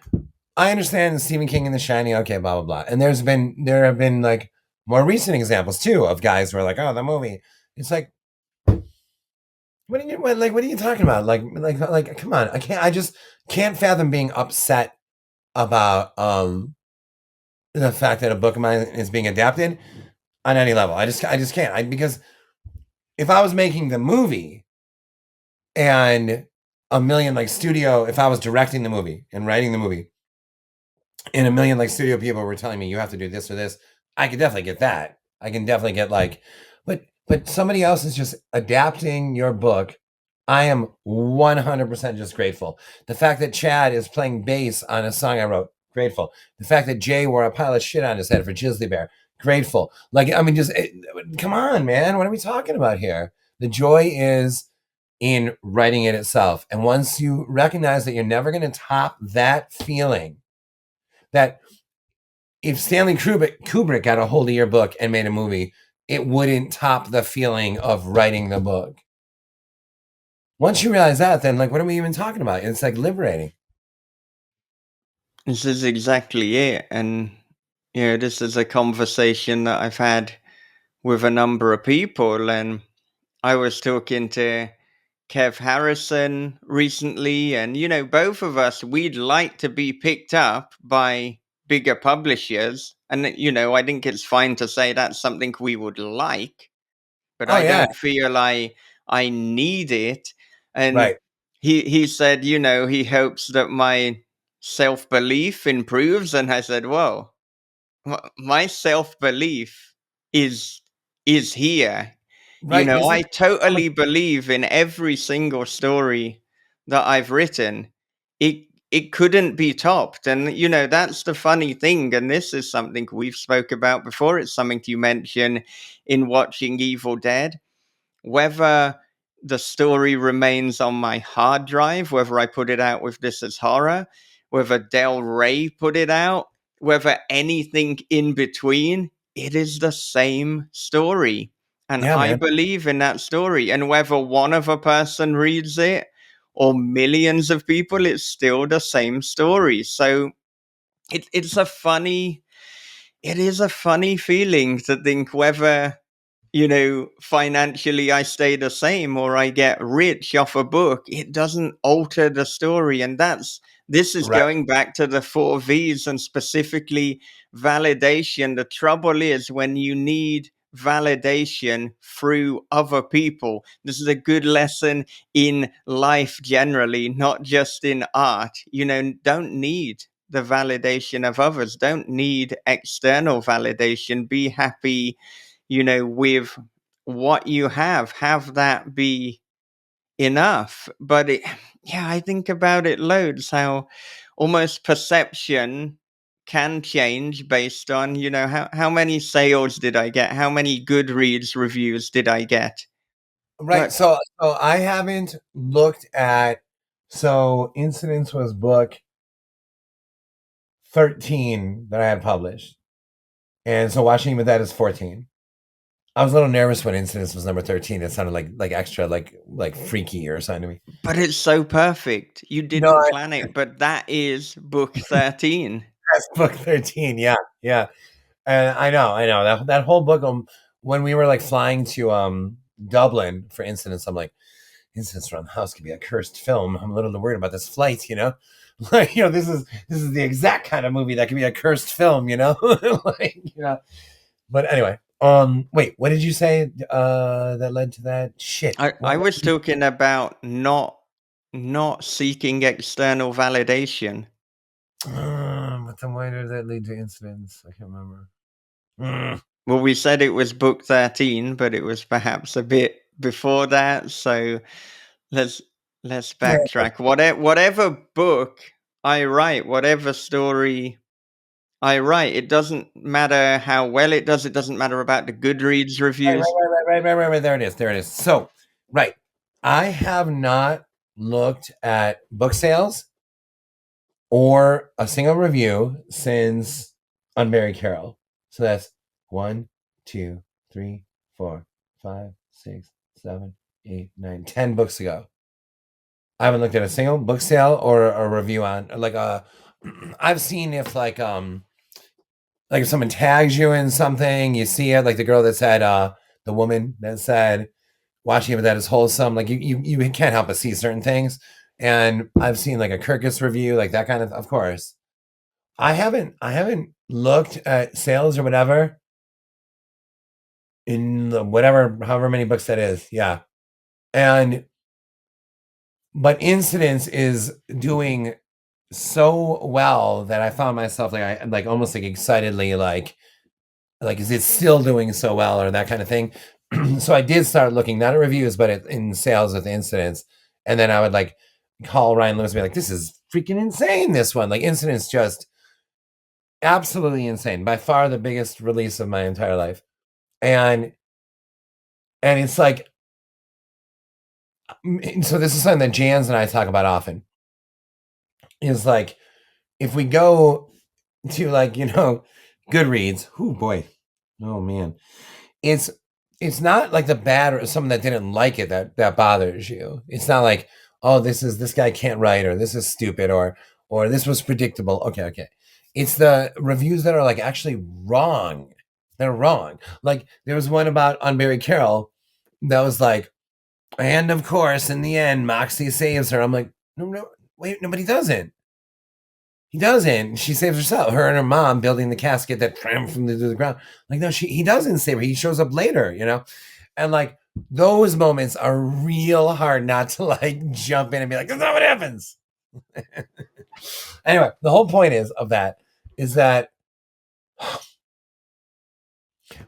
I understand Stephen King and The Shining, okay, blah blah blah. And there have been like more recent examples too of guys who are like, oh, the movie. It's like, what are you talking about? Like, come on, I just can't fathom being upset about the fact that a book of mine is being adapted on any level. I just can't. Because if I was making the movie and a million like studio, if I was directing the movie and writing the movie, and a million like studio people were telling me you have to do this or this, I could definitely get that. I can definitely get like, but somebody else is just adapting your book. I am 100% just grateful. The fact that Chad is playing bass on a song I wrote, grateful. The fact that Jay wore a pile of shit on his head for Jizzly Bear, grateful. Like, I mean, come on, man. What are we talking about here? The joy is in writing it itself. And once you recognize that you're never going to top that feeling, that if Stanley Kubrick got a hold of your book and made a movie, it wouldn't top the feeling of writing the book. Once you realize that, then like, what are we even talking about? It's like liberating. This is exactly it. And this is a conversation that I've had with a number of people. And I was talking to Kev Harrison recently, and both of us, we'd like to be picked up by bigger publishers. And I think it's fine to say that's something we would like, but Oh I yeah, don't feel I need it. And right. he said, he hopes that my self-belief improves. And I said, well, my self-belief is is here. You Right. know, This is I totally believe in every single story that I've written. It couldn't be topped. And you know, that's the funny thing. And this is something we've spoke about before. It's something you mention in watching Evil Dead. Whether the story remains on my hard drive, whether I put it out with This Is Horror, whether Del Rey put it out, whether anything in between, it is the same story. And yeah, I man. believe in that story. And whether one of a person reads it or millions of people, it's still the same story. So it's a funny, it is a funny feeling to think whether, you know, financially I stay the same or I get rich off a book, it doesn't alter the story. And this is Right. going back to the four V's and specifically validation. The trouble is when you need validation through other people. This is a good lesson in life generally, not just in art. You know, don't need the validation of others, don't need external validation. Be happy, you know, with what you have that be enough. But yeah, I think about it loads how almost perception can change based on, you know, how many sales did I get, how many Goodreads reviews did I get. Right. But So I haven't looked at. So Incidents was book 13 that I had published, and so Watching with that is 14. I was a little nervous when Incidents was number 13. It sounded like extra like freaky or something to me. it's so perfect, you No, didn't plan it, but that is book 13. that's book 13. Yeah, yeah. And I know that whole book. When we were like flying to Dublin for Incidents, I'm like, Incidents Around the House could be a cursed film. I'm a little worried about this flight. Like this is the exact kind of movie that could be a cursed film. Like But anyway, wait, what did you say? That led to that shit. I was talking about not seeking external validation. But then why did that lead to Incidents? I can't remember. Mm. Well, we said it was book 13, but it was perhaps a bit before that. So let's let's backtrack. Whatever book I write, whatever story I write, it doesn't matter how well it does. It doesn't matter about the Goodreads Right, reviews. right. There it is. There it is. So, right. I have not looked at book sales or a single review since Unbury Carol. So that's 1, 2, 3, 4, 5, 6, 7, 8, 9, 10 books ago. I haven't looked at a single book sale or a review on like a. I've seen if like if someone tags you in something, you see it, like the girl that said the woman that said watching it that is wholesome. Like you can't help but see certain things. And I've seen like a Kirkus review, like that kind of course. I haven't looked at sales or whatever in whatever however many books that is. Yeah. And but Incidents is doing so well that I found myself like I like almost like excitedly like is it still doing so well or that kind of thing. So I did start looking not at reviews but in sales with Incidents, and then I would like call Ryan Lewis and be like, this is freaking insane, this one. Like Incidents just absolutely insane, by far the biggest release of my entire life. And it's like, so this is something that Jans and I talk about often, is like if we go to like Goodreads, oh boy, oh man, it's it's not like the bad or someone that didn't like it that bothers you. It's not like, oh, this guy can't write, or this is stupid, or this was predictable. Okay. It's the reviews that are like actually wrong. They're wrong. Like there was one about Unbury Carol that was like, and of course, in the end, Moxie saves her. I'm like, no, wait, nobody doesn't. He doesn't. She saves herself. Her and her mom building the casket that trampled from the ground. Like, no, he doesn't save her. He shows up later. And like those moments are real hard not to like jump in and be like, that's not what happens. Anyway, the whole point is that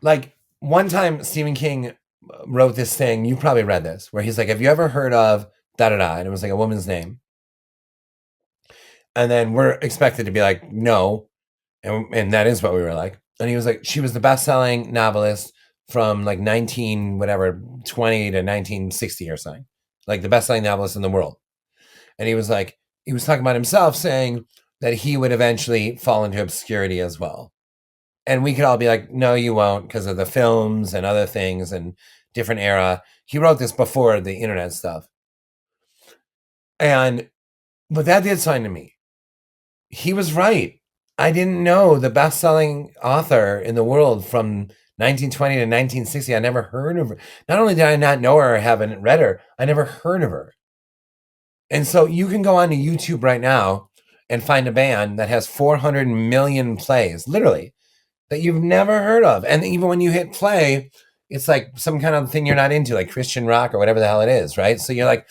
like one time Stephen King wrote this thing, you probably read this, where he's like, have you ever heard of da da da? And it was like a woman's name. And then we're expected to be like, no. And that is what we were like. And he was like, she was the best selling novelist from like 19, whatever, 20 to 1960 or something, like the best selling novelist in the world. And he was like, he was talking about himself saying that he would eventually fall into obscurity as well. And we could all be like, no, you won't, because of the films and other things and different era. He wrote this before the internet stuff. And, but that did sign to me. He was right. I didn't know the best selling author in the world from 1920 to 1960. I never heard of her. Not only did I not know her or haven't read her, I never heard of her. And so you can go on to YouTube right now and find a band that has 400 million plays, literally, that you've never heard of. And even when you hit play, it's like some kind of thing you're not into, like Christian rock or whatever the hell it is, right? So you're like,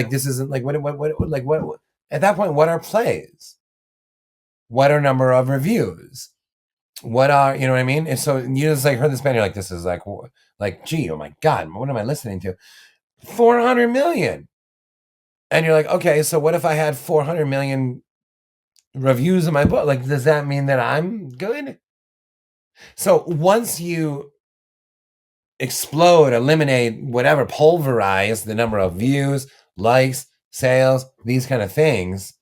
this isn't like what at that point, what are plays? What are number of reviews? What are, you know what I mean? And so you just like heard this band, you're like, this is like, gee, oh my God, what am I listening to? 400 million. And you're like, okay, so what if I had 400 million reviews of my book? Like, does that mean that I'm good? So once you explode, eliminate, whatever, pulverize the number of views, likes, sales, these kind of things,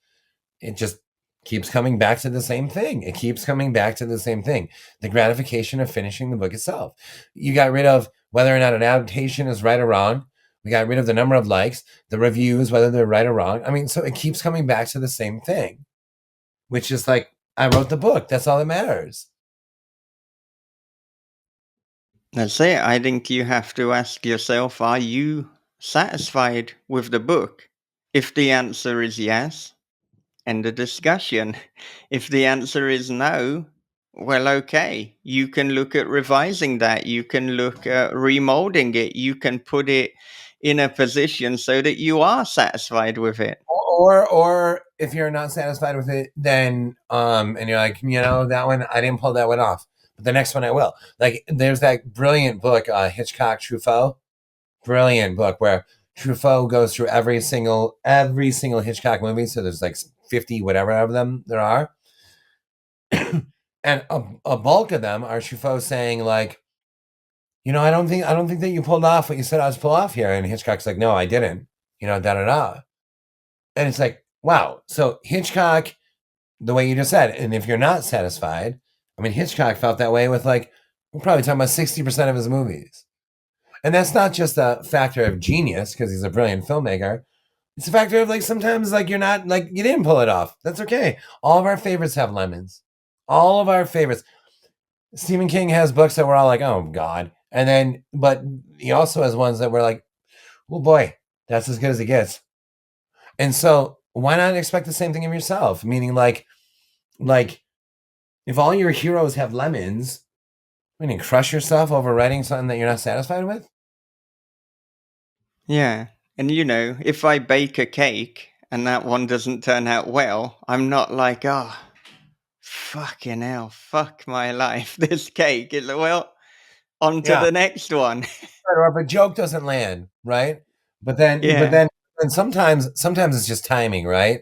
it just keeps coming back to the same thing. It keeps coming back to the same thing. The gratification of finishing the book itself. You got rid of whether or not an adaptation is right or wrong. We got rid of the number of likes, the reviews, whether they're right or wrong. I mean, so it keeps coming back to the same thing, which is like, I wrote the book. That's all that matters. That's it. I think you have to ask yourself, are you satisfied with the book? If the answer is yes, end the discussion. If the answer is no, well, okay. You can look at revising that. You can look at remolding it. You can put it in a position so that you are satisfied with it. Or if you're not satisfied with it, then and you're like, that one, I didn't pull that one off, but the next one I will. Like, there's that brilliant book, Hitchcock Truffaut, brilliant book where Truffaut goes through every single Hitchcock movie. So there's like 50 whatever of them there are, and a bulk of them are Truffaut saying like, I don't think that you pulled off what you said I was pull off here, and Hitchcock's like, no, I didn't, da da da. And it's like, wow. So Hitchcock, the way you just said, and if you're not satisfied, I mean, Hitchcock felt that way with like, we're probably talking about 60% of his movies. And that's not just a factor of genius because he's a brilliant filmmaker. It's a factor of like, sometimes like you're not, like, you didn't pull it off. That's okay. All of our favorites have lemons. All of our favorites. Stephen King has books that we're all like, oh God. And then, but he also has ones that we're like, oh boy, that's as good as it gets. And so why not expect the same thing of yourself? Meaning like if all your heroes have lemons, meaning crush yourself over writing something that you're not satisfied with? Yeah. And if I bake a cake and that one doesn't turn out well, I'm not like, oh, fucking hell, fuck my life. This cake is, well, on to Yeah. the next one. Or if a joke doesn't land, right? But then Yeah. and sometimes it's just timing, right?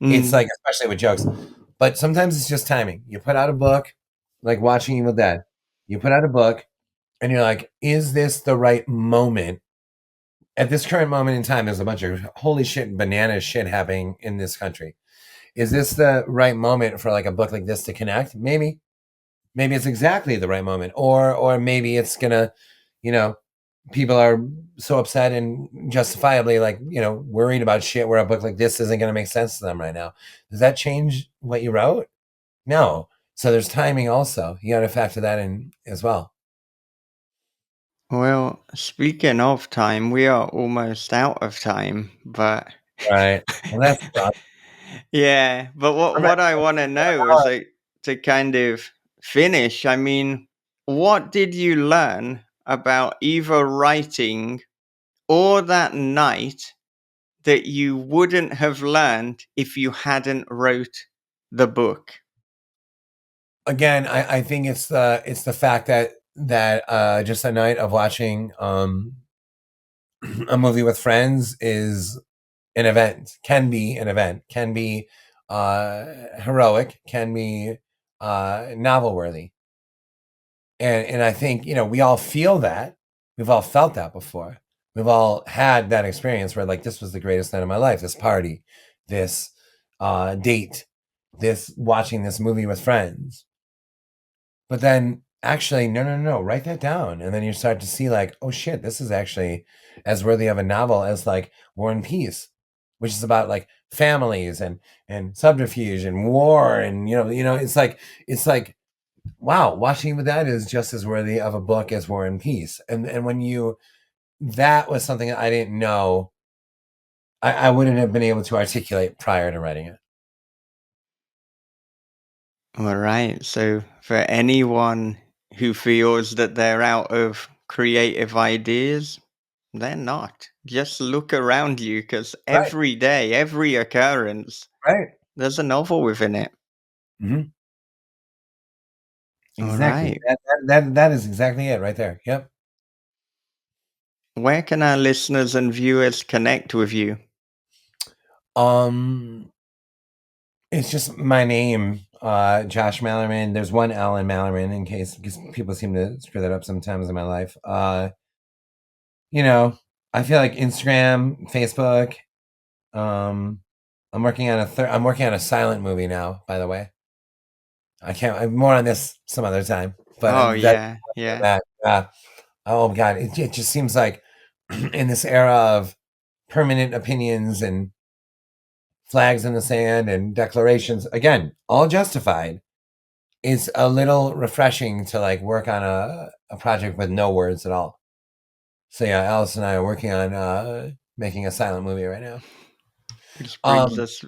It's Mm. like, especially with jokes, but sometimes it's just timing. You put out a book, like Watching Evil Dead. You put out a book and you're like, is this the right moment? At this current moment in time, there's a bunch of holy shit, banana shit happening in this country. Is this the right moment for like a book like this to connect? Maybe it's exactly the right moment, or maybe it's gonna, you know, people are so upset and justifiably like, worried about shit where a book like this isn't gonna make sense to them right now. Does that change what you wrote? No. So there's timing also. You got to factor that in as well. Well, speaking of time, we are almost out of time, but Right. Well, that's yeah, but what I want to know is like, to kind of finish. I mean, what did you learn about either writing or that night that you wouldn't have learned if you hadn't wrote the book? again. I think it's the fact that that just a night of watching a movie with friends is an event, can be an event, can be heroic, can be novel worthy. And I think, we all feel that. We've all felt that before. We've all had that experience where, like, this was the greatest night of my life, this party, this date, this watching this movie with friends. But then actually, no, no, no, write that down. And then you start to see, like, oh shit, this is actually as worthy of a novel as like War and Peace, which is about like families and subterfuge and war. And it's like, wow, watching with that is just as worthy of a book as War and Peace. And when you that was something that I didn't know, I wouldn't have been able to articulate prior to writing it. All right. So, for anyone who feels that they're out of creative ideas, they're not. Just look around you because Right, every day, every occurrence, right. there's a novel within it. Hmm. All Exactly. right. That is exactly it right there. Yep. Where can our listeners and viewers connect with you? Um, it's just my name, Josh Malerman. There's one L in Malerman in case because people seem to screw that up sometimes in my life. You know, I feel like Instagram, Facebook. Um, I'm working on a silent movie now. By the way, I can't. I'm more on this some other time. But Oh, that yeah. Yeah. that. Oh God, it just seems like in this era of permanent opinions and flags in the sand and declarations, again, all justified. It's a little refreshing to like work on a project with no words at all. So yeah, Alice and I are working on making a silent movie right now. Which brings Um, us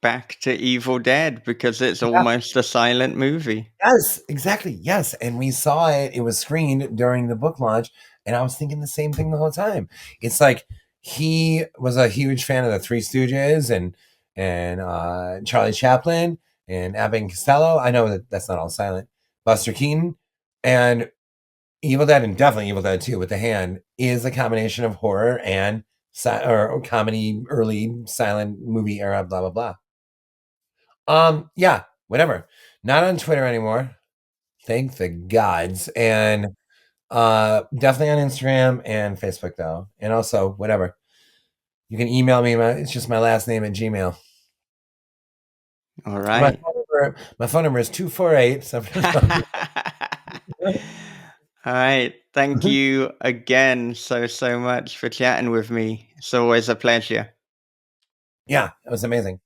back to Evil Dead because it's yeah, almost a silent movie. yes, exactly, yes. And we saw it. It was screened during the book launch, and I was thinking the same thing the whole time. It's like he was a huge fan of the Three Stooges and Charlie Chaplin and Abbott and Costello. I know that that's not all silent. Buster Keaton and Evil Dead, and definitely Evil Dead 2 with the hand is a combination of horror and or comedy, early silent movie era, blah blah blah. Yeah, whatever. Not on Twitter anymore. Thank the gods. And definitely on Instagram and Facebook though. And also whatever. You can email me. It's just my last name at Gmail. All My right. phone number is 248. All right. Thank you again so much for chatting with me. It's always a pleasure. Yeah, it was amazing.